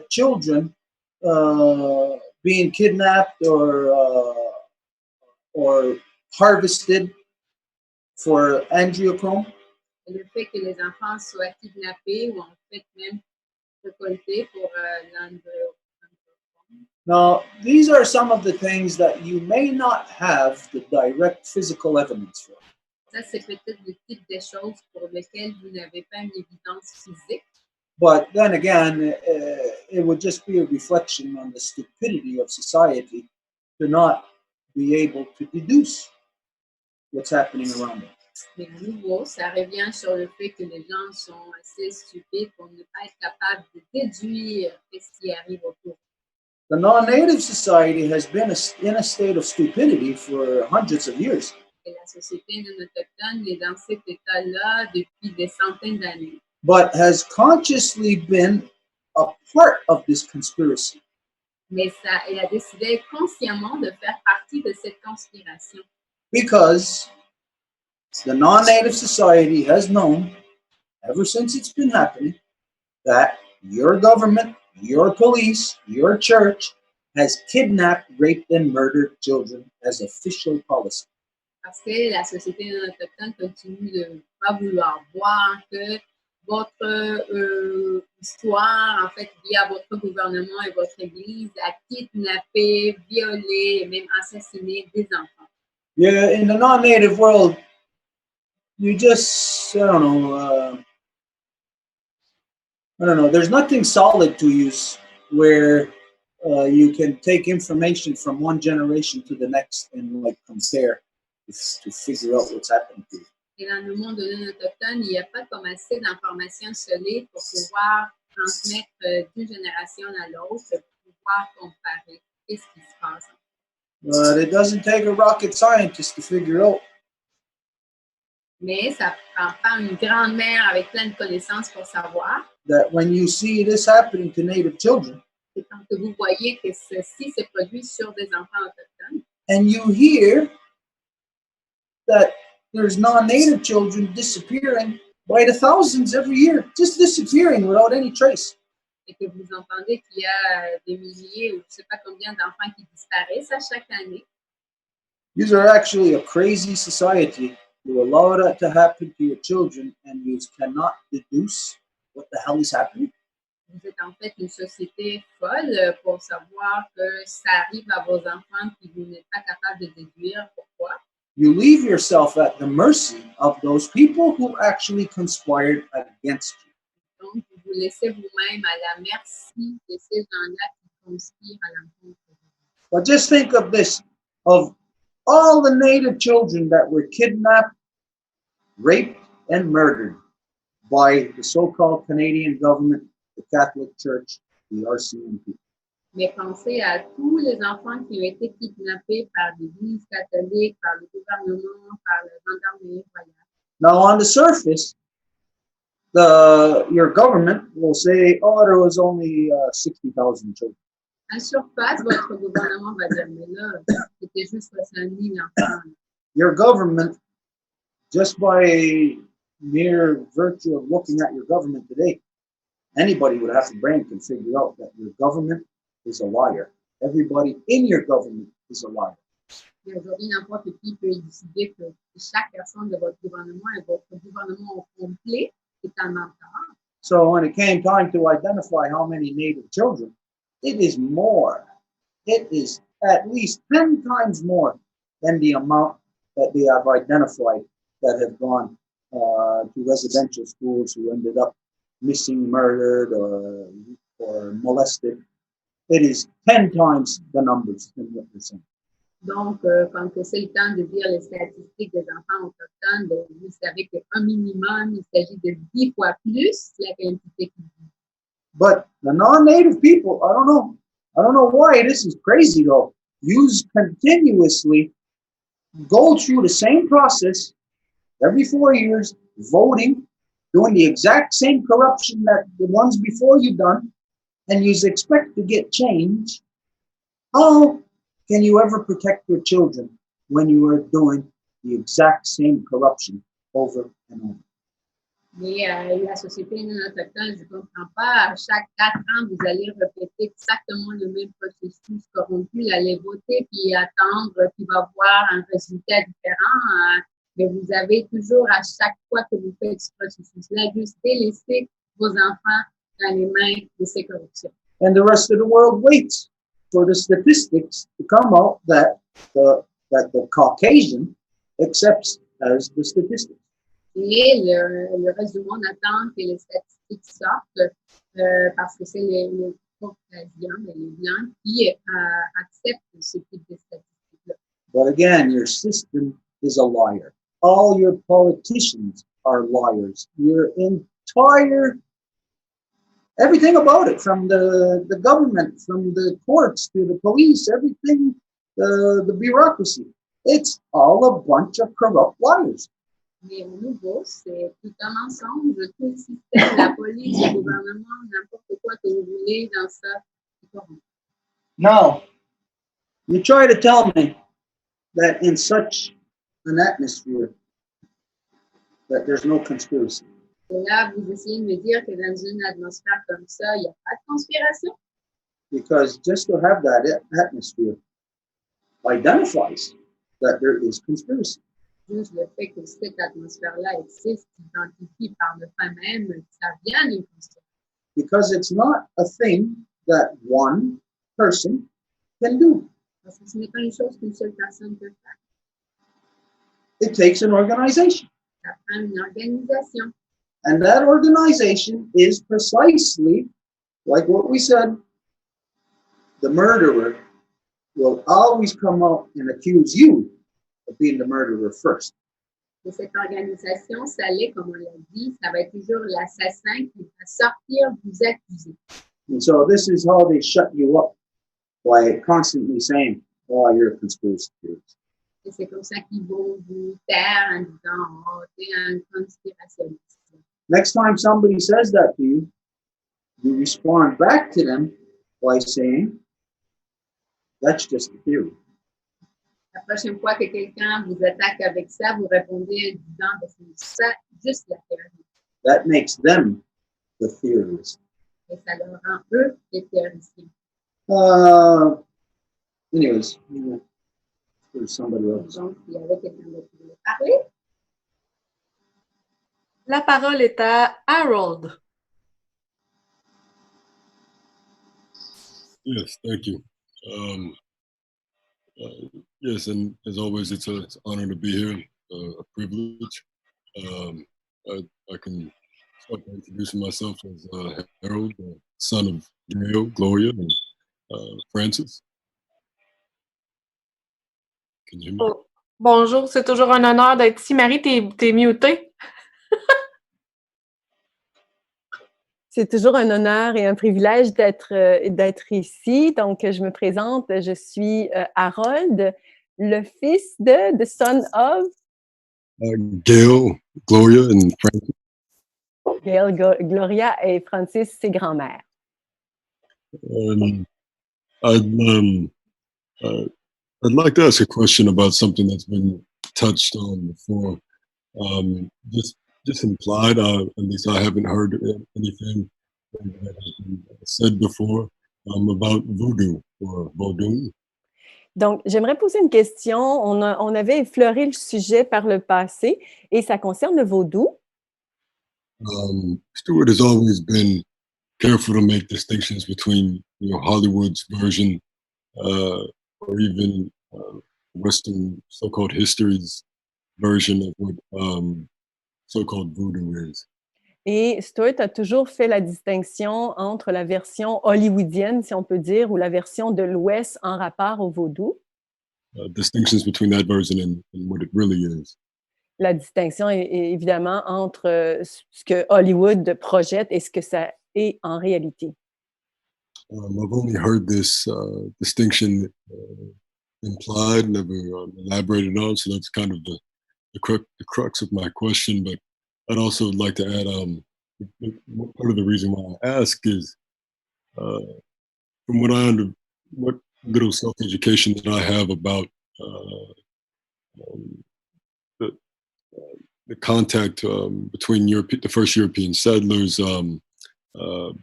children being kidnapped or harvested for angiochrome, Et le fait que les enfants soient kidnappés ou en fait même récoltés pour l'embryon. now these are some of the things that you may not have the direct physical evidence for. Ça, c'est peut-être le type de choses pour lesquelles vous n'avez pas une évidence physique. But then again, it would just be a reflection on the stupidity of society to not be able to deduce what's happening around them. Mais à nouveau, ça revient sur le fait que les gens sont assez stupides pour ne pas être capables de déduire ce qui arrive autour. The non-native society has been in a state of stupidity for hundreds of years. Et la société non autochtone est dans cet état-là depuis des centaines d'années. But has consciously been a part of this conspiracy. Mais elle a décidé consciemment de faire partie de cette conspiration. Because the non-native society has known, ever since it's been happening, that your government, your police, your church has kidnapped, raped, and murdered children as official policy. Parce que la société non autochtone continue de ne pas vouloir voir que votre histoire, en fait, via votre gouvernement et votre église, a kidnappé, violé et même assassiné des enfants. Yeah, in the non-native world, you just, I don't know, there's nothing solid to use where you can take information from one generation to the next and like compare to figure out what's happening to you. Et dans le monde non autochtone, il n'y a pas comme assez d'informations solides pour pouvoir transmettre d'une génération à l'autre, pour pouvoir comparer qu'est-ce qui se passe. But it doesn't take a rocket scientist to figure out. Mais ça prend pas une grande mère avec plein de connaissances pour savoir. That when you see this happening to Native children, Et quand que vous voyez que ceci se produit sur des enfants autochtones, and you hear that there's non-Native children disappearing by the thousands every year, just disappearing without any trace. et que vous entendez qu'il y a des milliers ou je ne sais pas combien d'enfants qui disparaissent à chaque année, These are actually a crazy society. You allow that to happen to your children, and you cannot deduce what the hell is happening. vous êtes en fait une société folle pour savoir que ça arrive à vos enfants et que vous n'êtes pas capable de déduire pourquoi. You leave yourself at the mercy of those people who actually conspired against you. Donc, vous vous laissez vous-même à la merci de ces gens-là qui conspirent à l'encontre de vous. But just think of this, of all the Native children that were kidnapped, raped, and murdered by the so-called Canadian government, the Catholic Church, the RCMP. Mais pensez à tous les enfants qui ont été kidnappés par l'Église catholique, par le gouvernement, par la gendarmerie royale. Now, on the surface, your government will say, oh, there was only 60,000 children. À surface, votre gouvernement va dire, mais là, c'était juste 60 000 enfants. Your government, just by mere virtue of looking at your government today, anybody with a half a brain can figure out that your government is a liar. Everybody in your government is a liar. Et aujourd'hui, n'importe qui peut décider que chaque personne de votre gouvernement et votre gouvernement au complet est un menteur. So when it came time to identify how many Native children, it is more. It is at least 10 times more than the amount that they have identified that have gone to residential schools who ended up missing, murdered, or molested. It is 10 times the numbers than what you're saying. Donc, quand c'est le temps de dire les statistiques des enfants autochtones, vous savez qu'un minimum, il s'agit de 10 fois plus la quantité qui vit. But the non-Native people, I don't know why this is crazy though. Use continuously go through the same process every 4 years, voting, doing the exact same corruption that the ones before you done, and you expect to get change. How can you ever protect your children when you are doing the exact same corruption over and over? Mais la société non autochtone, je ne comprends pas. À chaque 4 ans, vous allez répéter exactement le même processus corrompu, aller voter puis attendre qu'il va voir un résultat différent. Mais vous avez toujours, à chaque fois que vous faites ce processus-là, juste délaissé vos enfants dans les mains de ces corruptions. And the rest of the world waits for the statistics to come out that the Caucasian accepts as the statistics. Et le reste du monde attend que les statistiques sortent parce que c'est les Caucasiens, les Blancs, qui acceptent ce type de statistiques-là. But again, your system is a liar. All your politicians are liars. Your entire, everything about it, from the government, from the courts to the police, everything, the bureaucracy, it's all a bunch of corrupt liars. Mais au nouveau, c'est tout un ensemble, tout le système, la police, le gouvernement, n'importe quoi que vous voulez dans ça. Now, you try to tell me that in such an atmosphere that there's no conspiracy. Et là, vous essayez de me dire que dans une atmosphère comme ça, il n'y a pas de conspiration. Because just to have that atmosphere identifies that there is conspiracy. Juste le fait que cette atmosphère-là existe, identifie par le fait même que ça vient d'une conspiration. Because it's not a thing that one person can do. Parce que ce n'est pas une chose qu'une seule personne peut faire. It takes an organization. Ça prend une organisation. And that organization is precisely like what we said. The murderer will always come out and accuse you of being the murderer first. Et cette organisation, ça l'est, comme on l'a dit, ça va être toujours l'assassin qui va sortir vous accuser. And so this is how they shut you up by constantly saying, oh, you're a conspiracy theorist. Et c'est comme ça qu'ils vont vous taire en disant, oh, t'es un conspirationniste. Next time somebody says that to you, you respond back to them by saying, that's just a theory. La prochaine fois que quelqu'un vous attaque avec ça, vous répondez en disant, ben, c'est ça, juste la théorie. That makes them the theorists. Et ça leur rend eux les théoriciens. Anyways, there's somebody else. Donc, il y avait quelqu'un d'autre qui voulait parler. La parole est à Harold. Yes, thank you. Yes, and as always, it's an honor to be here, a privilege. I can start by introducing myself as Harold, son of Myiow, Gloria, and Francis. Can you hear me? Oh, bonjour, c'est toujours un honneur d'être ici. Marie, t'es mutée. C'est toujours un honneur et un privilège d'être ici. Donc, je me présente, je suis Harold, le fils de the son of Gail, Gloria, and Francis. Gail, Gloria et Francis, ses grands-mères. I'd like to ask a question about something that's been touched on before. Just implied, at least I haven't heard anything that has been said before about voodoo or vaudou. Donc, j'aimerais poser une question. On avait effleuré le sujet par le passé et ça concerne le vaudou. Stuart has always been careful to make distinctions between, Hollywood's version or even Western so-called history's version of what so-called voodoo is. Et Stuart a toujours fait la distinction entre la version hollywoodienne, si on peut dire, ou la version de l'Ouest en rapport au vaudou. Distinctions between that version and what it really is. La distinction est évidemment entre ce que Hollywood projette et ce que ça est en réalité. I've only heard this distinction implied, never elaborated on, so that's kind of the crux of my question. But I'd also like to add, part of the reason why I ask is, from what little self-education that I have about the contact between the first European settlers,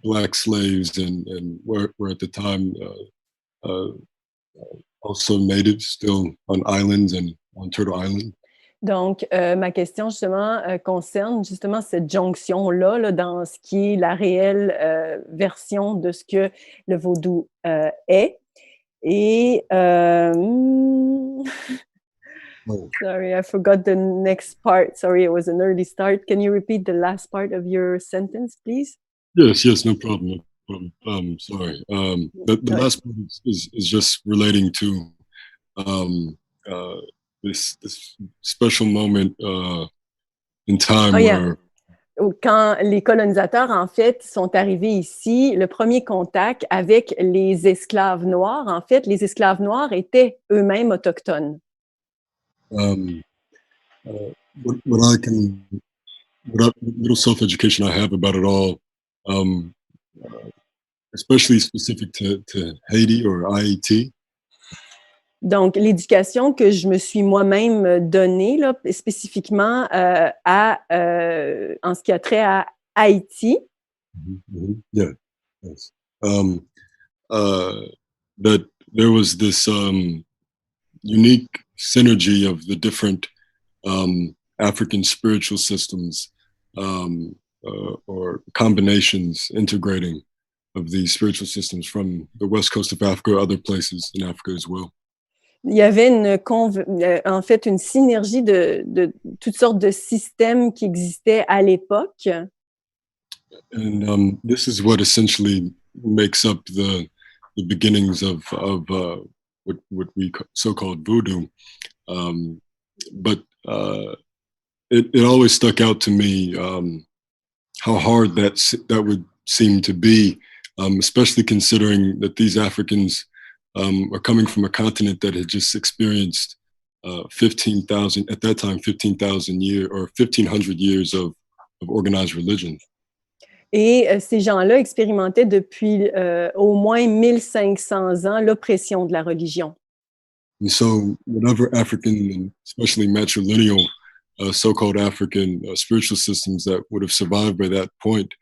Black slaves, and were at the time also natives, still on islands and on Turtle Island. Donc, ma question, justement, concerne justement cette jonction-là là, dans ce qui est la réelle version de ce que le vaudou est. Et... Sorry, I forgot the next part. Sorry, it was an early start. Can you repeat the last part of your sentence, please? Yes, no problem. Sorry. The last part is just relating to this special moment in time where... Quand les colonisateurs, en fait, sont arrivés ici, le premier contact avec les esclaves noirs, en fait, les esclaves noirs étaient eux-mêmes autochtones. What little self-education I have about it all, especially specific to Haiti or IAT. Donc, l'éducation que je me suis moi-même donnée, là, spécifiquement en ce qui a trait à Haïti. Yeah. Yes. That there was this unique synergy of the different African spiritual systems or combinations integrating of these spiritual systems from the west coast of Africa or other places in Africa as well. Il y avait en fait une synergie de toutes sortes de systèmes qui existaient à l'époque. And this is what essentially makes up the beginnings of what we so-called voodoo. But it always stuck out to me how hard that would seem to be, especially considering that these Africans are coming from a continent that had just experienced 15,000 at that time 15,000 years or 1,500 years of organized religion. Et ces gens-là expérimentaient depuis au moins 1500 ans l'oppression de la religion. And so whatever African, and especially matrilineal, so-called African spiritual systems that would have survived by that point,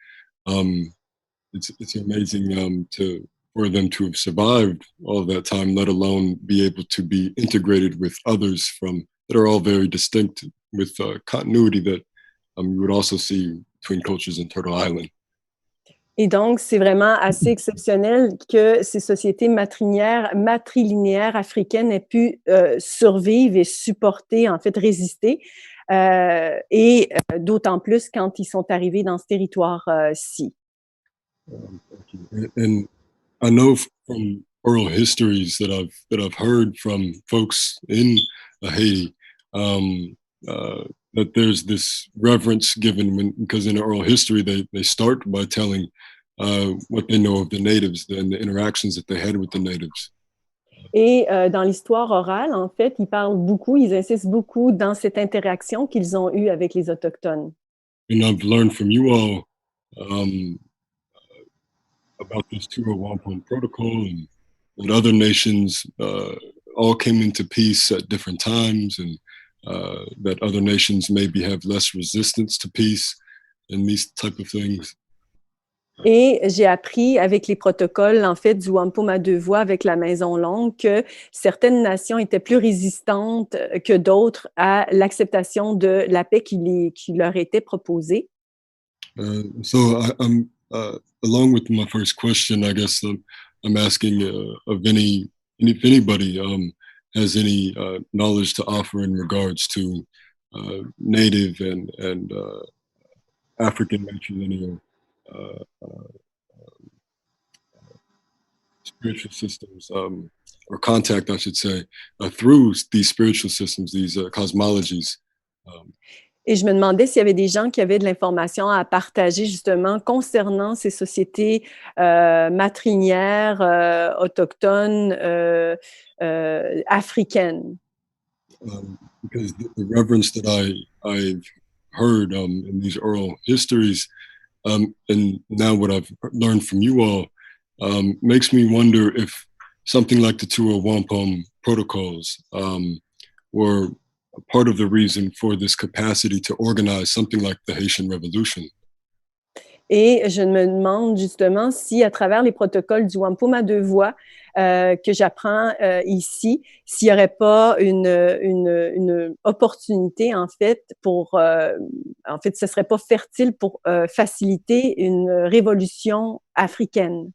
it's amazing for them to have survived all that time, let alone be able to be integrated with others that are all very distinct with continuity that you would also see between cultures in Turtle Island. Et donc, c'est vraiment assez exceptionnel que ces sociétés matrilinéaires africaines aient pu survivre et supporter, en fait, résister, et d'autant plus quand ils sont arrivés dans ce territoire-ci. And I know from oral histories that I've heard from folks in Haiti that there's this reverence given because in oral history they start by telling what they know of the natives and the interactions that they had with the natives. Et dans l'histoire orale, en fait, ils insistent beaucoup dans cette interaction qu'ils ont eue avec les Autochtones. And I've learned from you all about this Wampum protocol and that other nations all came into peace at different times and that other nations maybe have less resistance to peace and these type of things. Et j'ai appris avec les protocoles, en fait, du Wampum à deux voies avec la Maison Longue que certaines nations étaient plus résistantes que d'autres à l'acceptation de la paix qui leur était proposée. So I'm along with my first question, I guess I'm asking if anybody has any knowledge to offer in regards to Native and African matrilineal spiritual systems, or contact, I should say, through these spiritual systems, these cosmologies. Et je me demandais s'il y avait des gens qui avaient de l'information à partager justement concernant ces sociétés matrilinéaires, autochtones, africaines. Because the reverence that I've heard in these oral histories, and now what I've learned from you all, makes me wonder if something like the Wampum protocols were part of the reason for this capacity to organize something like the Haitian Revolution. Et je me demande justement si, à travers les protocoles du Wampum à deux voies que j'apprends ici, s'il n'y aurait pas une opportunité, en fait, en fait, ce ne serait pas fertile pour faciliter une révolution africaine.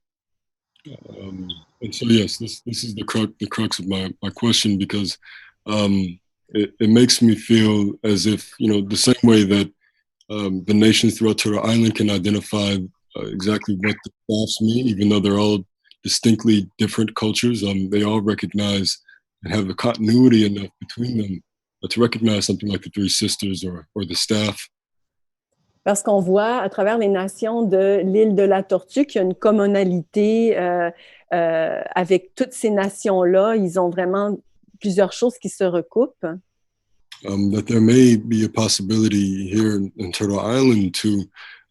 And so, yes, this is the crux of my question, because it makes me feel as if, the same way that the nations throughout Turtle Island can identify exactly what the staffs mean, even though they're all distinctly different cultures. They all recognize and have a continuity enough between them to recognize something like the Three Sisters or the staff. Parce qu'on voit à travers les nations de l'île de la Tortue qu'il y a une commonalité avec toutes ces nations-là. Ils ont vraiment plusieurs choses qui se recoupent. That there may be a possibility here in Turtle Island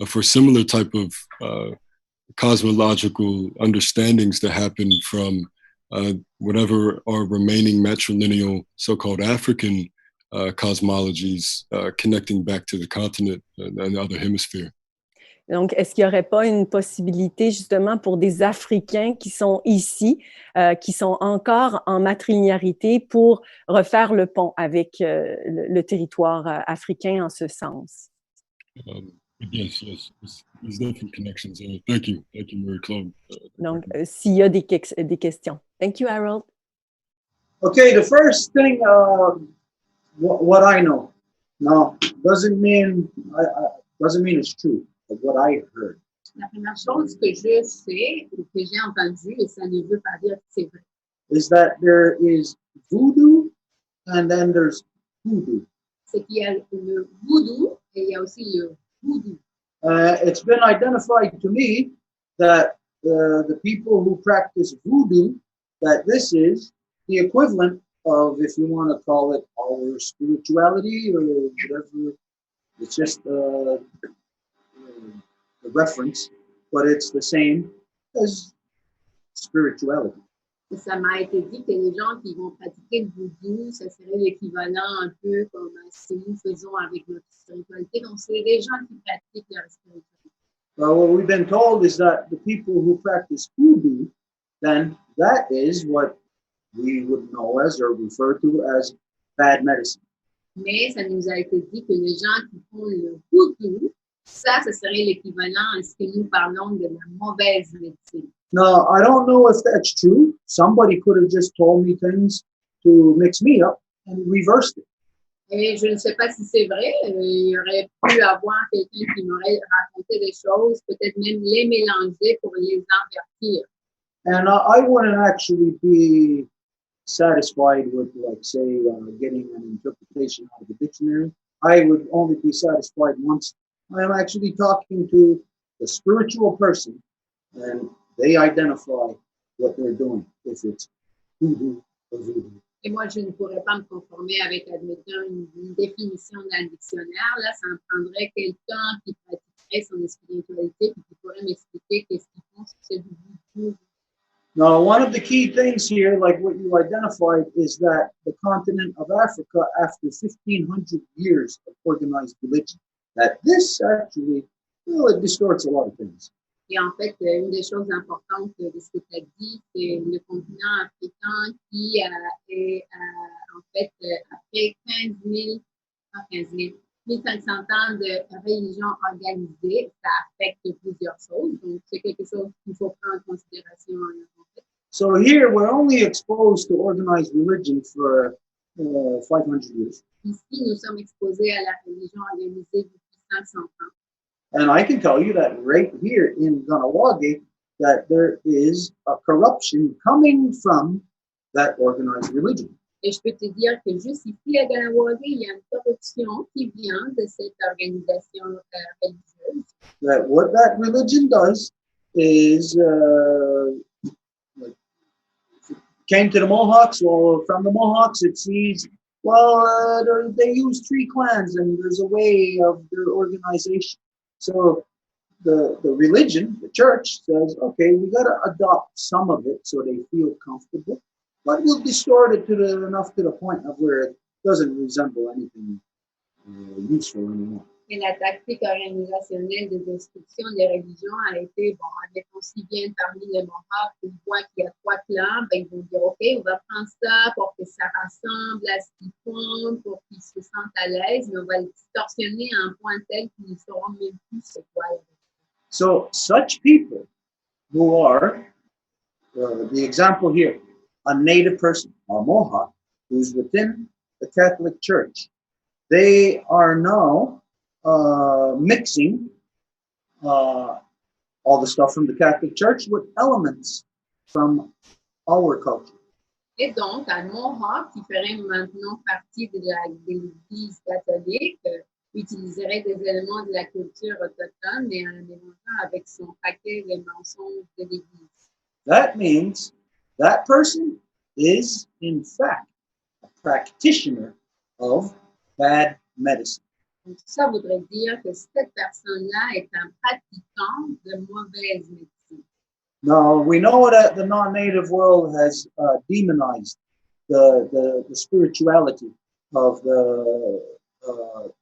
for similar type of cosmological understandings to happen from whatever are remaining matrilineal so-called African cosmologies connecting back to the continent and the other hemisphere. Donc, est-ce qu'il n'y aurait pas une possibilité justement pour des Africains qui sont ici, qui sont encore en matrilinéarité pour refaire le pont avec le territoire africain en ce sens? Yes. There's definitely connections there. Thank you, Mary Claude. Donc, s'il y a des questions. Thank you, Harold. Okay, the first thing, what I know, now doesn't mean it's true, but what I heard. La première chose que je sais ou que j'ai entendu, et ça ne veut pas dire que c'est vrai, Is that there is voodoo and then there's hoodoo. c'est qu'il y a le voodoo et il y a aussi le voodoo. It's been identified to me that the people who practice voodoo, that this is the equivalent of, if you want to call it, our spirituality or whatever. It's just the reference, but it's the same as spirituality. Et ça m'a été dit que les gens qui vont pratiquer le voodoo, ça serait l'équivalent un peu comme ce que nous faisons avec notre spiritualité. Donc, c'est des gens qui pratiquent leur spiritualité. Well, what we've been told is that the people who practice voodoo, then that is what we would know as or refer to as bad medicine. Mais ça nous a été dit que les gens qui font le voodoo, ça serait l'équivalent à ce que nous parlons de la mauvaise médecine. Now, I don't know if that's true. Somebody could have just told me things to mix me up and reversed it. Et je ne sais pas si c'est vrai. Il y aurait pu avoir quelqu'un qui m'aurait raconté des choses, peut-être même les mélanger pour les invertir. And I wouldn't actually be satisfied with, like, say, getting an interpretation out of the dictionary. I would only be satisfied once I am actually talking to a spiritual person and they identify what they're doing, if it's voodoo or voodoo. Et moi, je ne pourrais pas me conformer avec, admettons, une définition d'un dictionnaire. Là, ça me prendrait quelqu'un qui pratiquerait son spiritualité et qui pourrait m'expliquer qu'est-ce qu'ils font si c'est du voodoo. Now, one of the key things here, like what you identified, is that the continent of Africa, after 1,500 years of organized religion, that this actually, well, it distorts a lot of things. Et en fait, une des choses importantes de ce que tu as dit, c'est le continent africain qui est, en fait, après 1500 ans de religion organisée, ça affecte plusieurs choses. Donc, c'est quelque chose qu'il faut prendre en considération. En fait. So here, we're only exposed to organized religion for 500 years. Ici, nous sommes exposés à la religion organisée depuis 500 ans. And I can tell you that right here in Kahnawake, that there is a corruption coming from that organized religion. Et je peux te dire que juste ici à Kahnawake, il y a une corruption qui vient de cette organisation religieuse. That what that religion does is, like, came to the Mohawks, well, from the Mohawks, it sees, well, they use 3 clans and there's a way of their organization. So the religion, the church says, okay, we got to adopt some of it so they feel comfortable, but we'll distort it enough to the point of where it doesn't resemble anything useful anymore. Et la tactique organisationnelle de destruction des religions a été, bon, admettons, si bien parmi les Mohawks, ils voient qu'il y a 3 clans, ben, ils vont dire, OK, on va prendre ça pour que ça rassemble à ce qu'ils font, pour qu'ils se sentent à l'aise, mais on va le distorsionner à un point tel qu'ils ne sauront même plus c'est quoi. So such people who are, the example here, a native person, a Mohawk, who's within the Catholic Church, they are now mixing all the stuff from the Catholic Church with elements from our culture. Et donc, un Mohawk qui ferait maintenant partie de l'Église catholique utiliserait des éléments de la culture autochtone et en mélangeant avec son paquet de mensonges de l'Église. That means that person is, in fact, a practitioner of bad medicine. Donc, ça voudrait dire que cette personne-là est un pratiquant de mauvaise médecine. Now, we know that the non-native world has demonized the spirituality of the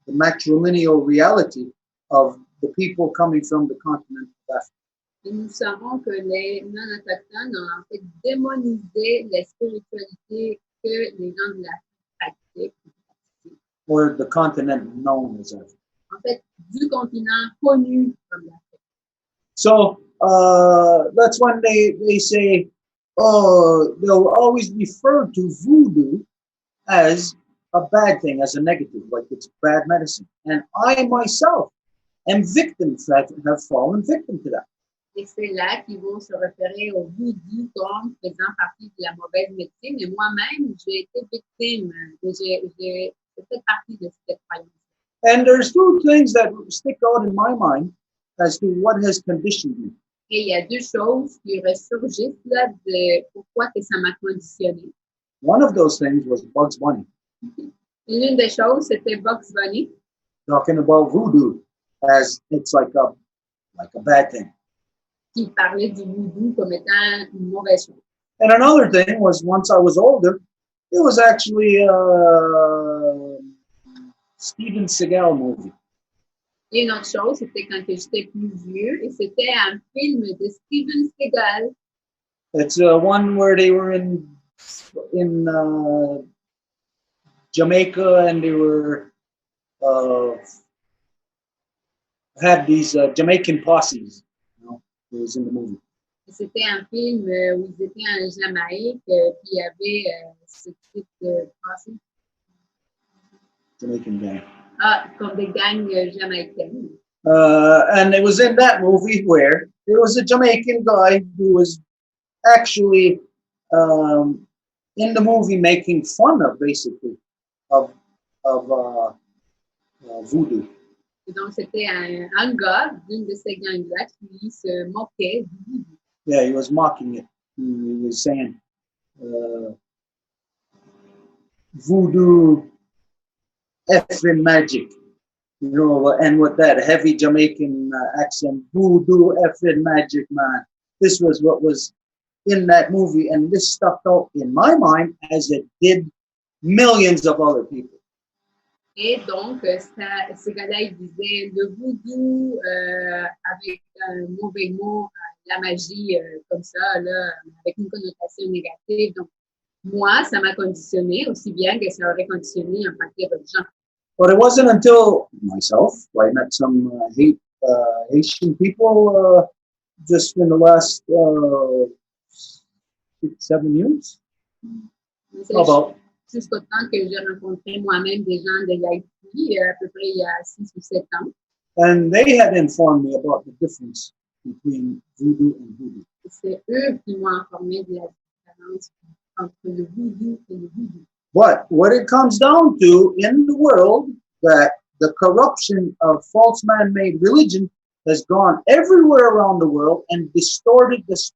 matrilineal reality of the people coming from the continent of Africa. Et nous savons que les non-autochtones ont en fait démonisé la spiritualité que les gens de l'Afrique pratiquent. Or the continent known as Africa. En fait, du continent connu comme l'Afrique. So that's when they say, they'll always refer to voodoo as a bad thing, as a negative, like it's bad medicine. And I myself am have fallen victim to that. Et c'est là qu'ils vont se référer au voodoo comme faisant partie de la mauvaise médecine. Et moi-même, j'ai été victime, j'ai fait partie de cette croyance. And there's two things that stick out in my mind as to what has conditioned me. Et il y a deux choses qui ressurgissent là de pourquoi que ça m'a conditionné. One of those things was Bugs Bunny. L'une des choses, c'était Bugs Bunny. Talking about voodoo as it's like a bad thing. Qui parlait du voodoo comme étant une mauvaise chose. And another thing was once I was older, it was actually a Steven Seagal movie. Et une autre chose, c'était quand j'étais plus vieux, et c'était un film de Steven Seagal. It's one where they were in Jamaica and they were had these Jamaican posses. It was in the movie. C'était un film où ils étaient en Jamaïque, puis il y avait ce type de posse. Jamaican gang. Ah, comme des gangs jamaïcaines. And it was in that movie where there was a Jamaican guy who was actually in the movie making fun of basically of voodoo. Et donc, c'était un gars d'une de ces gangs-là qui se moquait du voodoo. Yeah, he was mocking it. He was saying, voodoo effing magic. You know, and with that heavy Jamaican accent, voodoo effing magic, man. This was what was in that movie, and this stuck out in my mind as it did millions of other people. Et donc, ce gars-là, il disait le voodoo avec un mauvais mot, la magie comme ça, là, avec une connotation négative. Donc, moi, ça m'a conditionné aussi bien que ça aurait conditionné un paquet de gens. But it wasn't until myself, I met some Haitian people just in the last 6-7 years. About. Jusqu'au temps que j'ai rencontré moi-même des gens de l'Haïti, à peu près il y a 6 ou 7 ans. And they had informed me about the difference between voodoo and voodoo. C'est eux qui m'ont informé de la différence entre le voodoo et le voodoo. But what it comes down to in the world, that the corruption of false man-made religion has gone everywhere around the world and distorted the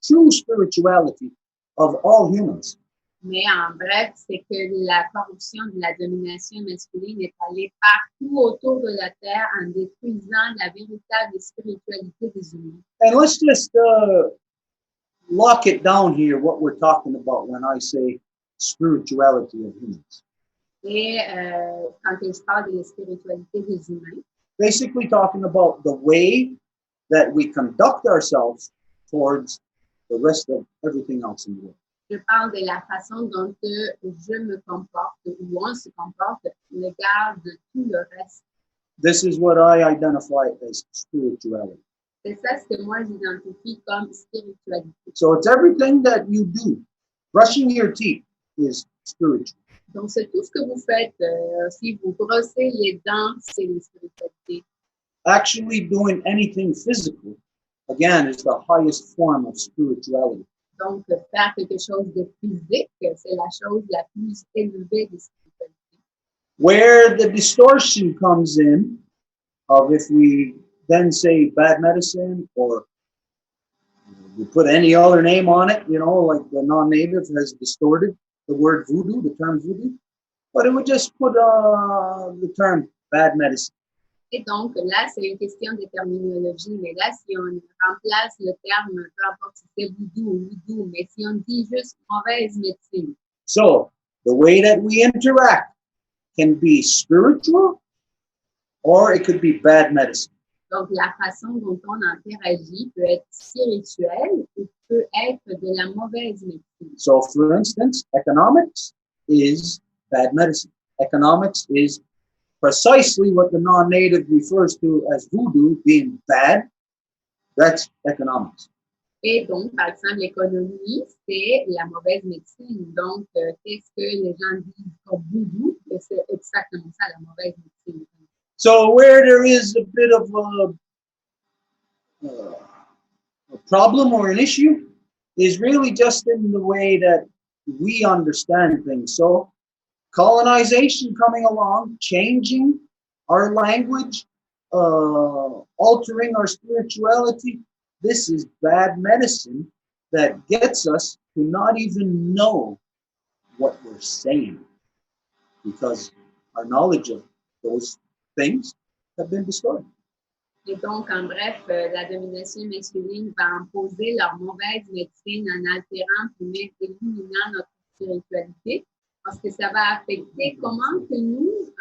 true spirituality of all humans. Mais en bref, c'est que la corruption de la domination masculine est allée partout autour de la Terre en détruisant la véritable spiritualité des humains. And let's just lock it down here, what we're talking about when I say spirituality of humans. Et quand je parle de la spiritualité des humains, basically talking about the way that we conduct ourselves towards the rest of everything else in the world. Je parle de la façon dont je me comporte ou on se comporte à l'égard de tout le reste. This is what I identify as spirituality. C'est ça ce que moi j'identifie comme spiritualité. So it's everything that you do. Brushing your teeth is spiritual. Donc c'est tout ce que vous faites. Si vous brossez les dents, c'est la spiritualité. Actually doing anything physical, again, is the highest form of spirituality. Donc, faire quelque chose de physique, c'est la chose la plus élevée de spiritualité. Where the distortion comes in, of if we then say bad medicine or we put any other name on it, you know, like the non-native has distorted the word voodoo, the term voodoo, but it would just put the term bad medicine. Et donc, là, c'est une question de terminologie. Mais là, si on remplace le terme, peu importe si c'est voodoo ou voodoo, mais si on dit juste mauvaise médecine. So, the way that we interact can be spiritual or it could be bad medicine. Donc, la façon dont on interagit peut être spirituelle ou peut être de la mauvaise médecine. So, for instance, economics is bad medicine. Economics is precisely what the non-native refers to as voodoo being bad. That's economics. Et donc, par exemple, l'économie, c'est la mauvaise médecine. Donc, qu'est-ce que les gens disent comme voodoo? C'est exactement ça, la mauvaise médecine. So where there is a bit of a problem or an issue is really just in the way that we understand things. So colonization coming along, changing our language, altering our spirituality, this is bad medicine that gets us to not even know what we're saying because our knowledge of those things have been destroyed. Et donc, en bref, la domination masculine va imposer leur mauvaise médecine en altérant puis éliminant notre spiritualité parce que ça va affecter comment que nous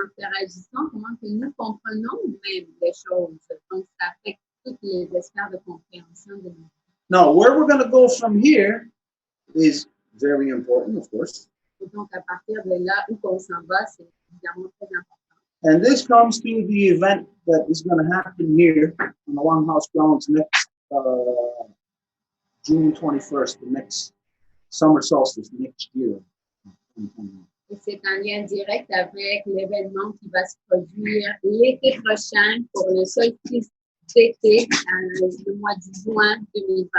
interagissons, comment que nous comprenons même les choses. Donc, ça affecte toutes les sphères de compréhension de nous. Now, where we're going to go from here is very important, of course. Et donc, à partir de là où on s'en va, c'est évidemment très important. And this comes to the event that is going to happen here on the Longhouse grounds next June 21st, the next summer solstice, next year. Et c'est en lien direct avec l'événement qui va se produire l'été prochain pour le solstice d'été, le mois de juin 2021.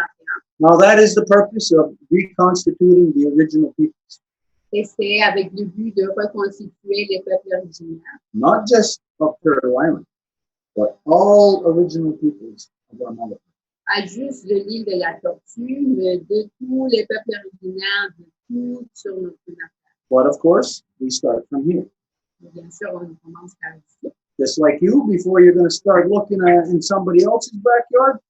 Now that is the purpose of reconstituting the original peoples. Et c'est avec le but de reconstituer les peuples originaires. Not just of Turtle Island, but all original peoples of our mother. Pas juste de l'île de la Tortue, mais de tous les peuples originaires de tout sur notre terre. But of course, we start from here. Bien sûr, on commence par ici. Just like you, before you're going to start looking at in somebody else's backyard,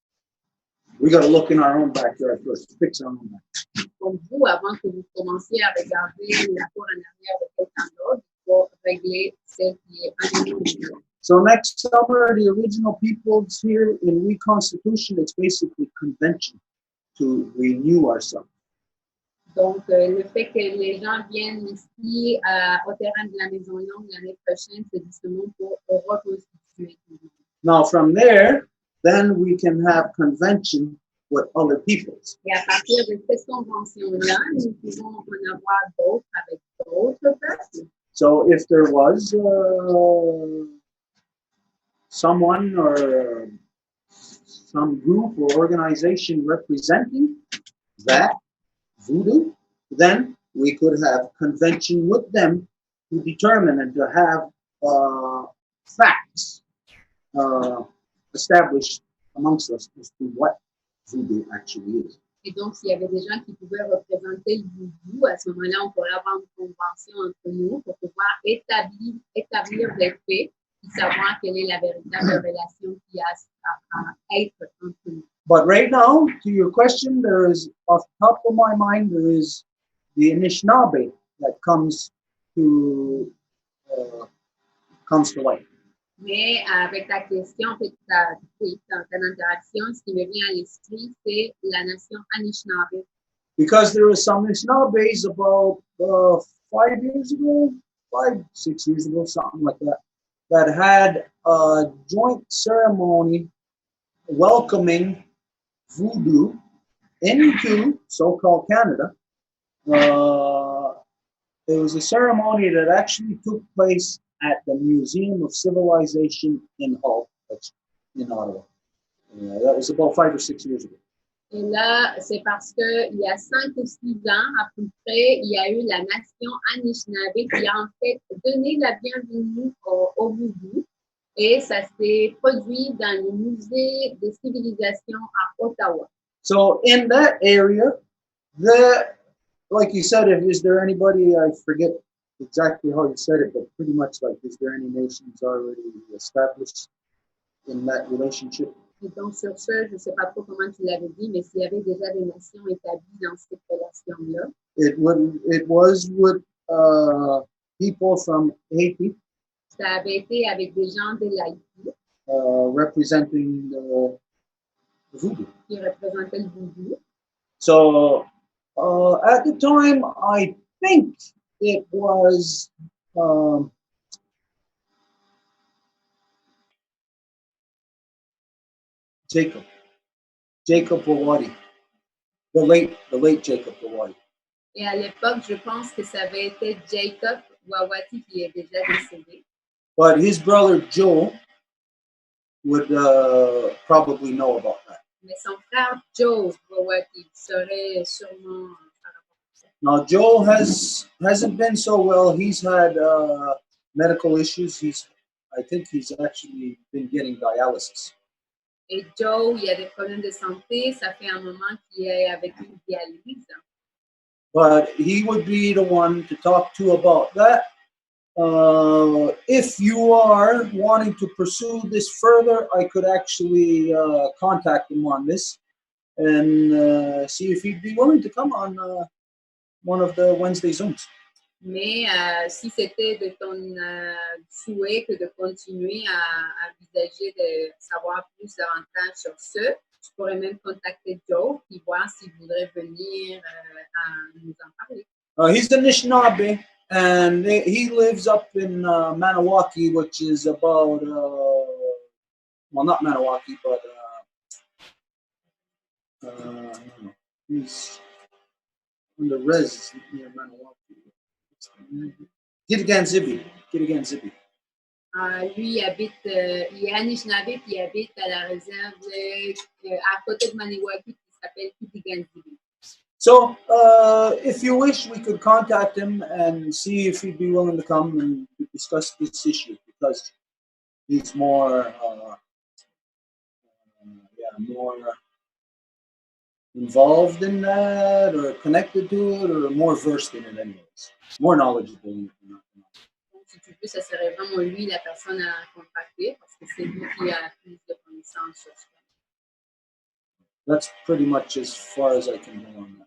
we got to look in our own backyard first to fix our own backyard. Comme vous, avant que vous commenciez à regarder la cour en arrière de quelqu'un d'autre, il faut régler celle qui est en nous. So next summer, the original peoples here in reconstitution, it's basically convention to renew ourselves. Donc, le fait que les gens viennent ici au terrain de la Maison Longue l'année prochaine, c'est justement pour reconstituer. Now from there, then we can have convention with other peoples. Et à partir de cette convention-là, nous pouvons en avoir d'autres avec d'autres peuples. So if there was someone or some group or organization representing that voodoo, then we could have convention with them to determine and to have facts established amongst us as to what voodoo actually is. Et donc, s'il y avait des gens qui pouvaient représenter le voodoo, à ce moment-là, on pourrait avoir une convention entre nous pour pouvoir établir des faits et savoir quelle est la véritable relation qu'il y a à être entre nous. But right now, to your question, there is, off the top of my mind, there is the Anishinaabe that comes to light. Mais avec ta question, en fait, ta interaction, ce qui me vient à l'esprit, c'est la nation Anishinaabe. Because there was some Anishinaabes about 6 years ago, something like that, that had a joint ceremony welcoming voodoo into so-called Canada. It was a ceremony that actually took place at the Museum of Civilization in Hull, that's in Ottawa. That was about 5 or 6 years ago. Et là, c'est parce qu'il y a 5 ou 6 ans, à peu près, il y a eu la nation Anishinaabe qui a en fait donné la bienvenue au voodoo. Et ça s'est produit dans le musée des civilisations à Ottawa. So in that area, like you said, is there anybody, I forget exactly how you said it, but pretty much like, is there any nations already established in that relationship? Et donc, sur ce, je ne sais pas trop comment tu l'avais dit, mais s'il y avait déjà des nations établies dans cette relation-là. It was with people from Haiti. Ça avait été avec des gens de l'Haïti. Representing the voodoo. Qui représentaient le voodoo. So, at the time, I think it was Jacob. Jacob Wawati, the late Jacob Wawati. Et à l'époque, je pense que ça avait été Jacob Wawati qui est déjà décédé. But his brother Joe would probably know about that. Mais son frère Joe Wawati saurait sûrement par rapport à ça. Now Joe hasn't been so well. He's had medical issues. I think he's actually been getting dialysis. Et Joe, il y a des problèmes de santé. Ça fait un moment qu'il est avec une dialyse. But he would be the one to talk to about that. If you are wanting to pursue this further, I could actually contact him on this and see if he'd be willing to come on one of the Wednesday Zooms. Mais si c'était de ton souhait que de continuer à envisager de savoir plus davantage sur ce, tu pourrais même contacter Joe et voir s'il voudrait venir nous en parler. He's the Anishinaabe, and he lives up in Maniwaki, which is about, well, not Maniwaki, but he's on the res near Maniwaki. Gilligan-Zibi. Lui, il est Anishinaabe, puis il habite à la réserve à côté de Maniwaki, qui s'appelle Gilligan-Zibi. So, if you wish, we could contact him and see if he'd be willing to come and discuss this issue, because he's more involved in that, or connected to it, or more versed in it anyways. More knowledgeable in it. Donc, si tu veux, ça serait vraiment lui la personne à contacter, parce que c'est lui qui a plus de connaissances sur ce. That's pretty much as far as I can go on that.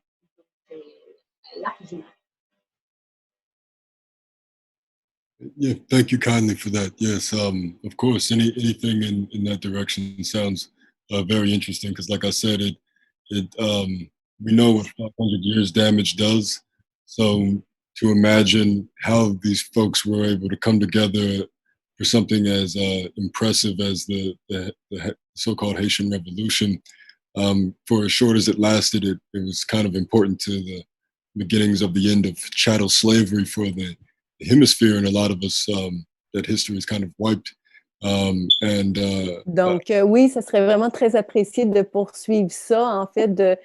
Yeah, thank you kindly for that. Yes, of course, anything in that direction sounds very interesting, because like I said, we know what 500 years damage does. So to imagine how these folks were able to come together for something as impressive as the so-called Haitian Revolution, for as short as it lasted, it was kind of important to the beginnings of the end of chattel slavery for the hemisphere, and a lot of us, that history is kind of wiped. Donc, oui, ça serait vraiment très apprécié de poursuivre ça, en fait, de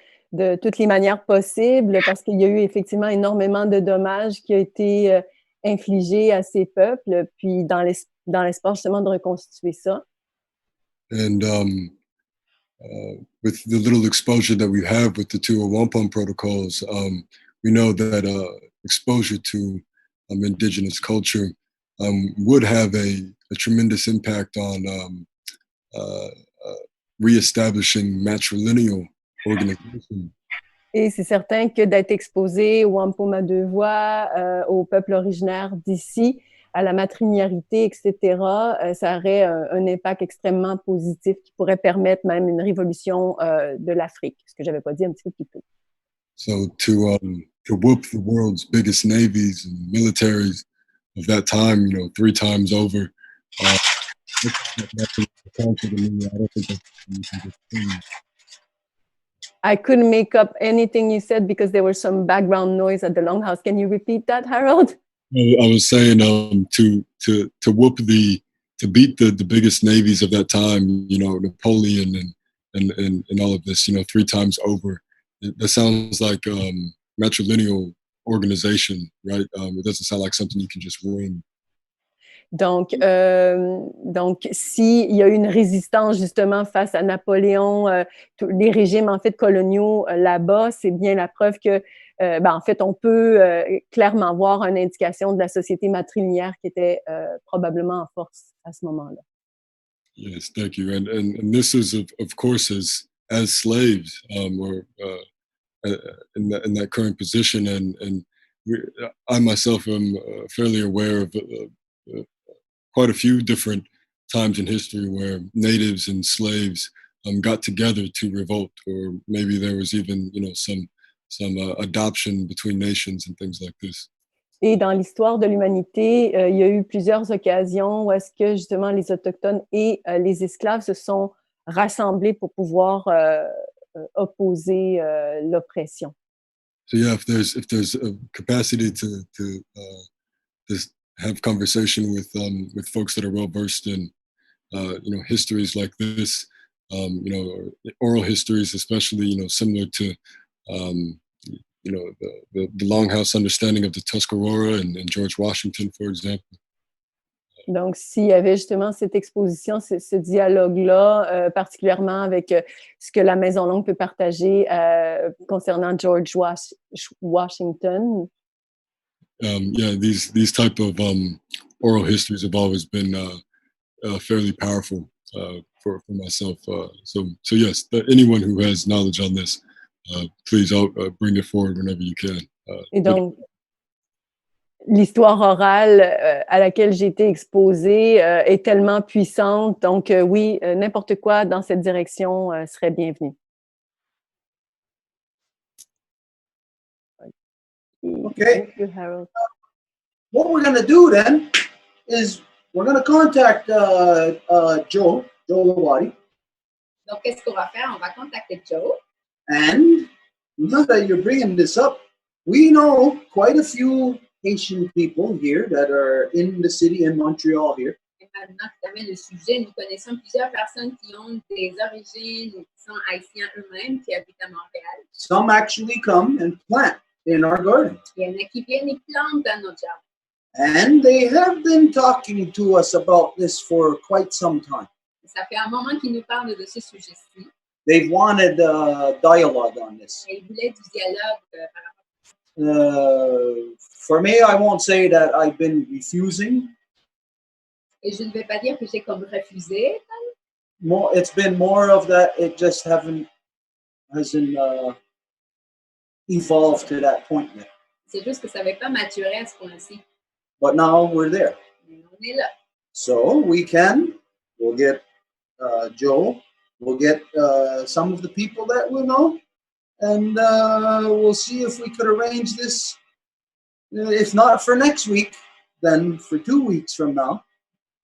toutes les manières possibles, parce qu'il y a eu effectivement énormément de dommages qui ont été infligés à ces peuples, puis dans l'espoir justement de reconstituer ça. And with the little exposure that we have with the two Wampum protocols, we know that exposure to indigenous culture would have a tremendous impact on reestablishing matrilineal organization. Et c'est certain que d'être exposé au Wampum à deux voix, aux peuples originaires d'ici, à la matrilinéarité, etc., ça aurait un impact extrêmement positif qui pourrait permettre même une révolution de l'Afrique, ce que je n'avais pas dit un petit peu plus tôt. So to whoop the world's biggest navies and militaries of that time, 3 times over, I couldn't make up anything you said because there was some background noise at the Longhouse. Can you repeat that, Harold? I was saying to beat the biggest navies of that time, Napoleon and all of this, 3 times over. That sounds like matrilineal organization, right? It doesn't sound like something you can just wing. Donc, s'il y a eu une résistance justement face à Napoléon, les régimes en fait coloniaux là-bas, c'est bien la preuve que, en fait, on peut clairement voir une indication de la société matrilinéaire qui était probablement en force à ce moment-là. Yes, thank you. And this is, of course, as slaves, or in that current position, and I myself am fairly aware of quite a few different times in history where natives and slaves got together to revolt, or maybe there was even some adoption between nations and things like this. Et dans l'histoire de l'humanité, il y a eu plusieurs occasions où est-ce que justement les autochtones et les esclaves se sont rassemblés pour pouvoir opposer l'oppression. So yeah, if there's a capacity to have conversation with folks that are well versed in histories like this, oral histories, especially similar to the Longhouse understanding of the Tuscarora and George Washington, for example. Donc, s'il y avait justement cette exposition, ce dialogue-là, particulièrement avec ce que la Maison Longue peut partager concernant George Washington. Yeah, these type of oral histories have always been fairly powerful for myself. So yes, anyone who has knowledge on this, please bring it forward whenever you can. Et donc, l'histoire orale à laquelle j'ai été exposée est tellement puissante. Donc, oui, n'importe quoi dans cette direction serait bienvenu. Okay. Thank you, Harold. What we're going to do then is we're going to contact Joe Lawati. Donc, qu'est-ce qu'on va faire? On va contacter Joe. And now that you're bringing this up, we know quite a few Haitian people here that are in the city in Montreal here. Et maintenant que tu amènes le sujet, nous connaissons plusieurs personnes qui ont des origines ou qui sont haïtiens eux-mêmes, qui habitent à Montréal. Some actually come and plant in our garden. Il y en a qui viennent et plantent dans notre jardin. And they have been talking to us about this for quite some time. Ça fait un moment qu'ils nous parlent de ce sujet-ci. They've wanted dialogue on this. Et ils voulaient du dialogue par rapport. For me, I won't say that I've been refusing. Et je ne vais pas dire que j'ai comme refusé. It's been more of that. It just hasn't evolved to that point yet. C'est juste que ça n'avait pas maturé à ce point-ci. But now we're there. Mais on est là. So we'll get Joe, we'll get some of the people that we know, and we'll see if we could arrange this. If not for next week, then for 2 weeks from now,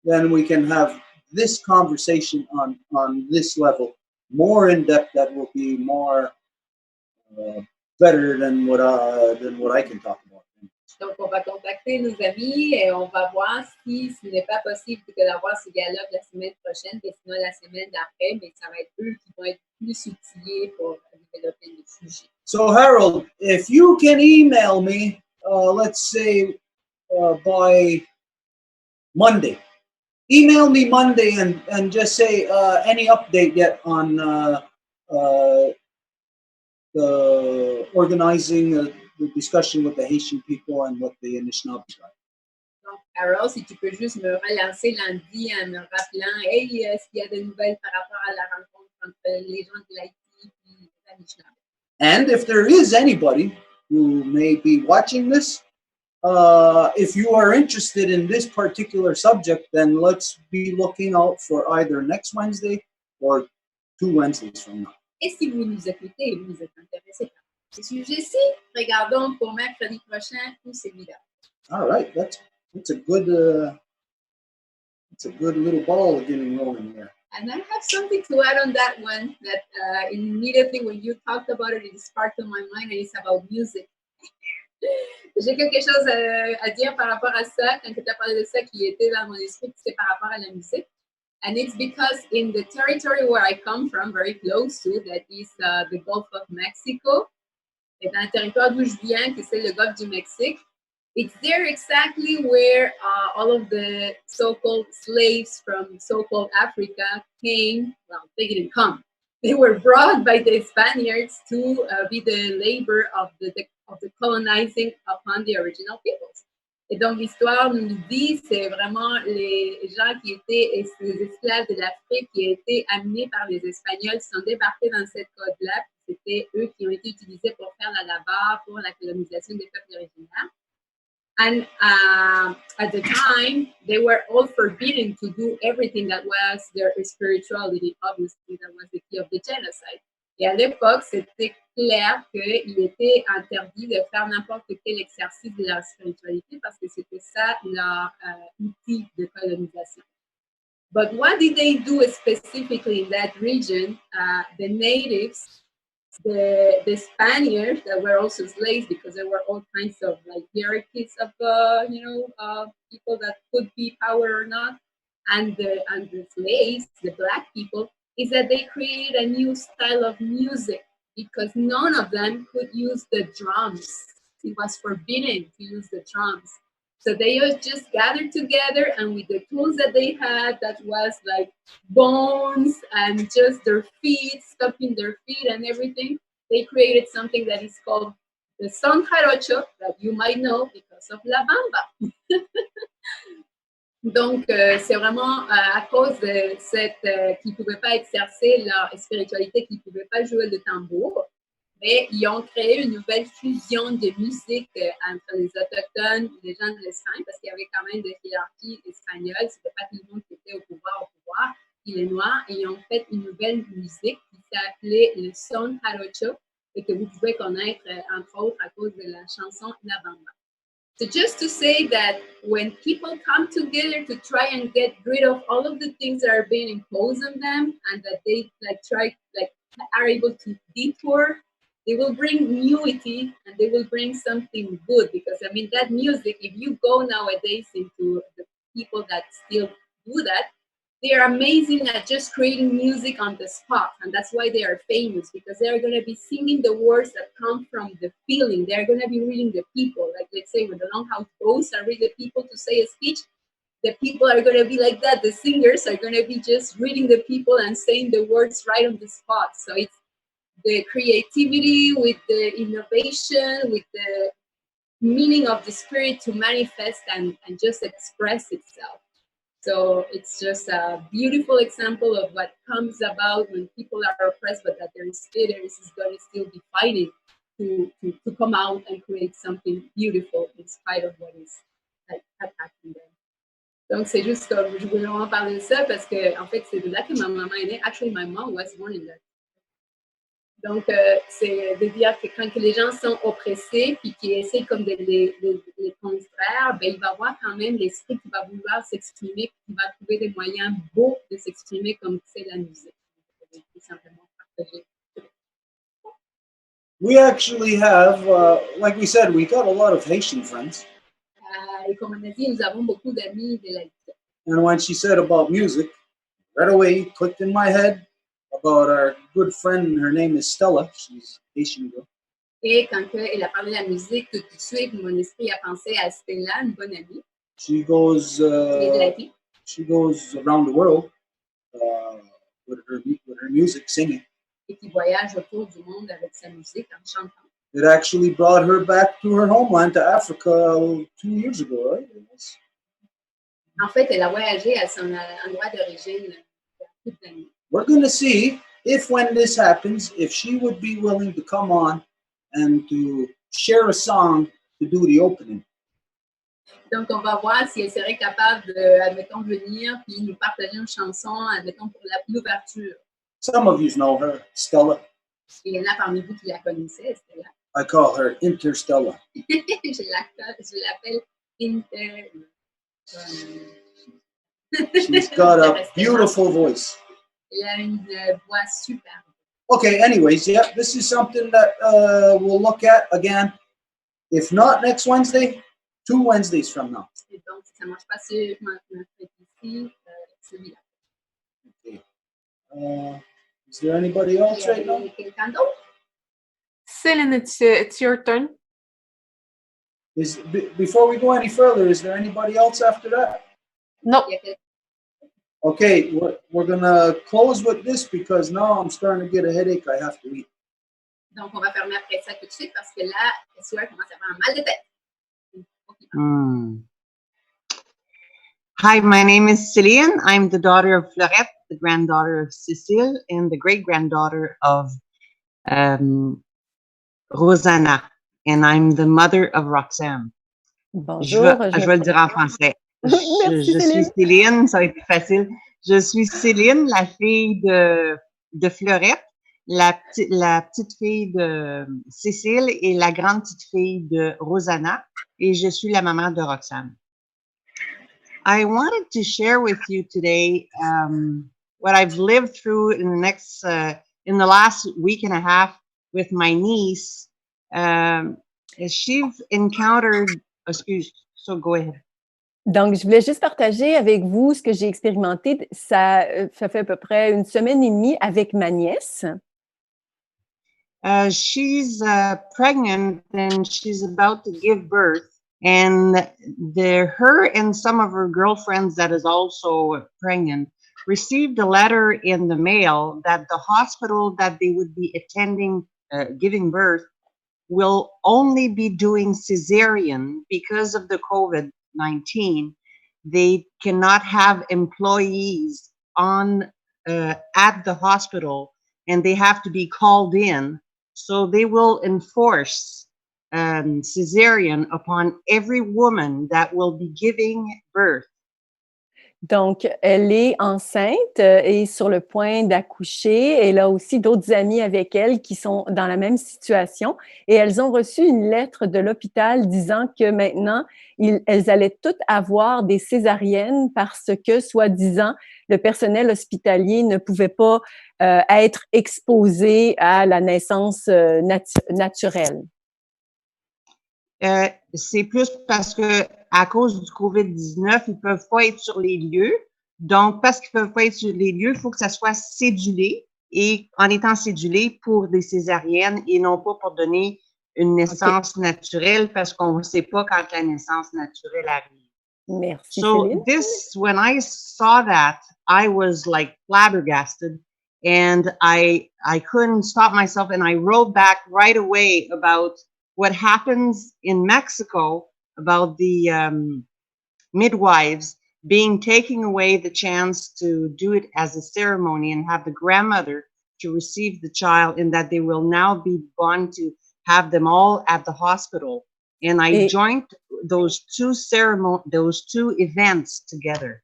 then we can have this conversation on this level, more in depth. That will be more better than what I can talk about. Donc, on va contacter nos amis et on va voir si ce n'est pas possible que d'avoir ce dialogue la semaine prochaine, mais sinon la semaine d'après, mais ça va être eux qui vont être plus outillés pour développer le sujet. So, Harold, if you can email me, let's say by Monday. Email me Monday and just say any update yet on the organizing the discussion with the Haitian people and what the Anishinaabe are. Donc, Harold, si tu peux juste me relancer lundi en me rappelant, hey, est-ce qu'il y a de nouvelles par rapport à la rencontre entre les gens de l'Haïti et les Anishinaabe? And if there is anybody who may be watching this, if you are interested in this particular subject, then let's be looking out for either next Wednesday or 2 Wednesdays from now. Et si vous nous écoutez et vous êtes intéressé par ce sujet-ci, regardons pour mercredi prochain ou celui-là. All right, that's a good little ball getting rolling there. And I have something to add on that one that immediately when you talked about it, it sparked on my mind, and it's about music. J'ai quelque chose à dire par rapport à ça, quand tu as parlé de ça qui était dans mon esprit, c'est par rapport à la musique. And it's because in the territory where I come from, very close to, that is the Gulf of Mexico, et dans le territoire d'où je viens, que c'est le Golfe du Mexique, it's there exactly where all of the so-called slaves from so-called Africa came. Well, they didn't come. They were brought by the Spaniards to be the labor of the colonizing upon the original peoples. Et donc, l'histoire nous dit, c'est vraiment les gens qui étaient les esclaves de l'Afrique qui ont été amenés par les Espagnols, qui sont débarqués dans cette côte-là. C'était eux qui ont été utilisés pour faire la labeur pour la colonisation des peuples originaires. And at the time, they were all forbidden to do everything that was their spirituality. Obviously, that was the key of the genocide. Et à l'époque, c'était clair qu'il était interdit de faire n'importe quel exercice de leur spiritualité parce que c'était ça leur outil de colonisation. But what did they do specifically in that region? The natives the Spaniards that were also slaves, because there were all kinds of like hierarchies of people that could be power or not, and the slaves, the black people, is that they created a new style of music because none of them could use the drums. It was forbidden to use the drums. So they just gathered together, and with the tools that they had, that was like bones and just their feet, stomping their feet and everything, they created something that is called the son jarocho, that you might know because of La Bamba. Donc, c'est vraiment à cause de cette qu'ils ne pouvaient pas exercer leur spiritualité, qu'ils ne pouvaient pas jouer le tambour, mais ils ont créé une nouvelle fusion de musique entre les autochtones, les gens de l'Espagne, parce qu'il y avait quand même des hiérarchies espagnoles, c'était pas tout le monde qui était au pouvoir, puis les Noirs, et ils ont fait une nouvelle musique qui s'appelait le son jarocho, et que vous pouvez connaître, entre autres, à cause de la chanson La Bamba. So just to say that when people come together to try and get rid of all of the things that are being imposed on them, and that they are able to detour, they will bring newity and they will bring something good. Because I mean, that music, if you go nowadays into the people that still do that, they are amazing at just creating music on the spot, and that's why they are famous, because they are going to be singing the words that come from the feeling. They are going to be reading the people. Like, let's say when the Longhouse goes and read the people to say a speech, the people are going to be like that. The singers are going to be just reading the people and saying the words right on the spot. So it's the creativity with the innovation, with the meaning of the spirit to manifest and just express itself. So it's just a beautiful example of what comes about when people are oppressed, but that their spirit is going to still be fighting to come out and create something beautiful in spite of what is like attacking them. Donc c'est juste comme je voulais vraiment parler de ça parce que en fait c'est de là que ma maman est née. Actually, my mom was born in that. Donc, c'est de dire que quand les gens sont oppressés puis qu'ils essaient comme de les contraire, ben, il va y avoir quand même l'esprit qui va vouloir s'exprimer, qui va trouver des moyens beaux de s'exprimer comme c'est la musique. Tout simplement partager. We actually have, like we said, we got a lot of Haitian friends. Et comme on a dit, nous avons beaucoup d'amis de l'Haïti. And when she said about music, right away it clicked in my head about our good friend. Her name is Stella. She's Haitian girl. Et quand elle a parlé de la musique, tout de suite, mon esprit a pensé à Stella, une bonne amie. She goes around the world with her music, singing. Et qui voyage autour du monde avec sa musique en chantant. It actually brought her back to her homeland, to Africa, 2 years ago, right? En fait, elle a voyagé à son endroit d'origine toute l'année. We're going to see if, when this happens, if she would be willing to come on and to share a song to do the opening. Donc, on va voir si elle serait capable de, admettons, venir puis nous partager une chanson, admettons, pour l'ouverture. Some of you know her, Stella. Et il y en a parmi vous qui la connaissaient, Stella. I call her Interstella. Je l'appelle Inter. She's got a beautiful voice. Elle a une voix superbe. Okay, anyways, yeah, this is something that we'll look at again. If not next Wednesday, 2 Wednesdays from now. Et donc, si ça ne marche pas sur notre ici, celui-là. Okay. Is there anybody else right now? Quelqu'un d'autre? Céline, it's your turn. Before we go any further, is there anybody else after that? No. Okay, we're gonna close with this because now I'm starting to get a headache. I have to eat. Donc, on va fermer après ça tout de suite parce que là, Stuart commence à avoir un mal de tête. Hi, my name is Céline. I'm the daughter of Fleurette, the granddaughter of Cécile, and the great-granddaughter of Rosanna, and I'm the mother of Roxanne. Bonjour. Je vais le dire en français. Je suis Céline, ça va être plus facile. Je suis Céline, la fille de Fleurette, la petite fille de Cécile et la grande petite fille de Rosanna, et je suis la maman de Roxanne. I wanted to share with you today what I've lived through in the last week and a half with my niece. She's encountered, so go ahead. Donc, je voulais juste partager avec vous ce que j'ai expérimenté. Ça fait à peu près une semaine et demie avec ma nièce. She's pregnant and she's about to give birth. And her and some of her girlfriends that is also pregnant received a letter in the mail that the hospital that they would be attending, giving birth, will only be doing cesarean because of the COVID-19. They cannot have employees on at the hospital, and they have to be called in. So they will enforce cesarean upon every woman that will be giving birth. Donc, elle est enceinte et sur le point d'accoucher. Elle a aussi d'autres amies avec elle qui sont dans la même situation. Et elles ont reçu une lettre de l'hôpital disant que maintenant, elles allaient toutes avoir des césariennes parce que, soi-disant, le personnel hospitalier ne pouvait pas être exposé à la naissance naturelle. C'est plus parce que à cause du COVID-19, ils peuvent pas être sur les lieux. Donc, parce qu'ils peuvent pas être sur les lieux, il faut que ça soit cédulé. Et en étant cédulé pour des césariennes et non pas pour donner une naissance naturelle parce qu'on ne sait pas quand la naissance naturelle arrive. Merci, So Céline. when I saw that, I was like flabbergasted and I couldn't stop myself and I wrote back right away about what happens in Mexico about the midwives being taking away the chance to do it as a ceremony and have the grandmother to receive the child, and that they will now be born to have them all at the hospital. And I joined those two events together.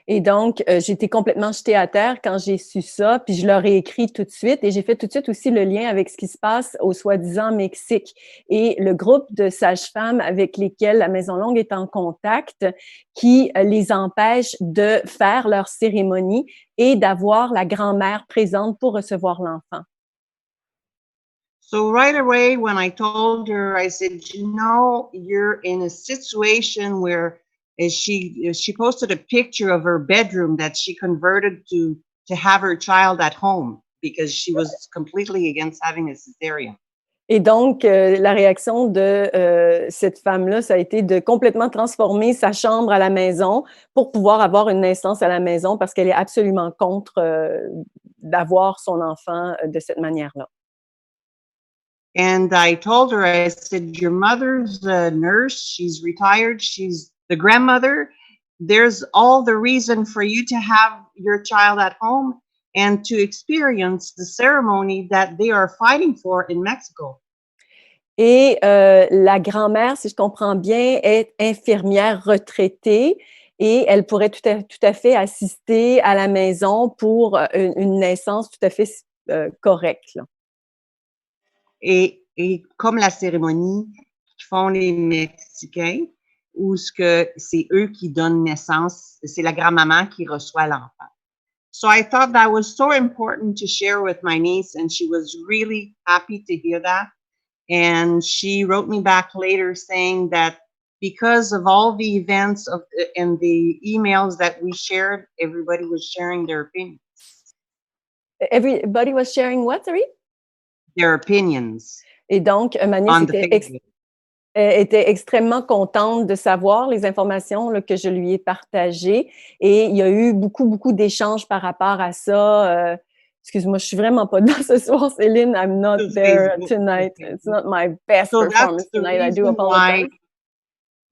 Et donc, j'ai été complètement jetée à terre quand j'ai su ça, puis je leur ai écrit tout de suite et j'ai fait tout de suite aussi le lien avec ce qui se passe au soi-disant Mexique. Et le groupe de sages-femmes avec lesquelles la Maison Longue est en contact, qui les empêche de faire leur cérémonie et d'avoir la grand-mère présente pour recevoir l'enfant. So right away, when I told her, I said, you know, you're in a situation where she posted a picture of her bedroom that she converted to have her child at home because she was completely against having a cesarean. Et donc, la réaction de cette femme-là, ça a été de complètement transformer sa chambre à la maison pour pouvoir avoir une naissance à la maison parce qu'elle est absolument contre d'avoir son enfant de cette manière-là. And I told her, I said, your mother's a nurse, she's retired, she's the grandmother. There's all the reason for you to have your child at home and to experience the ceremony that they are fighting for in Mexico. Et la grand-mère, si je comprends bien, est infirmière retraitée et elle pourrait tout à fait assister à la maison pour une naissance tout à fait correcte. Là. Et comme la cérémonie qu'ils font les Mexicains, où c'est eux qui donnent naissance, c'est la grand-maman qui reçoit l'enfant. So I thought that was so important to share with my niece, and she was really happy to hear that. And she wrote me back later saying that because of all the events and the emails that we shared, everybody was sharing their opinions. Everybody was sharing what, sorry? Their opinions. Et donc, ma nièce était extrêmement contente de savoir les informations là, que je lui ai partagées. Et il y a eu beaucoup d'échanges par rapport à ça. Excuse-moi, je suis vraiment pas dedans ce soir, Céline. I'm not there tonight. It's not my best performance tonight. I do apologize.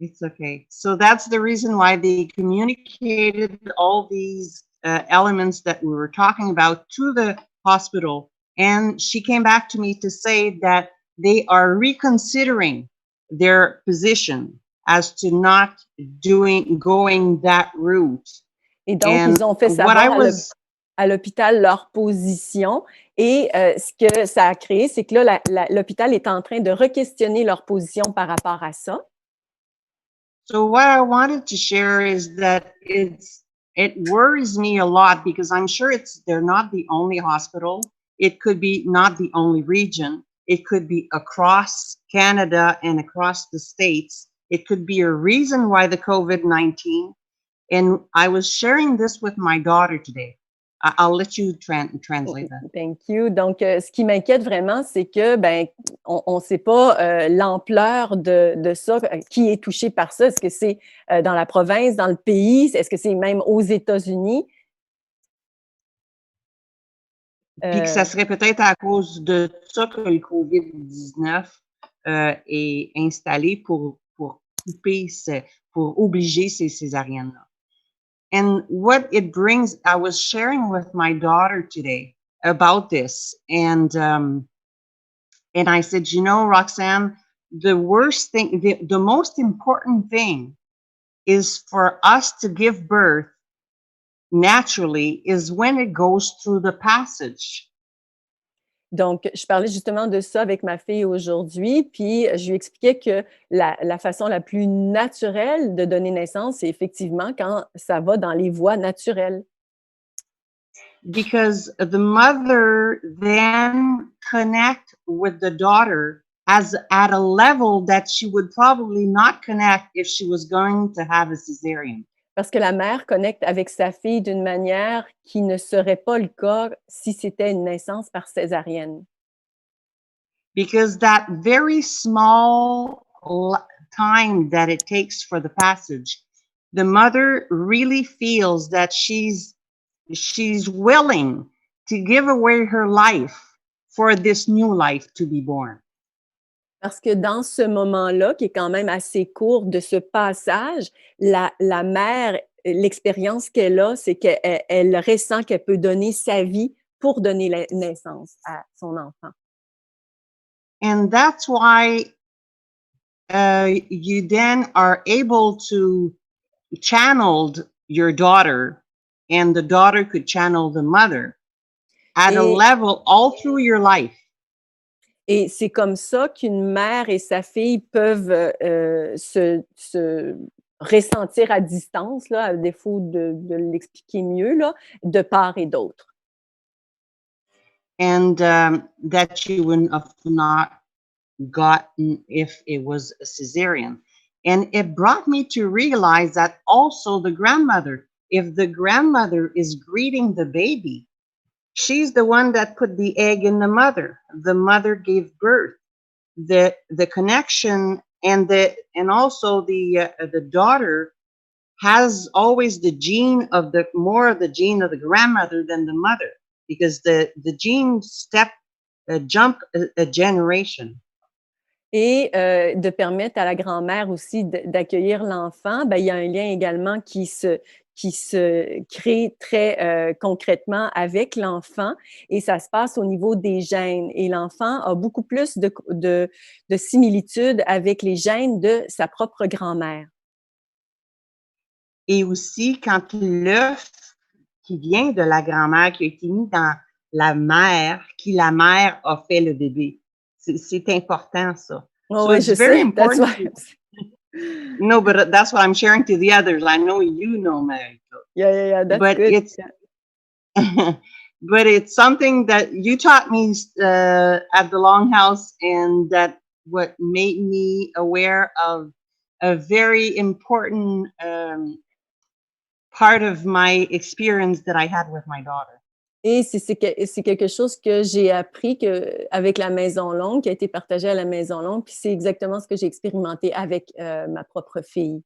It's okay. So that's the reason why they communicated all these elements that we were talking about to the hospital. And she came back to me to say that they are reconsidering their position as to not going that route. Et donc, ils ont fait savoir à l'hôpital leur position. Et ce que ça a créé, c'est que là, l'hôpital est en train de re-questionner leur position par rapport à ça. So what I wanted to share is that it worries me a lot because I'm sure they're not the only hospital. It could be not the only region. It could be across Canada and across the States. It could be a reason why the COVID-19. And I was sharing this with my daughter today. I'll let you translate that. Thank you. Donc, ce qui m'inquiète vraiment, c'est que, ben, on ne sait pas l'ampleur de ça, qui est touché par ça. Est-ce que c'est dans la province, dans le pays? Est-ce que c'est même aux États-Unis? Puis que ça serait peut-être à cause de ça que le COVID-19 est installé pour couper, pour obliger ces césariennes-là. And what it brings, I was sharing with my daughter today about this, and I said, you know, Roxanne, the worst thing, the most important thing is for us to give birth naturally is when it goes through the passage. Donc, je parlais justement de ça avec ma fille aujourd'hui, puis je lui expliquais que la façon la plus naturelle de donner naissance, c'est effectivement quand ça va dans les voies naturelles. Because the mother then connect with the daughter as at a level that she would probably not connect if she was going to have a cesarean. Parce que la mère connecte avec sa fille d'une manière qui ne serait pas le cas si c'était une naissance par césarienne. Because that very small time that it takes for the passage, the mother really feels that she's willing to give away her life for this new life to be born. Parce que dans ce moment-là, qui est quand même assez court de ce passage, la mère, l'expérience qu'elle a, c'est qu'elle ressent qu'elle peut donner sa vie pour donner la naissance à son enfant. And that's why you then are able to channel your daughter, and the daughter could channel the mother at a level all through your life. Et c'est comme ça qu'une mère et sa fille peuvent se ressentir à distance, là, à défaut de l'expliquer mieux, là, de part et d'autre. And that you wouldn't have not gotten if it was a cesarean. And it brought me to realize that also the grandmother, if the grandmother is greeting the baby, she's the one that put the egg in the mother. The mother gave birth. The connection and also the daughter has always the gene of the gene of the grandmother than the mother, because the gene jump a generation. Et de permettre à la grand-mère aussi d'accueillir l'enfant, ben, il y a un lien également qui se crée très concrètement avec l'enfant, et ça se passe au niveau des gènes. Et l'enfant a beaucoup plus de similitudes avec les gènes de sa propre grand-mère. Et aussi, quand l'œuf qui vient de la grand-mère, qui a été mis dans la mère a fait le bébé. C'est important, ça. Oh, so oui, it's very important. That's why. No, but that's what I'm sharing to the others. I know you know, Mary. Yeah, that's but good. But it's something that you taught me at the Longhouse, and that what made me aware of a very important part of my experience that I had with my daughter. Et c'est quelque chose que j'ai appris avec la Maison Longue, qui a été partagé à la Maison Longue, puis c'est exactement ce que j'ai expérimenté avec ma propre fille.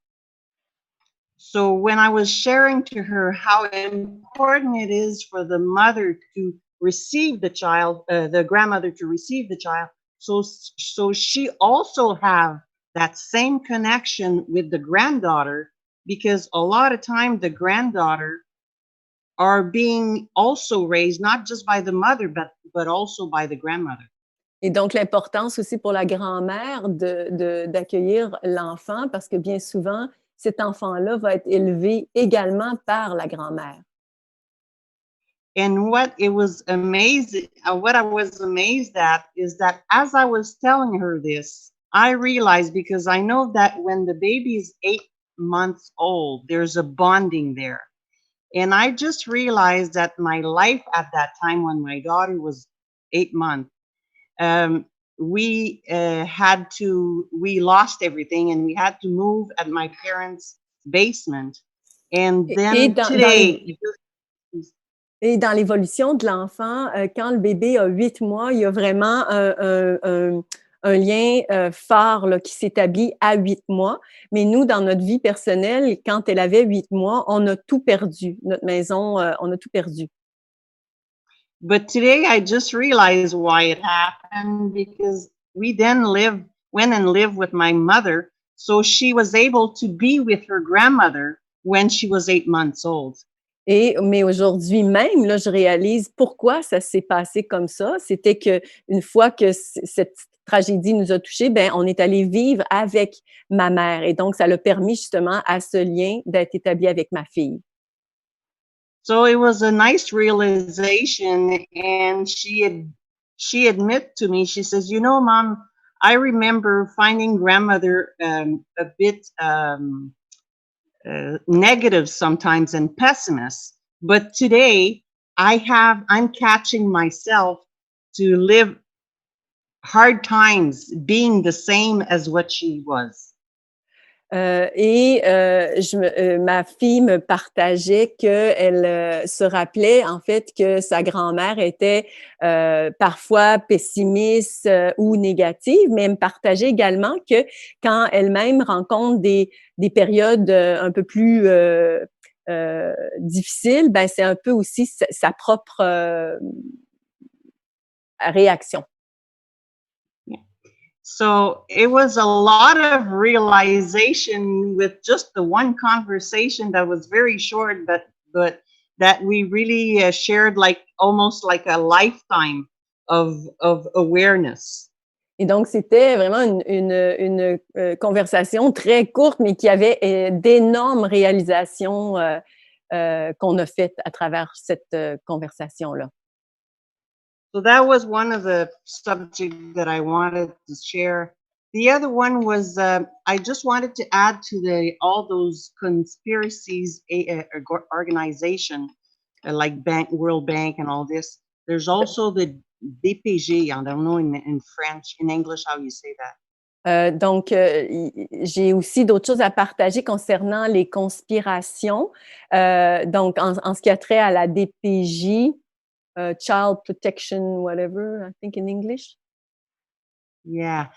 So when I was sharing to her how important it is for the mother to receive the child, the grandmother to receive the child, so she also have that same connection with the granddaughter, because a lot of time the granddaughter are being also raised not just by the mother but also by the grandmother. Et donc l'importance aussi pour la grand-mère d'accueillir l'enfant, parce que bien souvent cet enfant-là va être élevé également par la grand-mère. And what I was amazed at is that as I was telling her this, I realized, because I know that when the baby is 8 months old, there's a bonding there. And I just realized that my life at that time, when my daughter was 8 months, we lost everything and we had to move at my parents' basement. And then today. Et dans l'évolution de l'enfant, quand le bébé a 8 mois, il y a vraiment un lien fort là, qui s'établit à 8 mois. Mais nous, dans notre vie personnelle, quand elle avait 8 mois, on a tout perdu. Notre maison, on a tout perdu. But today, I just realized why it happened, because we then went and lived with my mother, so she was able to be with her grandmother when she was 8 months old. Mais aujourd'hui même, là, je réalise pourquoi ça s'est passé comme ça. C'était qu'une fois que cette tragédie nous a touchés, ben, on est allé vivre avec ma mère. Et donc, ça l'a permis justement à ce lien d'être établi avec ma fille. So it was a nice realization, and she admitted to me, she says, you know, Mom, I remember finding grandmother a bit negative sometimes and pessimist, but today I'm catching myself to live hard times being the same as what she was. Ma fille me partageait qu'elle se rappelait en fait que sa grand-mère était parfois pessimiste ou négative, mais elle me partageait également que quand elle-même rencontre des périodes un peu plus difficiles, ben c'est un peu aussi sa propre réaction. So it was a lot of realization with just the one conversation that was very short, but that we really shared almost like a lifetime of awareness. Et donc, c'était vraiment une conversation très courte, mais qui avait d'énormes réalisations qu'on a faites à travers cette conversation-là. So that was one of the subjects that I wanted to share. The other one was I just wanted to add to all those conspiracies organization like World Bank and all this. There's also the DPG. I don't know in French, in English, how you say that. Donc, j'ai aussi d'autres choses à partager concernant les conspirations. Donc, en ce qui a trait à la DPJ, Child Protection, whatever, I think in English. Yeah,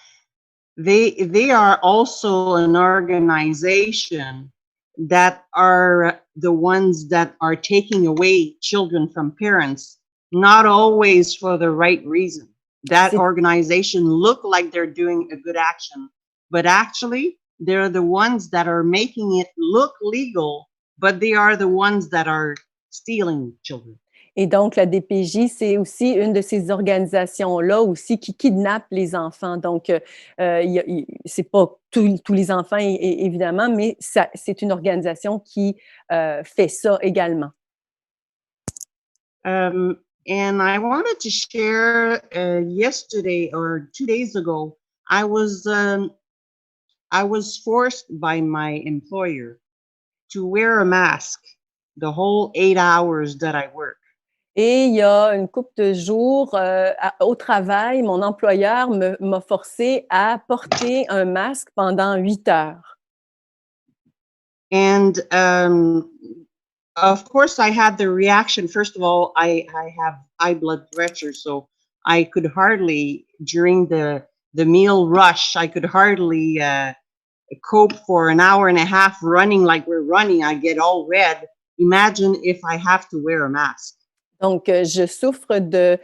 they are also an organization that are the ones that are taking away children from parents, not always for the right reason. That organization look like they're doing a good action, but actually they're the ones that are making it look legal, but they are the ones that are stealing children. Et donc, la DPJ, c'est aussi une de ces organisations-là aussi qui kidnappe les enfants. Donc, c'est pas tous les enfants, évidemment, mais c'est une organisation qui fait ça également. And I wanted to share yesterday or 2 days ago, I was forced by my employer to wear a mask the whole 8 hours that I work. Et il y a une couple de jours, au travail, mon employeur m'a forcé à porter un masque pendant 8 heures. And of course, I had the reaction. First of all, I have high blood pressure, so I could hardly, during the meal rush, I could hardly cope for an hour and a half running like we're running. I get all red. Imagine if I have to wear a mask. Donc, je souffre de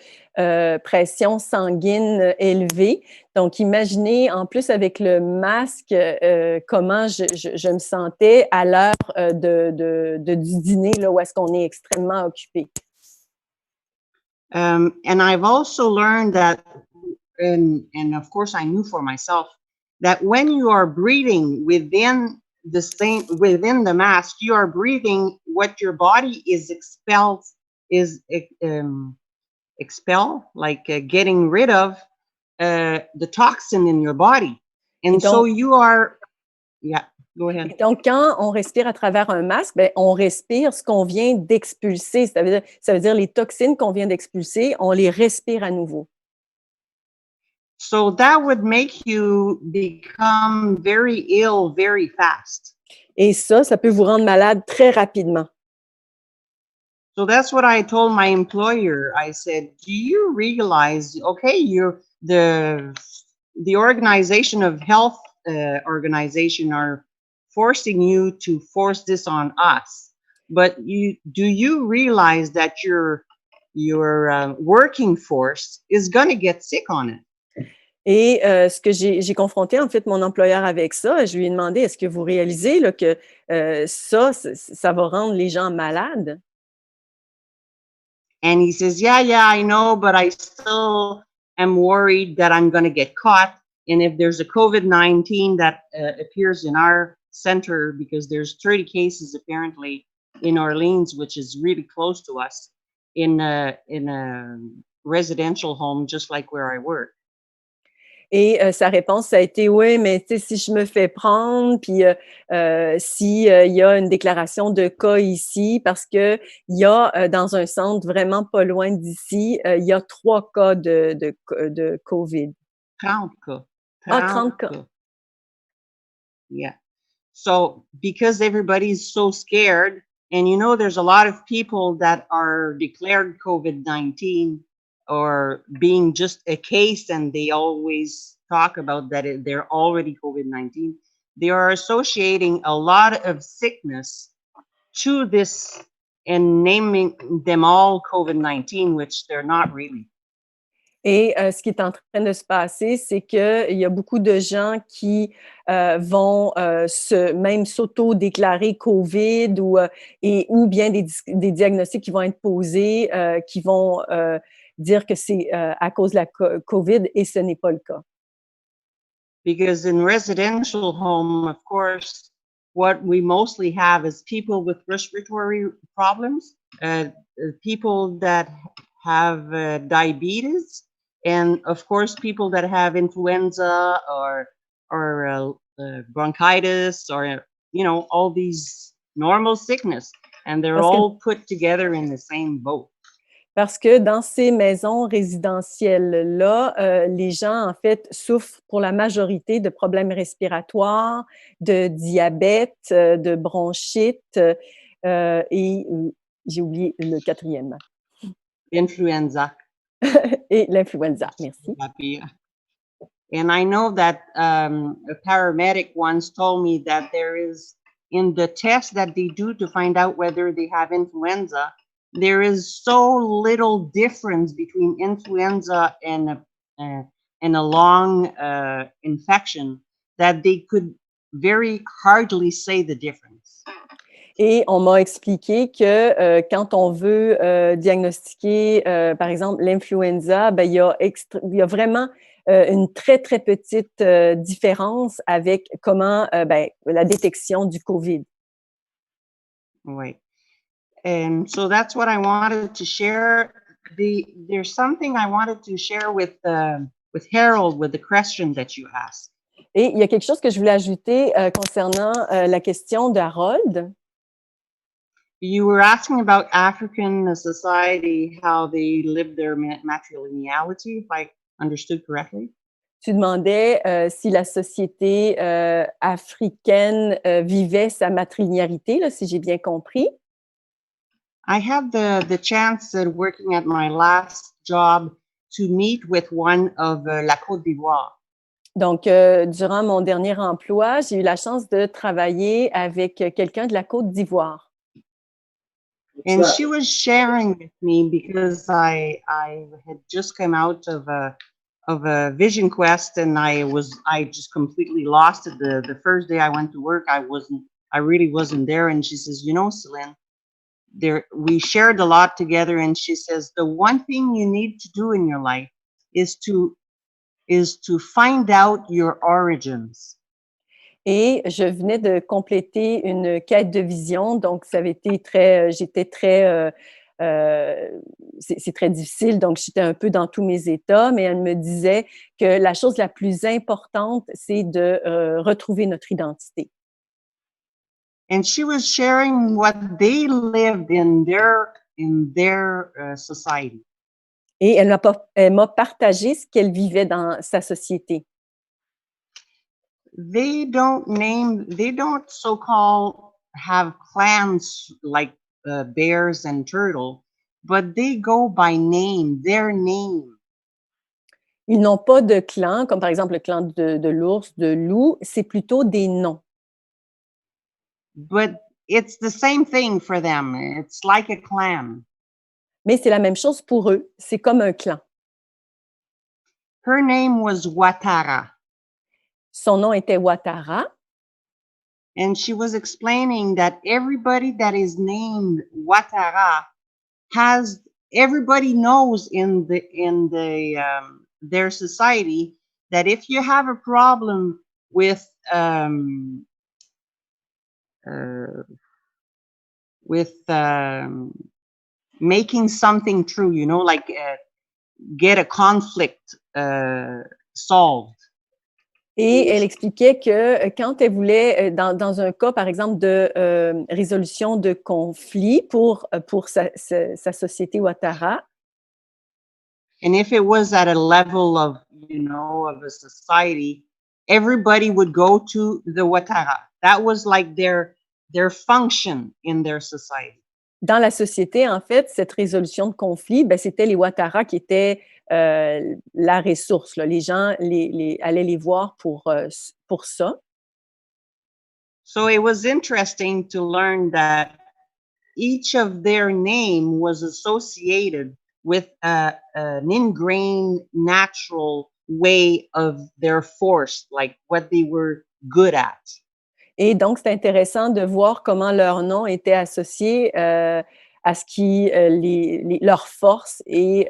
pression sanguine élevée. Donc, imaginez, en plus, avec le masque, comment je me sentais à l'heure du dîner, là, où est-ce qu'on est extrêmement occupé. And I've also learned that, and of course I knew for myself, that when you are breathing within the mask, you are breathing what your body is expel, like getting rid of the toxin in your body. And donc, so you are, yeah, go ahead. Donc, quand on respire à travers un masque, ben, on respire ce qu'on vient d'expulser. Ça veut dire les toxines qu'on vient d'expulser, on les respire à nouveau. So that would make you become very ill very fast. Et ça peut vous rendre malade très rapidement. So that's what I told my employer. I said, do you realize, okay, you're the organization of health organization are forcing you to force this on us, but do you realize that your working force is going to get sick on it? Et ce que j'ai confronté en fait mon employeur avec ça, je lui ai demandé, est-ce que vous réalisez là, que ça va rendre les gens malades? And he says, yeah, I know, but I still am worried that I'm going to get caught. And if there's a COVID-19 that appears in our center, because there's 30 cases apparently in Orleans, which is really close to us, in a residential home, just like where I work. Et sa réponse, ça a été, oui, mais tu sais, si je me fais prendre, puis s'il y a une déclaration de cas ici, parce qu'il y a dans un centre vraiment pas loin d'ici, il y a 3 cas de COVID. 30 cas. 30 cas. Yeah. So because everybody's so scared, and you know, there's a lot of people that are declared COVID-19 or being just a case, and they always talk about that they're already COVID-19. They are associating a lot of sickness to this and naming them all COVID-19, which they're not really. Et ce qui est en train de se passer, c'est qu'il y a beaucoup de gens qui vont même s'auto-déclarer COVID ou bien des diagnostics qui vont être posés, qui vont dire que c'est à cause de la COVID, et ce n'est pas le cas. Because in residential home, of course, what we mostly have is people with respiratory problems, people that have diabetes, and of course, people that have influenza or bronchitis, or, you know, all these normal sickness, and they're all put together in the same boat. Parce que dans ces maisons résidentielles-là, les gens, en fait, souffrent pour la majorité de problèmes respiratoires, de diabète, de bronchite, et j'ai oublié le 4e. Influenza. Et l'influenza, merci. And I know that a paramedic once told me that there is, in the test that they do to find out whether they have influenza, there is so little difference between influenza and a long infection that they could very hardly say the difference. Et on m'a expliqué que quand on veut diagnostiquer, par exemple, l'influenza, ben, il y a vraiment une très, très petite différence avec comment la détection du COVID. Oui. And so that's what I wanted to share. There's something I wanted to share with Harold, with the question that you asked. Et il y a quelque chose que je voulais ajouter concernant la question de Harold. You were asking about African society, how they live their matrilineality, if I understood correctly. Tu demandais si la société africaine vivait sa matrilinéarité, là, si j'ai bien compris. I had the chance working at my last job to meet with one of la Côte d'Ivoire. Donc, durant mon dernier emploi, j'ai eu la chance de travailler avec quelqu'un de la Côte d'Ivoire. And she was sharing with me because I had just come out of a vision quest, and I just completely lost it. The first day I went to work, I really wasn't there. And she says, you know, Celine, we shared a lot together, and she says, the one thing you need to do in your life is to find out your origins. Et je venais de compléter une quête de vision, donc ça avait été c'est très difficile, donc j'étais un peu dans tous mes états, mais elle me disait que la chose la plus importante, c'est de retrouver notre identité. And she was sharing what they lived in their society. Et elle m'a partagé ce qu'elle vivait dans sa société. They don't so-called have clans like bears and turtle, but they go by name, their name. Ils n'ont pas de clan, comme par exemple le clan de l'ours, de loup, c'est plutôt des noms. But it's the same thing for them. It's like a clan. Mais c'est la même chose pour eux, c'est comme un clan. Her name was Watara. Son nom était Watara. And she was explaining that everybody that is named Watara everybody knows in their society that if you have a problem with making something true, you know, like get a conflict solved. Et elle expliquait que quand elle voulait, dans un cas, par exemple, de résolution de conflit pour sa société Watara, and if it was at a level of, you know, of a society, everybody would go to the Watara. That was like their function in their society. Dans la société, en fait, cette résolution de conflit, ben, c'était les Watara qui étaient la ressource. Là. Les gens allaient les voir pour ça. So it was interesting to learn that each of their name was associated with an ingrained natural way of their force, like what they were good at. Et donc, c'est intéressant de voir comment leur nom était associé à ce qui leur force et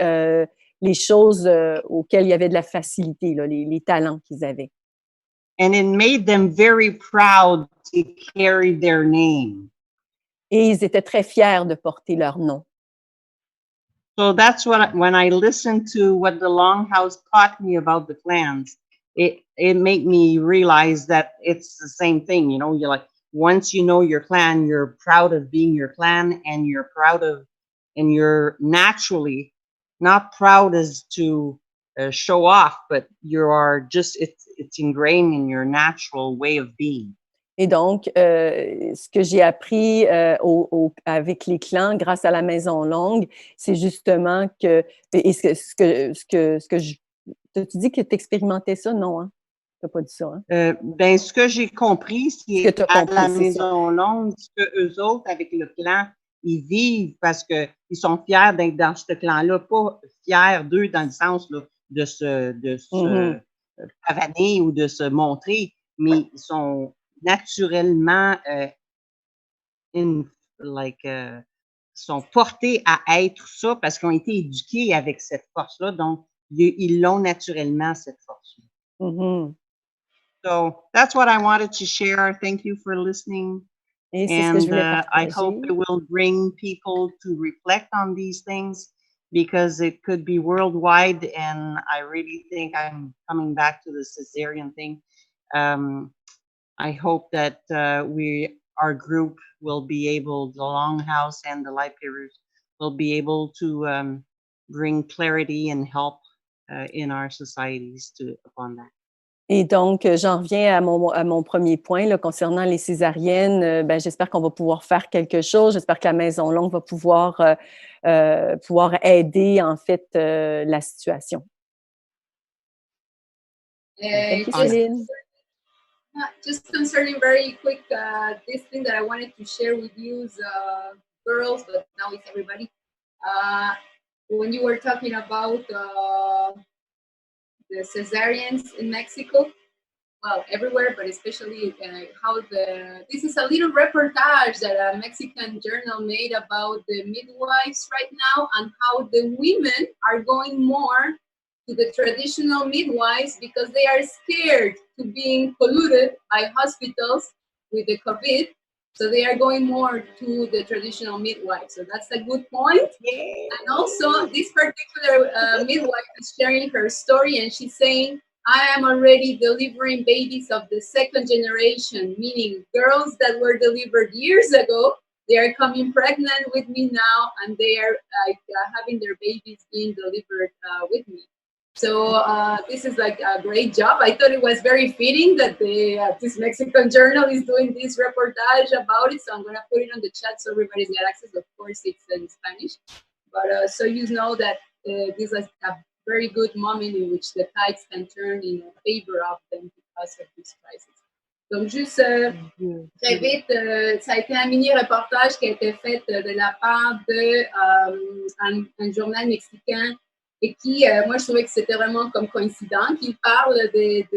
les choses auxquelles il y avait de la facilité, là, les talents qu'ils avaient. And it made them very proud to carry their name. Et ils étaient très fiers de porter leur nom. So that's when I listened to what the Longhouse taught me about the clans, it made me realize that it's the same thing. You know, you're like, once you know your clan, you're proud of being your clan, and you're naturally not proud as to show off, but you are just, it's ingrained in your natural way of being. Et donc, ce que j'ai appris avec les clans grâce à la Maison Longue, c'est justement que, et ce que tu dis que tu expérimentais ça, non? Hein? Tu n'as pas dit ça. Hein? Ben, ce que j'ai compris, c'est à la Maison Longue, ce que eux autres, avec le clan, ils vivent parce qu'ils sont fiers d'être dans ce clan-là, pas fiers d'eux dans le sens là, de se pavaner ou de se montrer, mais ils sont naturellement sont portés à être ça parce qu'ils ont été éduqués avec cette force-là, donc ils l'ont naturellement, cette force-là. Mm-hmm. So that's what I wanted to share. Thank you for listening. Et c'est ce que je voulais partager. I hope it will bring people to reflect on these things because it could be worldwide, and I really think I'm coming back to the cesarean thing. I hope that our group will be able, the Longhouse and the Life Givers, will be able to bring clarity and help in our societies upon that. Et donc, j'en reviens à mon premier point là, concernant les césariennes. Ben, j'espère qu'on va pouvoir faire quelque chose. J'espère que la Maison Longue va pouvoir aider, en fait, la situation. Thank you, Céline. Just concerning very quick, this thing that I wanted to share with you, girls, but now it's everybody. When you were talking about the cesareans in Mexico, well, everywhere, but especially this is a little reportage that a Mexican journal made about the midwives right now and how the women are going more to the traditional midwives because they are scared to being polluted by hospitals with the COVID. So they are going more to the traditional midwife. So that's a good point. Yay. And also this particular midwife is sharing her story and she's saying, I am already delivering babies of the second generation, meaning girls that were delivered years ago. they are coming pregnant with me now, and they are like having their babies being delivered with me. So this is like a great job. I thought it was very fitting that this Mexican journal is doing this reportage about it. So I'm going to put it on the chat so everybody's got access. Of course, it's in Spanish. But so you know that this is a very good moment in which the tides can turn in favor of them because of this crisis. Donc, juste très vite, ça a été un mini-reportage qui a été fait de la part d'un journal mexicain et qui, moi, je trouvais que c'était vraiment comme coïncident qu'il parle des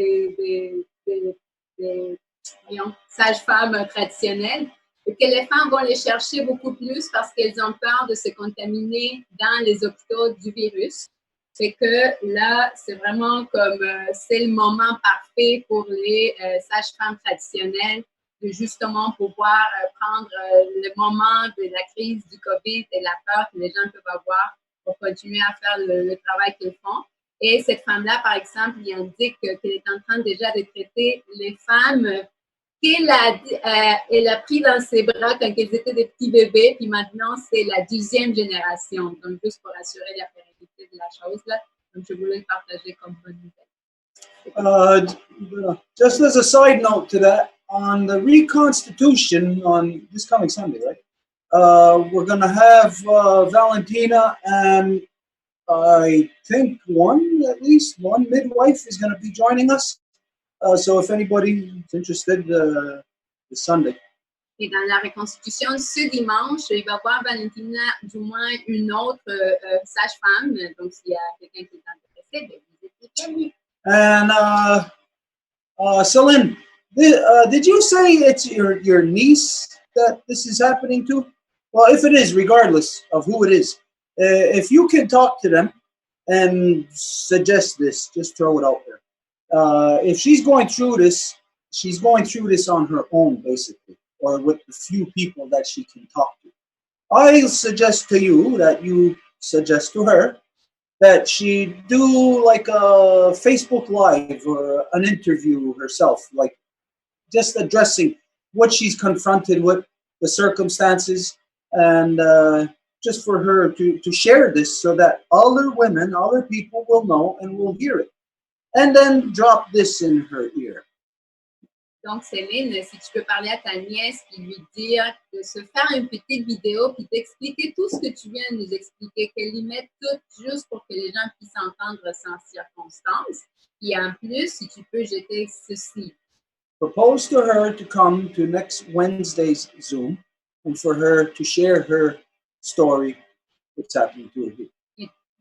sages-femmes traditionnelles et que les femmes vont les chercher beaucoup plus parce qu'elles ont peur de se contaminer dans les hôpitaux du virus. C'est que là, c'est vraiment comme, c'est le moment parfait pour les sages-femmes traditionnelles de justement pouvoir prendre le moment de la crise du COVID et la peur que les gens peuvent avoir pour continuer à faire le travail qu'ils font. Et cette femme-là, par exemple, il indique qu'elle est en train déjà de traiter les femmes qu'elle a pris dans ses bras quand elles étaient des petits bébés, puis maintenant, c'est la 10e génération. Donc, juste pour assurer la pérennité de la chose, là. Donc, je voulais le partager comme bonne nouvelle. Just as a side note to that, on the reconstitution on this coming Sunday, right? We're going to have Valentina and I think at least one midwife is going to be joining us. So if anybody is interested, this Sunday. Et dans la reconstitution ce dimanche, il va y avoir Valentina, du moins une autre sage-femme. Donc, s'il y a quelqu'un qui est intéressé, vous êtes bienvenue. And Celine, did you say it's your niece that this is happening to? Well, if it is, regardless of who it is, if you can talk to them and suggest this, just throw it out there. If she's going through this on her own, basically, or with the few people that she can talk to. I suggest to you that you suggest to her that she do like a Facebook Live or an interview herself, like just addressing what she's confronted with, the circumstances, and just for her to share this so that other women, other people will know and will hear it. And then drop this in her ear. Donc, Céline, si tu peux parler à ta nièce et lui dire de se faire une petite vidéo puis d'expliquer tout ce que tu viens de nous expliquer, qu'elle y mette tout juste pour que les gens puissent entendre sans circonstance. Et en plus, si tu peux jeter ceci. Propose to her to come to next Wednesday's Zoom and for her to share her story, what's happening to her here.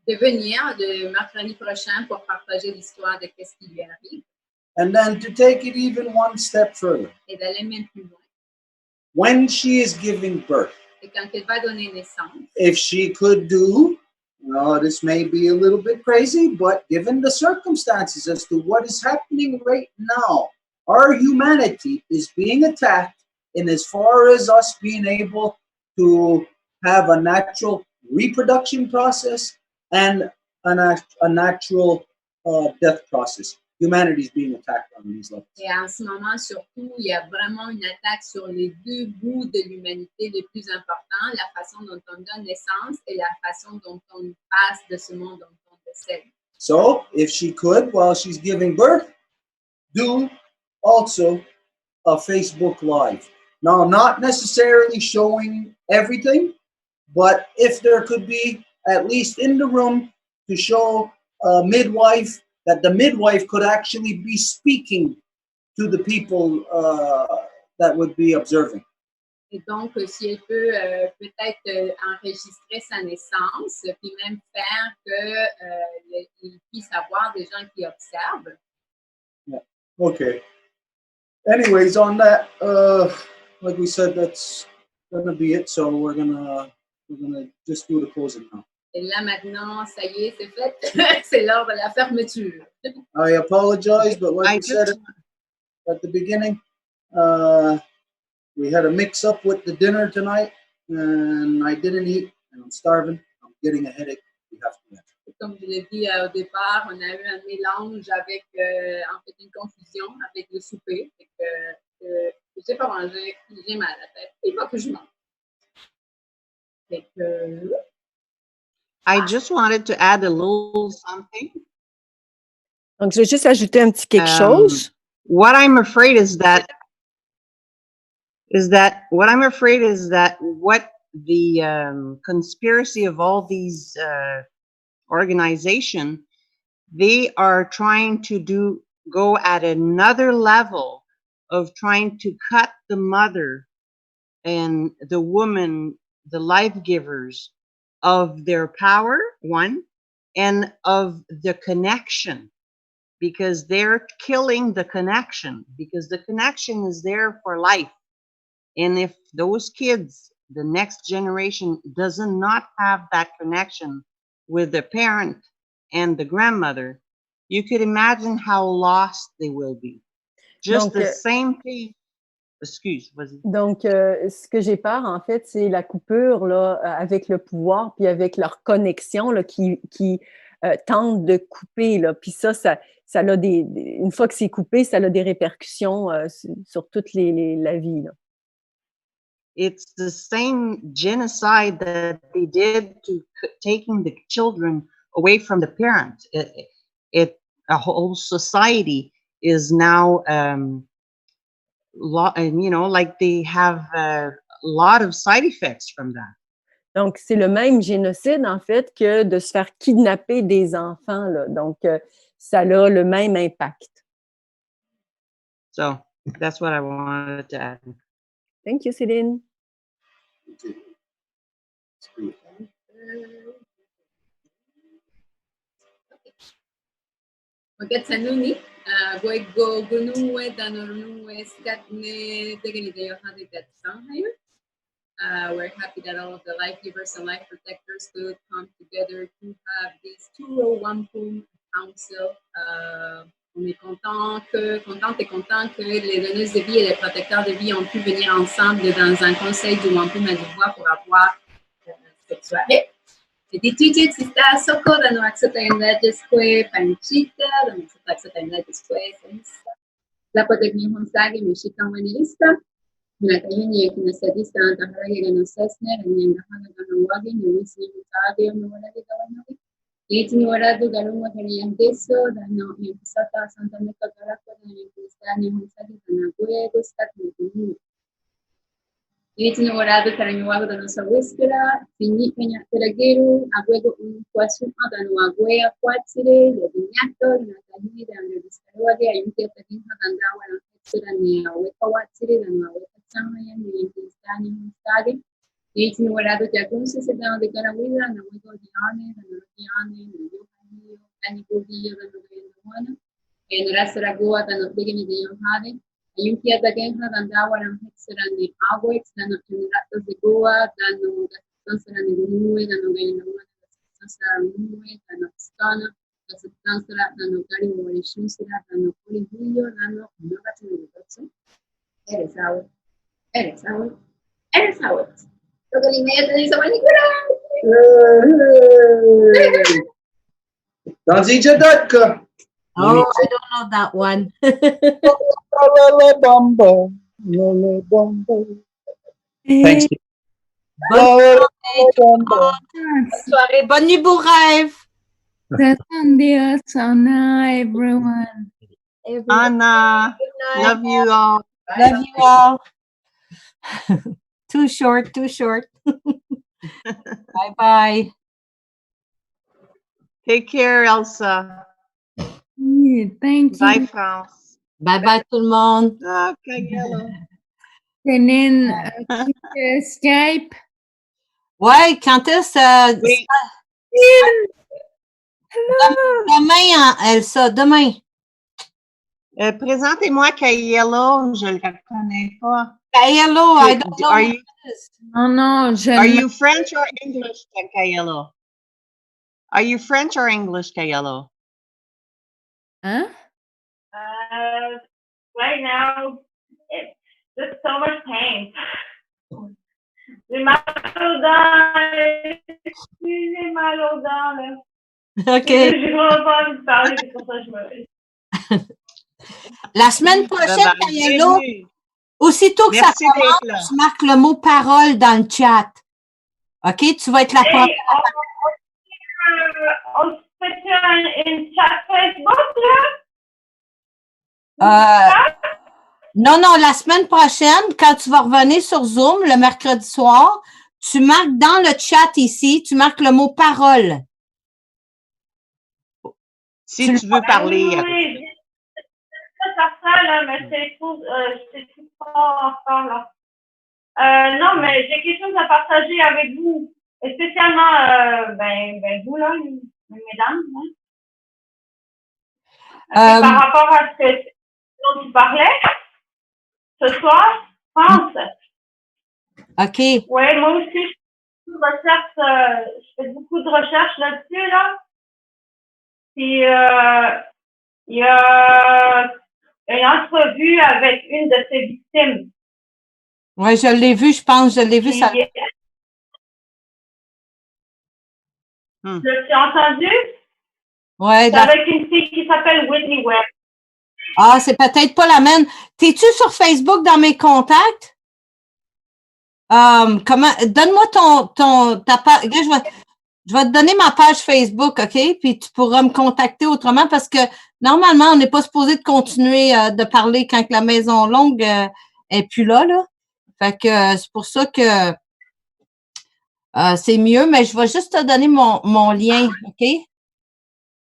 De venir de mercredi prochain pour partager l'histoire de qu'est-ce qui lui arrive. And then to take it even one step further. Et d'aller même plus loin. When she is giving birth. Et quand elle va donner naissance. If she could do, this may be a little bit crazy, but given the circumstances as to what is happening right now, our humanity is being attacked in as far as us being able to have a natural reproduction process and a natural death process. Humanity is being attacked on these levels. Et en ce moment, surtout, il y a vraiment une attaque sur les deux bouts de l'humanité les plus importants, la façon dont on donne naissance et la façon dont on passe de ce monde dont on décède. So, if she could, while she's giving birth, do also a Facebook Live. Now, not necessarily showing everything, but if there could be at least in the room to show a midwife, that the midwife could actually be speaking to the people that would be observing. Et donc, si elle peut peut-être enregistrer sa naissance, puis même faire qu'il puisse avoir des gens qui observent. Yeah. Okay. Anyways, on that, like we said, that's gonna be it. So we're gonna just do the closing now. Et là, maintenant, ça y est, c'est fait. C'est l'heure de la fermeture. I apologize, but like we said at the beginning, we had a mix-up with the dinner tonight, and I didn't eat, and I'm starving. I'm getting a headache. We have to eat. Comme je l'ai dit au départ, on a eu un mélange avec, en fait, une confusion avec le souper. Fait que j'ai pas mangé, j'ai mal à la tête. Il faut que je mange. Fait que, I just wanted to add a little something. Donc, je vais juste ajouter un petit quelque chose. What I'm afraid is that what the conspiracy of all these organizations, they are trying to go at another level of trying to cut the mother and the woman, the life givers, of their power, one, and of the connection, because they're killing the connection, because the connection is there for life. And if those kids, the next generation, does not have that connection with the parent and the grandmother, you could imagine how lost they will be. Just the same thing. Excuse, vas-y. Donc, ce que j'ai peur, en fait, c'est la coupure là, avec le pouvoir, puis avec leur connexion là, qui tentent de couper. Là. Puis ça a une fois que c'est coupé, ça a des répercussions sur toute la vie. Là. It's the same genocide that they did to taking the children away from the parents. A whole society is now, like they have a lot of side effects from that. Donc, c'est le même génocide, en fait, que de se faire kidnapper des enfants. Là. Donc, ça a le même impact. So, that's what I wanted to add. Thank you, Céline. Wakatsanuni, Boego Gunue, Danonue, Skatne, Deganideo Hadigatsanhair. We're happy that all of the life givers and life protectors could come together to have this Wampum Council. On est contente et content que les donneuses de vie et les protecteurs de vie ont pu venir ensemble dans un conseil du Wampum à deux-voies pour avoir cette soirée. Ditujit sista soko da no axota inda desque panchita da no axota inda desque la potecnia honsage mishika wenista na kayuni ekinesadista antaharage no sesne ni ngahana no wagi ni wisi mutage no wala de gawano ni wala do galunga kaniyan deso da no yusata santa meka garako da ni kristani honsage na goye gostat ni Itini morado taranhuago da nossa huéspera, fini peña pelagueiro, aguego quasum da no aguea quatsire, leviñato, na tahini da no discaroade, ayuntia tahinha da andawa na hetsera ni ahueca watsire, da no ahueca tsamaya, ni intistani mustade. Itini morado jagunse se da de carahuida, na ahueco diane, da no diane, ni yohanio, ani bugia da no gayanawana, en rasaragoa da no pegani de yohade. Ayuntia da genha da andawa na hetsera ni aguex, da no generatos de goa, da no gastansera ni gunue, da no gayanawana, da gastansera gunue, da no pistana, da gastansera da no gari morishunsera, da no poliguio, da no nogatini de gotso. Eres out. Toca la inmediata de esa manicura. Don't eat your duck. Oh, I don't know that one. Thanks. Bonne soirée, bonne nuit, bon rêve. Sunday, Sana, everyone. Anna, love you all. Love you all. Too short. Bye-bye. Take care, Elsa. Yeah, thank you. Bye, France. Bye-bye tout le monde. Okay, yellow. And then Skype. Ouais, quand est-ce? Oui. Demain, Elsa, demain. Présentez-moi Kayello, je ne la connais pas. Kayello, I don't know. Are you French or English, Kayello? Are you French or English, Kayello? Huh? Right now, it's just so much pain. J'ai mal aux dents. J'ai mal aux dents, là. OK. Je ne vais pas me parler, c'est pour ça que je me... La semaine prochaine, Kayello, aussitôt que Merci ça commence, d'être là. je marque le mot parole dans le chat. OK, tu vas être la première. On se fait une chat Facebook, Non, la semaine prochaine, quand tu vas revenir sur Zoom le mercredi soir, tu marques dans le chat ici, tu marques le mot parole. Si tu veux parler. Oui, je vais faire ça, là, mais c'est tout pas encore, là. Non, mais j'ai quelque chose à partager avec vous, et spécialement, vous, là, les mesdames. Hein. Par rapport à ce dont tu parlais ce soir, je pense. OK. Oui, moi aussi, je fais beaucoup de recherches là-dessus, là. Puis, il y a une entrevue avec une de ses victimes. Oui, je l'ai vu, je pense, je l'ai vu. Ça... Tu as entendu? Oui. C'est avec une fille qui s'appelle Whitney Webb. Ah, c'est peut-être pas la même. T'es-tu sur Facebook dans mes contacts? Donne-moi ta page. Je vais te donner ma page Facebook, OK? Puis tu pourras me contacter autrement parce que normalement, on n'est pas supposé de continuer de parler quand la Maison Longue est plus là. Fait que c'est pour ça que c'est mieux, mais je vais juste te donner mon lien, OK?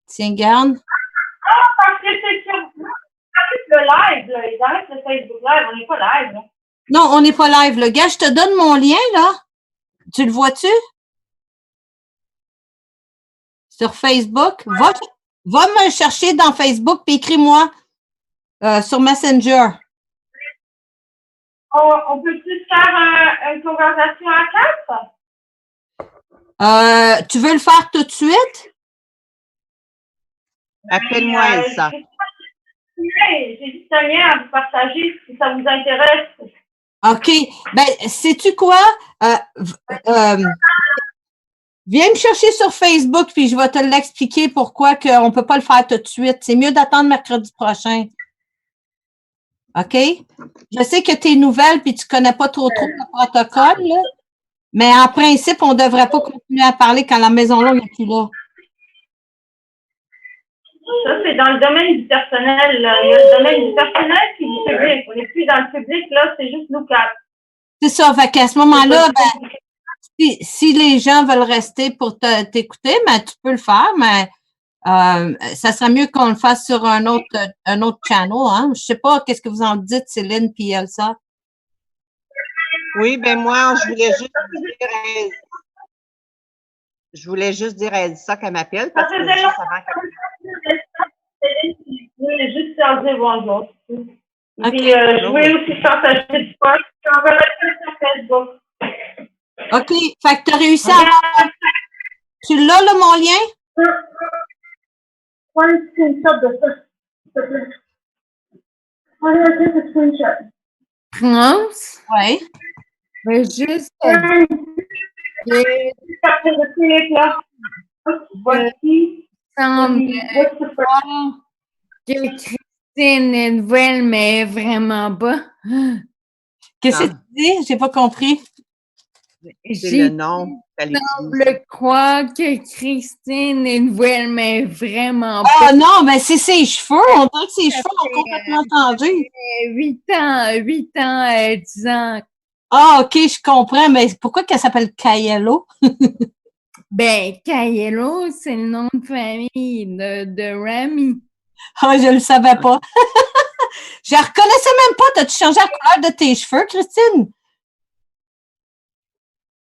Tiens, garde. Ah, parce que c'est sur le live, là. Ils arrêtent le Facebook Live, on n'est pas live, là. Non, on n'est pas live, là. Gars, je te donne mon lien, là. Tu le vois-tu? Sur Facebook. Va me chercher dans Facebook puis écris-moi sur Messenger. On peut-tu faire une conversation à 4? Tu veux le faire tout de suite? Appelle-moi Elsa. J'ai juste un lien à vous partager si ça vous intéresse. OK. Ben, sais-tu quoi? Viens me chercher sur Facebook, puis je vais te l'expliquer pourquoi on ne peut pas le faire tout de suite. C'est mieux d'attendre mercredi prochain. OK? Je sais que tu es nouvelle, puis tu ne connais pas trop le protocole, là, mais en principe, on ne devrait pas continuer à parler quand la Maison Longue n'est plus là. Ça, c'est dans le domaine du personnel. Là. Il y a le domaine du personnel et du public. On n'est plus dans le public, là, c'est juste nous quatre. C'est ça. Fait qu'à ce moment-là, ben, si les gens veulent rester pour t'écouter, ben, tu peux le faire, mais ça serait mieux qu'on le fasse sur un autre channel. Hein? Je sais pas, qu'est-ce que vous en dites, Céline puis Elsa? Oui, ben moi, je voulais juste dire à Elsa qu'elle m'appelle parce que juste avant qu'elle... Je voulais juste leur dire bonjour. Et puis, je voulais aussi partager du post. Je vais le sur Facebook. OK. Fait que tu as réussi à avoir... Tu l'as, là, mon lien? Prends un screenshot de ça, s'il te plaît. Prends un screenshot. France? Oui. Mais juste... Voici. Que Christine est nouvelle, mais vraiment pas. Qu'est-ce que tu dis? J'ai pas compris. C'est le nom. Je semble croire que Christine est nouvelle, mais vraiment pas. Ah non, mais c'est ses cheveux. On dirait que ses cheveux ont complètement changé. 8 ans, 10 ans. Ah, OK, je comprends. Mais pourquoi qu'elle s'appelle Caiello? Ben, Caiello, c'est le nom de famille de Rami. Ah, je le savais pas. Je reconnaissais même pas. T'as-tu changé la couleur de tes cheveux, Christine?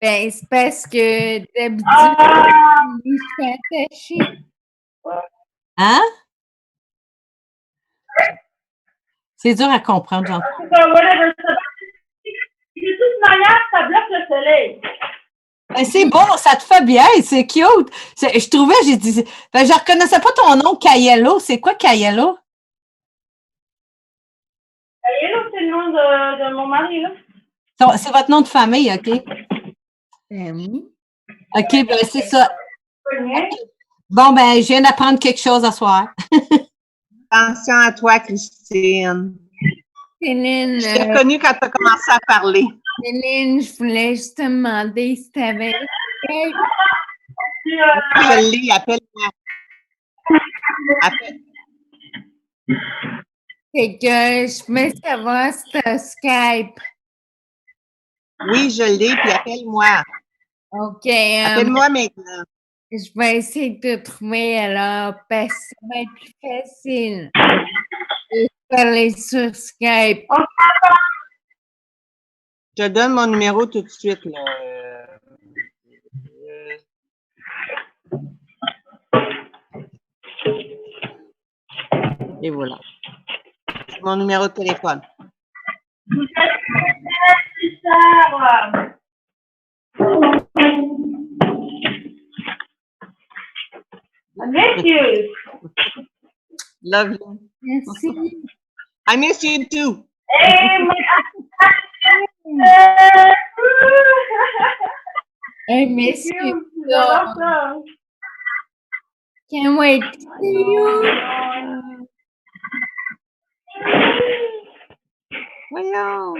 Ben, c'est parce que d'habitude, je suis attachée. Hein? C'est dur à comprendre, j'entends. De toute manière, ça bloque le soleil. Ben, c'est bon, ça te fait bien, c'est cute. Je trouvais, j'ai dit, ben, je reconnaissais pas ton nom, Caiello. C'est quoi Caiello? Caiello, c'est le nom de mon mari, là. C'est votre nom de famille, OK? Oui. OK, ben c'est ça. Bon, ben, je viens d'apprendre quelque chose à soir. Attention à toi, Christine. Céline. Je t'ai reconnue quand tu as commencé à parler. Céline, je voulais juste te demander si tu avais Je l'ai, appelle-moi. Appelle. C'est que je veux savoir si t'as Skype. Oui, je l'ai, puis appelle-moi. OK. Appelle-moi maintenant. Je vais essayer de te trouver alors, parce que ça va être plus facile de parler sur Skype. Je te donne mon numéro tout de suite. Là. Et voilà. C'est mon numéro de téléphone. Vous êtes nécessaire. Messieurs. Love you. Merci. I miss you too. I miss you. J'adore ça. Can't wait to see you. Voyons.